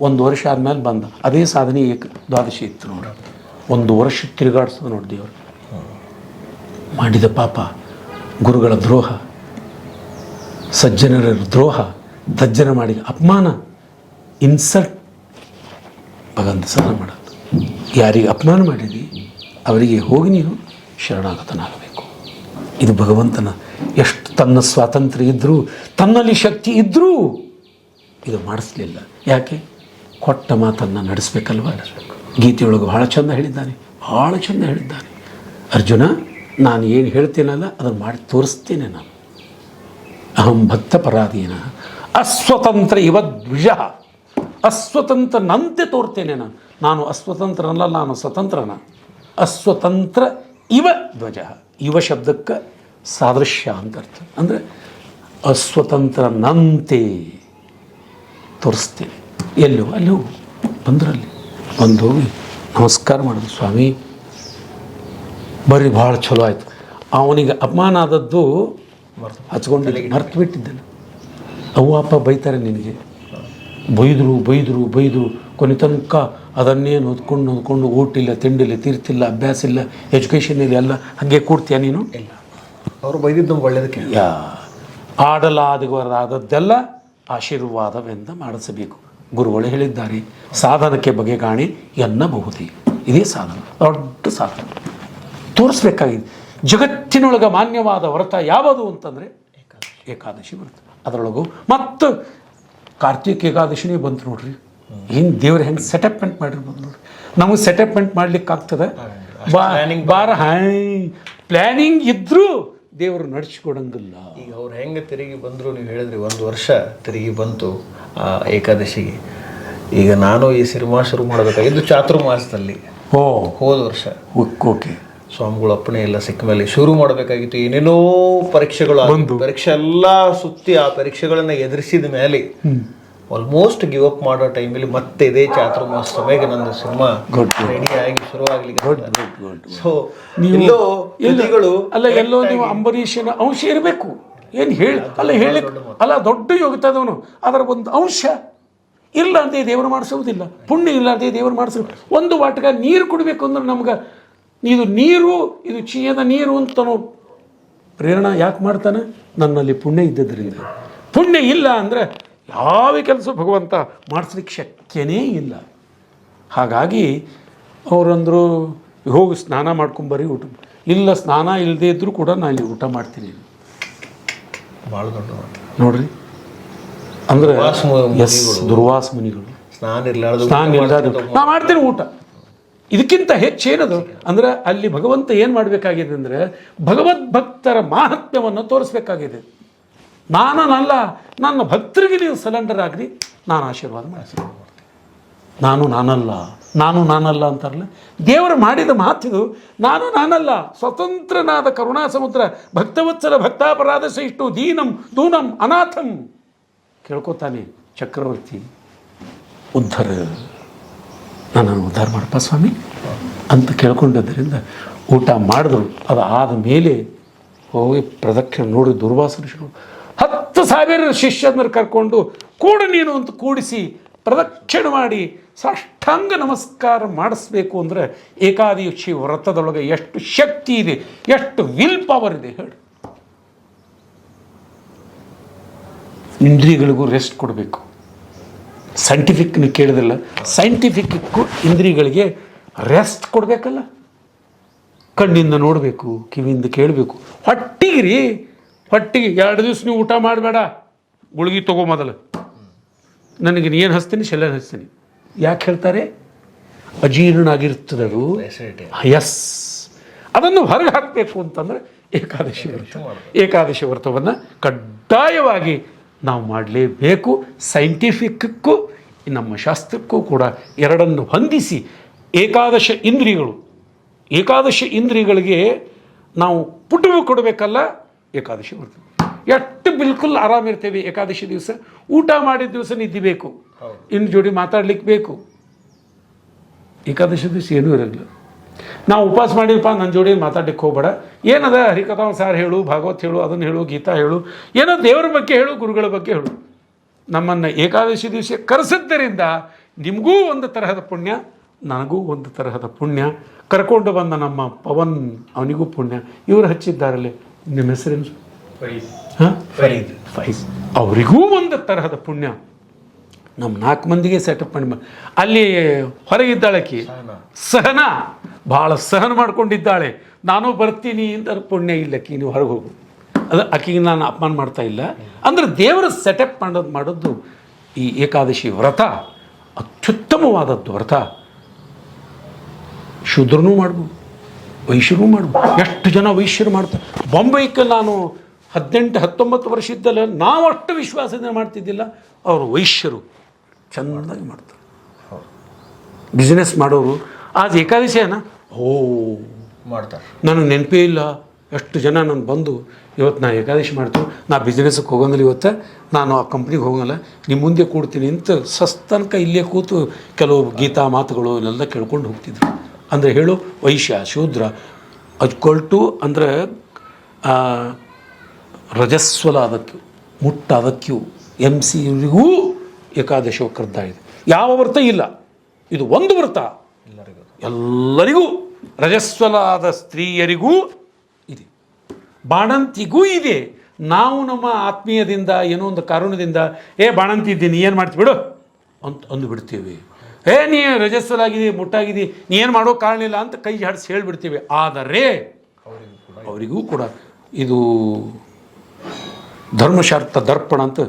1 ವರ್ಷ ಆದಮೇಲೆ ಬಂದ. ಅದೇ ಸಾಧನೆ ದ್ವಾದಶಿ ಇತ್ತು ನೋಡ್ರಿ. 1 ವರ್ಷ ತಿರುಗಾಡಿಸೋದು ನೋಡಿ ದೇವರು. ಮಾಡಿದ ಪಾಪ, ಗುರುಗಳ ದ್ರೋಹ, ಸಜ್ಜನರ ದ್ರೋಹ, ತಜ್ಜನ ಮಾಡಿ ಅಪಮಾನ, ಇನ್ಸಲ್ಟ್. ಭಗವಂತ ಸಹನ ಮಾಡೋದು. ಯಾರಿಗೆ ಅಪಮಾನ ಮಾಡಿದಿ ಅವರಿಗೆ ಹೋಗಿ ನೀನು ಶರಣಾಗತನಾಗಬೇಕು. ಇದು ಭಗವಂತನ ಎಷ್ಟು ತನ್ನ ಸ್ವಾತಂತ್ರ್ಯ ಇದ್ದರೂ, ತನ್ನಲ್ಲಿ ಶಕ್ತಿ ಇದ್ದರೂ ಇದು ಮಾಡಿಸ್ಲಿಲ್ಲ. ಯಾಕೆ? ಕೊಟ್ಟ ಮಾತನ್ನು ನಡೆಸಬೇಕಲ್ವ. ಗೀತೆಯೊಳಗೆ ಭಾಳ ಚಂದ ಹೇಳಿದ್ದಾನೆ, ಭಾಳ ಚಂದ ಹೇಳಿದ್ದಾನೆ. ಅರ್ಜುನ, ನಾನು ಏನು ಹೇಳ್ತೇನಲ್ಲ ಅದನ್ನು ಮಾಡಿ ತೋರಿಸ್ತೇನೆ. ನಾನು ಅಹಂ ಭಕ್ತ ಪರಾಧೀನ ಅಸ್ವತಂತ್ರ ಇವ ದ್ವಿಜ. ಅಸ್ವತಂತ್ರನಂತೆ ತೋರ್ತೇನೆ ನಾನು. ನಾನು ಅಸ್ವತಂತ್ರನಲ್ಲ, ನಾನು ಸ್ವತಂತ್ರನ. ಅಸ್ವತಂತ್ರ ಇವ ಧ್ವಜ. ಇವ ಶಬ್ದಕ್ಕೆ ಸಾದೃಶ್ಯ ಅಂತ ಅರ್ಥ. ಅಂದರೆ ಅಸ್ವತಂತ್ರನಂತೆ ತೋರಿಸ್ತೇನೆ. ಎಲ್ಲೋ ಅಲ್ಲಿ ಹೋಗು, ಬಂದ್ರಲ್ಲಿ ಬಂದು ಹೋಗಿ ನಮಸ್ಕಾರ ಮಾಡೋದು. ಸ್ವಾಮಿ ಬರ್ರಿ, ಭಾಳ ಚಲೋ ಆಯಿತು. ಅವನಿಗೆ ಅಪಮಾನ ಆದದ್ದು ಹಚ್ಕೊಂಡು ಮರ್ತು ಬಿಟ್ಟಿದ್ದೆಲ್ಲ. ಅವ್ವ ಅಪ್ಪ ಬೈತಾರೆ ನಿನಗೆ, ಬೈದರು ಬೈದರು ಬೈದರು, ಕೊನೆ ತನಕ ಅದನ್ನೇ ಓದ್ಕೊಂಡು ಊಟಿಲ್ಲ, ತಿಂಡಿಲ್ಲ, ತೀರ್ತಿಲ್ಲ, ಅಭ್ಯಾಸ ಇಲ್ಲ, ಎಜುಕೇಷನ್ ಇಲ್ಲ, ಎಲ್ಲ ಹಾಗೆ ಕೂಡ್ತೀಯ ನೀನು? ಇಲ್ಲ, ಅವರು ಬೈದಿದ್ದು ಒಳ್ಳೆಯದಕ್ಕೆ. ಆಡಲಾದವರಾದದ್ದೆಲ್ಲ ಆಶೀರ್ವಾದವೆಂದು ಮಾಡಿಸಬೇಕು. ಗುರುಗಳು ಹೇಳಿದ್ದಾರೆ, ಸಾಧನಕ್ಕೆ ಬಗೆಗಾಣಿ ಎನ್ನಬಹುದೇ. ಇದೇ ಸಾಧನ, ದೊಡ್ಡ ಸಾಧನ ತೋರಿಸ್ಬೇಕಾಗಿದೆ. ಜಗತ್ತಿನೊಳಗೆ ಮಾನ್ಯವಾದ ವ್ರತ ಯಾವುದು ಅಂತಂದರೆ ಏಕಾದಶಿ ವ್ರತ. ಅದರೊಳಗು ಮತ್ತು ಕಾರ್ತಿಕ ಏಕಾದಶಿನೇ ಬಂತು ನೋಡ್ರಿ. ಏನು ದೇವ್ರು ಹೆಂಗೆ ಸೆಟಪ್ಮೆಂಟ್ ಮಾಡಿರ್ಬೋದು ನೋಡ್ರಿ. ನಮಗೆ ಸೆಟಪ್ಮೆಂಟ್ ಮಾಡ್ಲಿಕ್ಕೆ ಆಗ್ತದೆ? ಪ್ಲ್ಯಾನಿಂಗ್ ಇದ್ದರೂ ದೇವರು ನಡೆಸಿಕೊಡಂಗಿಲ್ಲ. ಈಗ ಅವ್ರು ಹೆಂಗೆ ತಿರುಗಿ ಬಂದರು, ನೀವು ಹೇಳಿದ್ರಿ 1 ವರ್ಷ ತಿರುಗಿ ಬಂತು ಆ ಏಕಾದಶಿಗೆ. ಈಗ ನಾನು ಈ ಸಿನಿಮಾ ಶುರು ಮಾಡಬೇಕಾಗಿದ್ದು ಚಾತುರ್ಮಾಸದಲ್ಲಿ, ಹೋದ ವರ್ಷ. ಓಕೆ, ಸ್ವಾಮಿಗಳು ಅಪ್ಪಣೆ ಎಲ್ಲ ಸಿಕ್ಕ ಮೇಲೆ ಶುರು ಮಾಡಬೇಕಾಗಿತ್ತು. ಏನೇನೋ ಪರೀಕ್ಷೆಗಳು, ಪರೀಕ್ಷೆ ಎಲ್ಲ ಸುತ್ತಿ ಆ ಪರೀಕ್ಷೆಗಳನ್ನು ಎದುರಿಸಿದ ಮೇಲೆ ಆಲ್ಮೋಸ್ಟ್ ಗಿವ್ ಅಪ್ ಮಾಡೋ ಟೈಮಲ್ಲಿ ಮತ್ತೆ ಇದೇ ಚಾತುರ್ಮಾಸ ಸಮಯಕ್ಕೆ ನಂದು ಸಿನಿಮಾ ರೆಡಿ ಆಗಿ ಶುರು ಆಗ್ಲಿಕ್ಕೆ. ಸೊ ಎಲ್ಲೋ ನೀವು ಅಂಬರೀಷನ ಅಂಶ ಇರಬೇಕು. ಏನು ಹೇಳಿ ಅಲ್ಲ, ಹೇಳಲಿಕ್ಕೆ ದೊಡ್ಡ ಯೋಗ್ಯತದವನು, ಅದರ ಒಂದು ಅಂಶ ಇಲ್ಲ ಅಂದೇ ದೇವರು ಮಾಡಿಸೋದಿಲ್ಲ. ಪುಣ್ಯ ಇಲ್ಲ ಅಂದೇ ದೇವರು ಮಾಡಿಸೋದು. ಒಂದು ವಾಟಕ ನೀರು ಕುಡಬೇಕು ಅಂದ್ರೆ ನಮ್ಗೆ ಇದು ನೀರು, ಇದು ಚೀಯದ ನೀರು ಅಂತನೋ ಪ್ರೇರಣೆ ಯಾಕೆ ಮಾಡ್ತಾನೆ? ನನ್ನಲ್ಲಿ ಪುಣ್ಯ ಇದ್ದದ್ರಿಂದ. ಪುಣ್ಯ ಇಲ್ಲ ಅಂದರೆ ಯಾವ ಕೆಲಸ ಭಗವಂತ ಮಾಡಿಸ್ಲಿಕ್ಕೆ ಶಕ್ಯನೇ ಇಲ್ಲ. ಹಾಗಾಗಿ ಅವರಂದರು ಹೋಗಿ ಸ್ನಾನ ಮಾಡ್ಕೊಂಬರಿ, ಊಟ ಇಲ್ಲ. ಸ್ನಾನ ಇಲ್ಲದೇ ಇದ್ದರೂ ಕೂಡ ನಾನು ಇಲ್ಲಿ ಊಟ ಮಾಡ್ತೀನಿ. ಭಾಳ ದೊಡ್ಡ ನೋಡ್ರಿ, ಅಂದರೆ ದುರ್ವಾಸ ಮುನಿಗಳು ಸ್ನಾನ ಇರಲಾರ್ದು ನಾ ಮಾಡ್ತೀನಿ ಊಟ. ಇದಕ್ಕಿಂತ ಹೆಚ್ಚೇನದು ಅಂದರೆ ಅಲ್ಲಿ ಭಗವಂತ ಏನು ಮಾಡಬೇಕಾಗಿದೆ ಅಂದರೆ ಭಗವದ್ಭಕ್ತರ ಮಾಹಾತ್ಮ್ಯವನ್ನು ತೋರಿಸ್ಬೇಕಾಗಿದೆ. ನಾನಲ್ಲ, ನನ್ನ ಭಕ್ತರಿಗೆ ನೀವು ಸಲೆಂಡರ್ ಆಗ್ರಿ, ನಾನು ಆಶೀರ್ವಾದ ಮಾಡ್ತೀನಿ. ನಾನಲ್ಲ ಅಂತಾರಲ್ಲ, ದೇವರು ಮಾಡಿದ ಮಾತಿದು. ನಾನಲ್ಲ, ಸ್ವತಂತ್ರನಾದ ಕರುಣಾ ಸಮುದ್ರ, ಭಕ್ತವತ್ಸಲ ಭಕ್ತಾಪರಾಧ ಸಹಿಷ್ಣು, ದೀನಂ ದೂನಂ ಅನಾಥಂ. ಕೇಳ್ಕೊತಾನೆ ಚಕ್ರವರ್ತಿ, ನನ್ನನ್ನು ಉದ್ಧಾರ ಮಾಡಪ್ಪ ಸ್ವಾಮಿ ಅಂತ ಕೇಳ್ಕೊಂಡದ್ದರಿಂದ ಊಟ ಮಾಡಿದ್ರು. ಅದು ಆದ ಮೇಲೆ ಹೋಗಿ ಪ್ರದಕ್ಷಿಣೆ ನೋಡಿ ದುರ್ವಾಸರು 10,000 ಶಿಷ್ಯರನ್ನು ಕರ್ಕೊಂಡು ಕೂಡ ನೀನು ಅಂತ ಕೂಡಿಸಿ ಪ್ರದಕ್ಷಿಣೆ ಮಾಡಿ ಸಾಷ್ಟಾಂಗ ನಮಸ್ಕಾರ ಮಾಡಿಸ್ಬೇಕು ಅಂದರೆ ಏಕಾದಶಿ ವ್ರತದೊಳಗೆ ಎಷ್ಟು ಶಕ್ತಿ ಇದೆ, ಎಷ್ಟು ವಿಲ್ ಪವರ್ ಇದೆ ಹೇಳಿ. ಇಂದ್ರಿಯಗಳಿಗೂ ರೆಸ್ಟ್ ಕೊಡಬೇಕು. ಸೈಂಟಿಫಿಕ್ನ ಕೇಳಿದಿಲ್ಲ, ಸೈಂಟಿಫಿಕ್ಕು ಇಂದ್ರಿಯಗಳಿಗೆ ರೆಸ್ಟ್ ಕೊಡಬೇಕಲ್ಲ. ಕಣ್ಣಿಂದ ನೋಡಬೇಕು, ಕಿವಿಯಿಂದ ಕೇಳಬೇಕು. ಹೊಟ್ಟಿಗೆ 2 ದಿವಸ ನೀವು ಊಟ ಮಾಡಬೇಡ, ಗುಳಿಗೆ ತಗೋ ಮೊದಲು, ನನಗೆ ಏನು ಹಚ್ತೀನಿ ಶೆಲ್ಲ ಹಚ್ತೀನಿ. ಯಾಕೆ ಹೇಳ್ತಾರೆ? ಅಜೀರ್ಣ ಆಗಿರ್ತದೆ ಅದು. ಎಸ್, ಅದನ್ನು ಹೊರಗೆ ಹಾಕಬೇಕು ಅಂತಂದರೆ ಏಕಾದಶಿ ವ್ರತವನ್ನು ಕಡ್ಡಾಯವಾಗಿ ನಾವು ಮಾಡಲೇಬೇಕು. ಸೈಂಟಿಫಿಕ್ಕೂ ನಮ್ಮ ಶಾಸ್ತ್ರಕ್ಕೂ ಕೂಡ ಎರಡನ್ನು ಹೊಂದಿಸಿ ಏಕಾದಶ ಇಂದ್ರಿಯಗಳಿಗೆ ನಾವು ಪುಟವು ಕೊಡಬೇಕಲ್ಲ. ಏಕಾದಶಿ ವ್ರತ ಎಷ್ಟು ಬಿಲ್ಕುಲ್ ಆರಾಮಿರ್ತೇವೆ. ಏಕಾದಶಿ ದಿವಸ ಊಟ ಮಾಡಿದ ದಿವಸ ನಿದ್ದೆ ಬೇಕು, ಇನ್ನು ಜೋಡಿ ಮಾತಾಡ್ಲಿಕ್ಕೆ ಬೇಕು. ಏಕಾದಶಿ ದಿವಸ ಏನೂ ಇರಲಿಲ್ಲ. ನಾವು ಉಪವಾಸ ಮಾಡಿರಪ್ಪ, ನನ್ನ ಜೋಡಿ ಮಾತಾಡ್ಲಿಕ್ಕೆ ಹೋಗ್ಬೇಡ. ಏನದ ಹರಿಕಥಾ ಸಾರ್ ಹೇಳು, ಭಾಗವತ್ ಹೇಳು, ಅದನ್ನು ಹೇಳು, ಗೀತಾ ಹೇಳು, ಏನೋ ದೇವರ ಬಗ್ಗೆ ಹೇಳು, ಗುರುಗಳ ಬಗ್ಗೆ ಹೇಳು. ನಮ್ಮನ್ನು ಏಕಾದಶಿ ದಿವಸ ಕರೆಸಿದ್ದರಿಂದ ನಿಮಗೂ ಒಂದು ತರಹದ ಪುಣ್ಯ, ನನಗೂ ಒಂದು ತರಹದ ಪುಣ್ಯ. ಕರ್ಕೊಂಡು ಬಂದ ನಮ್ಮ ಪವನ್, ಅವನಿಗೂ ಪುಣ್ಯ. ಇವರು ಹಚ್ಚಿದ್ದಾರಲ್ಲೇ, ನಿಮ್ಮ ಹೆಸರೇನು? ಫೈಜ್. ಅವರಿಗೂ ಒಂದು ತರಹದ ಪುಣ್ಯ. ನಮ್ಮ 4 ಮಂದಿಗೆ ಸೆಟಪ್ ಮಾಡಿ. ಅಲ್ಲಿ ಹೊರಗಿದ್ದಾಳಕಿ ಸಹನ, ಭಾಳ ಸಹನ ಮಾಡ್ಕೊಂಡಿದ್ದಾಳೆ. ನಾನು ಬರ್ತೀನಿ ಅಂತ ಪುಣ್ಯ ಇಲ್ಲಕ್ಕಿ, ನೀವು ಹೊರಗೆ ಹೋಗು. ಅದು ಆಕೆಗೆ ನಾನು ಅಪಮಾನ ಮಾಡ್ತಾ ಇಲ್ಲ. ಅಂದರೆ ದೇವರ ಸೆಟಪ್ ಮಾಡೋದು ಈ ಏಕಾದಶಿ ವ್ರತ ಅತ್ಯುತ್ತಮವಾದದ್ದು ವ್ರತ. ಶೂದ್ರನೂ ಮಾಡ್ಬೋದು, ವೈಶ್ಯರೂ ಮಾಡ್ಬೋದು. ಎಷ್ಟು ಜನ ವೈಶ್ಯರು ಮಾಡ್ತಾರೆ. ಬಾಂಬೆಗೆ ನಾನು 18-19 ವರ್ಷ ಇದ್ದಲ್ಲ, ನಾವು ಅಷ್ಟು ವಿಶ್ವಾಸದಿಂದ ಮಾಡ್ತಿದ್ದಿಲ್ಲ. ಅವರು ವೈಶ್ಯರು ಚೆನ್ನಾಗಿ ಮಾಡ್ತಾರೆ. ಬಿಸ್ನೆಸ್ ಮಾಡೋರು ಆজ ಏಕಾದಶಿನ ಮಾಡ್ತಾರೆ. ನನಗೆ ನೆನಪೇ ಇಲ್ಲ. ಎಷ್ಟು ಜನ ನಾನು ಬಂದು ಇವತ್ತು ನಾ ಏಕಾದಶಿ ಮಾಡ್ತೀವಿ, ನಾ ಬಿಸ್ನೆಸ್ಗೆ ಹೋಗೋಂಗಿಲ್ಲ, ಇವತ್ತು ನಾನು ಆ ಕಂಪ್ನಿಗೆ ಹೋಗೋಂಗಿಲ್ಲ, ನಿಮ್ಮ ಮುಂದೆ ಕೂಡ್ತೀನಿ ಅಂತ ಸಸ್ತನಕ ಇಲ್ಲೇ ಕೂತು ಕೆಲವು ಗೀತಾ ಮಾತುಗಳು ಇಲ್ಲೆಲ್ಲ ಕೇಳ್ಕೊಂಡು ಹೋಗ್ತಿದ್ರು. ಅಂದರೆ ಹೇಳು ವೈಶ್ಯ ಶೂದ್ರ ಅಜ್ಕೊಳ್ಟು ಅಂದರೆ ರಜಸ್ವಲ ಅದಕ್ಕೂ ಮುಟ್ಟಾದಕ್ಕೂ MC ಇವರಿಗೂ ಏಕಾದಶಿ ಕರ್ದ ಇದೆ. ಯಾವ ವ್ರತ ಇಲ್ಲ, ಇದು ಒಂದು ವ್ರತ ಎಲ್ಲರಿಗೂ. ರಜಸ್ವಲಾದ ಸ್ತ್ರೀಯರಿಗೂ ಇದೆ, ಬಾಣಂತಿಗೂ ಇದೆ. ನಾವು ನಮ್ಮ ಆತ್ಮೀಯದಿಂದ ಏನೋ ಒಂದು ಕಾರಣದಿಂದ ಬಾಣಂತಿ ಇದ್ದೀನಿ, ಏನು ಮಾಡ್ತೀವಿ ಬಿಡು ಅಂತ ಅಂದುಬಿಡ್ತೀವಿ. ನೀ ರಜಸ್ವಲಾಗಿದ್ದೀ, ಮುಟ್ಟಾಗಿದ್ದೀ, ನೀ ಏನು ಮಾಡೋ ಕಾರಣ ಇಲ್ಲ ಅಂತ ಕೈ ಜಾಡಿಸಿ ಹೇಳಿಬಿಡ್ತೀವಿ. ಆದರೆ ಅವರಿಗೂ ಕೂಡ ಇದು ಧರ್ಮಶಾಸ್ತ್ರ ದರ್ಪಣ ಅಂತ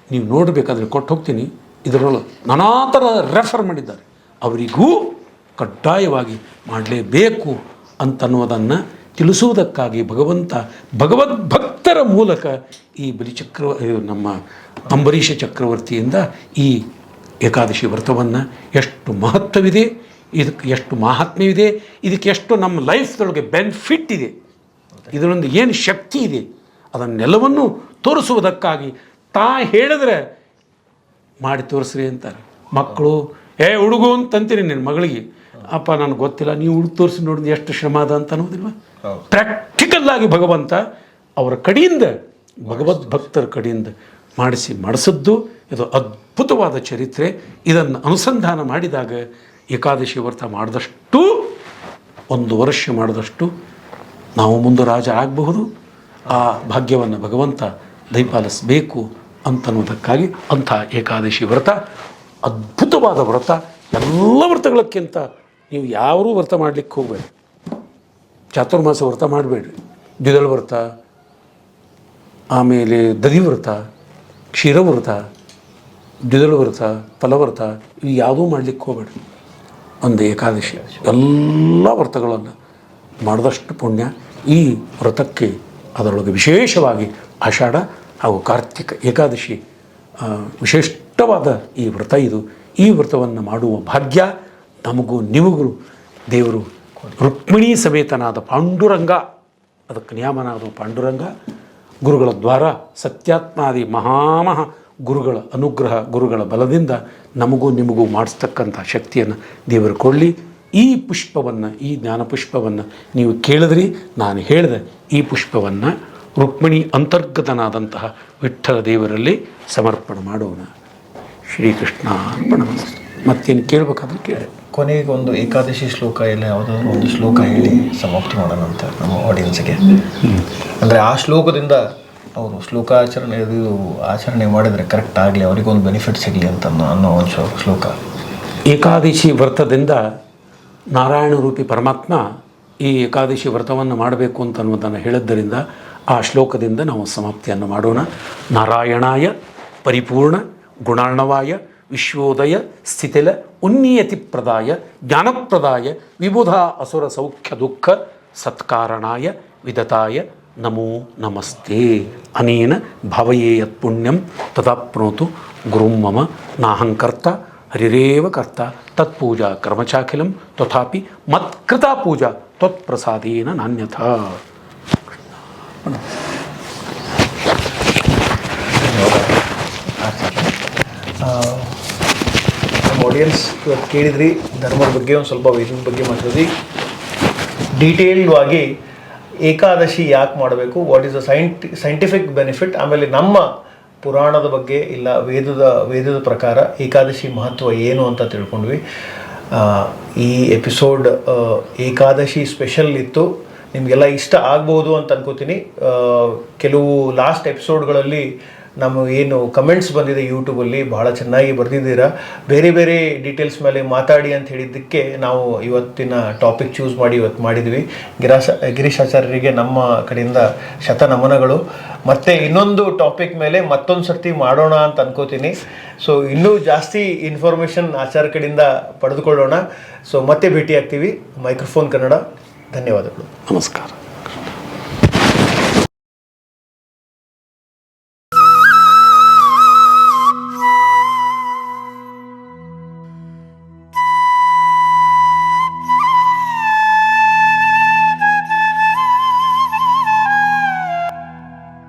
ನೀವು ನೋಡಬೇಕಾದ್ರೆ ಕೊಟ್ಟು ಹೋಗ್ತೀನಿ. ಇದರೊಳಗೆ ನಾನಾ ಥರ ರೆಫರ್ ಮಾಡಿದ್ದಾರೆ. ಅವರಿಗೂ ಕಡ್ಡಾಯವಾಗಿ ಮಾಡಲೇಬೇಕು ಅಂತನ್ನುವುದನ್ನು ತಿಳಿಸುವುದಕ್ಕಾಗಿ ಭಗವದ್ಭಕ್ತರ ಮೂಲಕ ಈ ನಮ್ಮ ಅಂಬರೀಷ ಚಕ್ರವರ್ತಿಯಿಂದ ಈ ಏಕಾದಶಿ ವ್ರತವನ್ನು ಎಷ್ಟು ಮಹತ್ವವಿದೆ, ಇದಕ್ಕೆ ಎಷ್ಟು ಮಹಾತ್ಮ್ಯವಿದೆ, ಇದಕ್ಕೆ ಎಷ್ಟು ನಮ್ಮ ಲೈಫ್ದೊಳಗೆ ಬೆನಿಫಿಟ್ ಇದೆ, ಇದರೊಂದು ಏನು ಶಕ್ತಿ ಇದೆ, ಅದನ್ನೆಲ್ಲವನ್ನು ತೋರಿಸುವುದಕ್ಕಾಗಿ ಹೇಳಿದ್ರೆ ಮಾಡಿ ತೋರಿಸ್ರಿ ಅಂತಾರೆ. ಮಕ್ಕಳು ಹುಡುಗು ಅಂತಂತೀರಿ ನಿನ್ನ ಮಗಳಿಗೆ, ಅಪ್ಪ ನನಗೆ ಗೊತ್ತಿಲ್ಲ, ನೀವು ಹುಡುಗ ತೋರಿಸಿ ನೋಡಿದ್ರೆ ಎಷ್ಟು ಶ್ರಮ ಅದ ಅಂತ ಅನ್ನೋದಿಲ್ವ? ಪ್ರಾಕ್ಟಿಕಲ್ ಆಗಿ ಭಗವಂತ ಅವರ ಕಡೆಯಿಂದ, ಭಗವದ್ಭಕ್ತರ ಕಡೆಯಿಂದ ಮಾಡಿಸಿದ್ದು ಇದು ಅದ್ಭುತವಾದ ಚರಿತ್ರೆ. ಇದನ್ನು ಅನುಸಂಧಾನ ಮಾಡಿದಾಗ ಏಕಾದಶಿ ವ್ರತ ಮಾಡಿದಷ್ಟು, 1 ವರ್ಷ ಮಾಡಿದಷ್ಟು ನಾವು ಮುಂದೆ ರಾಜ ಆಗಬಹುದು. ಆ ಭಾಗ್ಯವನ್ನು ಭಗವಂತ ದಯಪಾಲಿಸಬೇಕು ಅಂತನ್ನುವುದಕ್ಕಾಗಿ ಅಂಥ ಏಕಾದಶಿ ವ್ರತ ಅದ್ಭುತವಾದ ವ್ರತ. ಎಲ್ಲ ವ್ರತಗಳಕ್ಕಿಂತ ನೀವು ಯಾರೂ ವ್ರತ ಮಾಡಲಿಕ್ಕೆ ಹೋಗಬೇಡಿ. ಚಾತುರ್ಮಾಸ ವ್ರತ ಮಾಡಬೇಡ್ರಿ, ದ್ವಿದಳ ವ್ರತ, ಆಮೇಲೆ ದಧಿವ್ರತ, ಕ್ಷೀರವ್ರತ, ದ್ವಿದಳ ವ್ರತ, ಫಲವ್ರತ, ಇವು ಯಾವುದೂ ಮಾಡಲಿಕ್ಕೆ ಹೋಗಬೇಡ್ರಿ. ಒಂದು ಏಕಾದಶಿ ಎಲ್ಲ ವ್ರತಗಳನ್ನು ಮಾಡಿದಷ್ಟು ಪುಣ್ಯ. ಈ ವ್ರತಕ್ಕೆ ಅದರೊಳಗೆ ವಿಶೇಷವಾಗಿ ಆಷಾಢ ಹಾಗೂ ಕಾರ್ತಿಕ ಏಕಾದಶಿ ವಿಶಿಷ್ಟವಾದ ಈ ವ್ರತ ಇದು. ಈ ವ್ರತವನ್ನು ಮಾಡುವ ಭಾಗ್ಯ ನಮಗೂ ನಿಮಗೂ ದೇವರು ರುಕ್ಮಿಣೀ ಸಮೇತನಾದ ಪಾಂಡುರಂಗ, ಅದಕ್ಕೆ ನಿಯಾಮನಾದ ಪಾಂಡುರಂಗ ಗುರುಗಳ ದ್ವಾರ ಸತ್ಯಾತ್ಮಾದಿ ಮಹಾಮಹ ಗುರುಗಳ ಅನುಗ್ರಹ, ಗುರುಗಳ ಬಲದಿಂದ ನಮಗೂ ನಿಮಗೂ ಮಾಡಿಸ್ತಕ್ಕಂಥ ಶಕ್ತಿಯನ್ನು ದೇವರು ಕೊಡಲಿ. ಈ ಪುಷ್ಪವನ್ನು, ಈ ಜ್ಞಾನಪುಷ್ಪವನ್ನು ನೀವು ಕೇಳಿದ್ರಿ, ನಾನು ಹೇಳಿದೆ. ಈ ಪುಷ್ಪವನ್ನು ರುಕ್ಮಿಣಿ ಅಂತರ್ಗತನಾದಂತಹ ವಿಠ್ಠಲ ದೇವರಲ್ಲಿ ಸಮರ್ಪಣೆ ಮಾಡೋಣ. ಶ್ರೀಕೃಷ್ಣ ಅರ್ಪಣ. ಮತ್ತೇನು ಕೇಳಬೇಕಾದ್ರೆ ಕೇಳಿ. ಕೊನೆಗೆ ಒಂದು ಏಕಾದಶಿ ಶ್ಲೋಕ ಇಲ್ಲ, ಯಾವುದಾದ್ರೂ ಒಂದು ಶ್ಲೋಕ ಹೇಳಿ ಸಮಾಪ್ತಿ ಮಾಡೋಣ ಅಂತ ನಮ್ಮ ಆಡಿಯನ್ಸ್ಗೆ. ಅಂದರೆ ಆ ಶ್ಲೋಕದಿಂದ ಅವರು ಆಚರಣೆ ಮಾಡಿದರೆ ಕರೆಕ್ಟ್ ಆಗಲಿ, ಅವರಿಗೊಂದು ಬೆನಿಫಿಟ್ ಸಿಗಲಿ ಅಂತ ಅನ್ನೋ ಒಂದು ಶ್ಲೋಕ. ಏಕಾದಶಿ ವ್ರತದಿಂದ ನಾರಾಯಣ ರೂಪಿ ಪರಮಾತ್ಮ ಈ ಏಕಾದಶಿ ವ್ರತವನ್ನು ಮಾಡಬೇಕು ಅಂತನ್ನುವುದನ್ನು ಹೇಳಿದ್ದರಿಂದ ಆ ಶ್ಲೋಕದಿಂದ ನಾವು ಸಮಾಪ್ತಿಯನ್ನು ಮಾಡೋಣ. ನಾರಾಯಣಾಯ ಪರಿಪೂರ್ಣ ಗುಣಾರ್ಣವಾಯ ವಿಶ್ವೋದಯ ಸ್ಥಿತಿಲ ಉನ್ನೀಯತಿ ಪ್ರದಾಯ ಜ್ಞಾನಪ್ರದಾಯ ವಿಬುಧ ಅಸುರ ಸೌಖ್ಯ ದುಃಖ ಸತ್ಕಾರಣಾಯ ವಿದತಾಯ ನಮೋ ನಮಸ್ತೆ. ಅನೇನ ಭಾವಯೇಯತ್ ಪುಣ್ಯಂ ತದಾಪ್ನೋತು ಗುರುಂ ಮಮ ನಾಹಂಕರ್ತ ಹರಿರೇವ ಕರ್ತ ತತ್ಪೂಜಾ ಕರ್ಮಚಾಖಿಲಂ ತಥಾಪಿ ಮತ್ಕೃತಾ ಪೂಜಾ ತ್ವತ್ಪ್ರಸಾದೇನ ನಾನ್ಯಥಾ. ನಮ್ಮ ಆಡಿಯನ್ಸ್ ಇವತ್ತು ಕೇಳಿದ್ರಿ, ಧರ್ಮದ ಬಗ್ಗೆ ಒಂದು ಸ್ವಲ್ಪ ವೇದದ ಬಗ್ಗೆ ಮಾತಾಡಿದ್ವಿ. ಡೀಟೇಲ್ಡ್ ಆಗಿ ಏಕಾದಶಿ ಯಾಕೆ ಮಾಡಬೇಕು, what is the scientific benefit, ಆಮೇಲೆ ನಮ್ಮ ಪುರಾಣದ ಬಗ್ಗೆ ಇಲ್ಲ ವೇದದ ಪ್ರಕಾರ ಏಕಾದಶಿ ಮಹತ್ವ ಏನು ಅಂತ ತಿಳ್ಕೊಂಡ್ವಿ. ಈ ಎಪಿಸೋಡ್ ಏಕಾದಶಿ ಸ್ಪೆಷಲ್ ಇತ್ತು, ನಿಮಗೆಲ್ಲ ಇಷ್ಟ ಆಗ್ಬೋದು ಅಂತ ಅನ್ಕೋತೀನಿ. ಕೆಲವು ಲಾಸ್ಟ್ ಎಪಿಸೋಡ್ಗಳಲ್ಲಿ ನಮ್ಮ ಏನು ಕಮೆಂಟ್ಸ್ ಬಂದಿದೆ ಯೂಟ್ಯೂಬಲ್ಲಿ ಬಹಳ ಚೆನ್ನಾಗಿ ಬರೆದಿದ್ದೀರಾ. ಬೇರೆ ಬೇರೆ ಡೀಟೇಲ್ಸ್ ಮೇಲೆ ಮಾತಾಡಿ ಅಂತ ಹೇಳಿದ್ದಕ್ಕೆ ನಾವು ಇವತ್ತಿನ ಟಾಪಿಕ್ ಚೂಸ್ ಮಾಡಿ ಇವತ್ತು ಮಾಡಿದ್ವಿ. ಗಿರೀಶ್ ಆಚಾರ್ಯರಿಗೆ ನಮ್ಮ ಕಡೆಯಿಂದ ಶತನಮನಗಳು. ಮತ್ತೆ ಇನ್ನೊಂದು ಟಾಪಿಕ್ ಮೇಲೆ ಮತ್ತೊಂದು ಸರ್ತಿ ಮಾಡೋಣ ಅಂತ ಅನ್ಕೋತೀನಿ. ಸೊ ಇನ್ನೂ ಜಾಸ್ತಿ ಇನ್ಫಾರ್ಮೇಷನ್ ಆಚಾರ್ಯ ಕಡೆಯಿಂದ ಪಡೆದುಕೊಳ್ಳೋಣ. ಸೊ ಮತ್ತೆ ಭೇಟಿ ಆಗ್ತೀವಿ. ಮೈಕ್ರೋಫೋನ್ ಕನ್ನಡ. ಧನ್ಯವಾದಗಳು. ನಮಸ್ಕಾರ.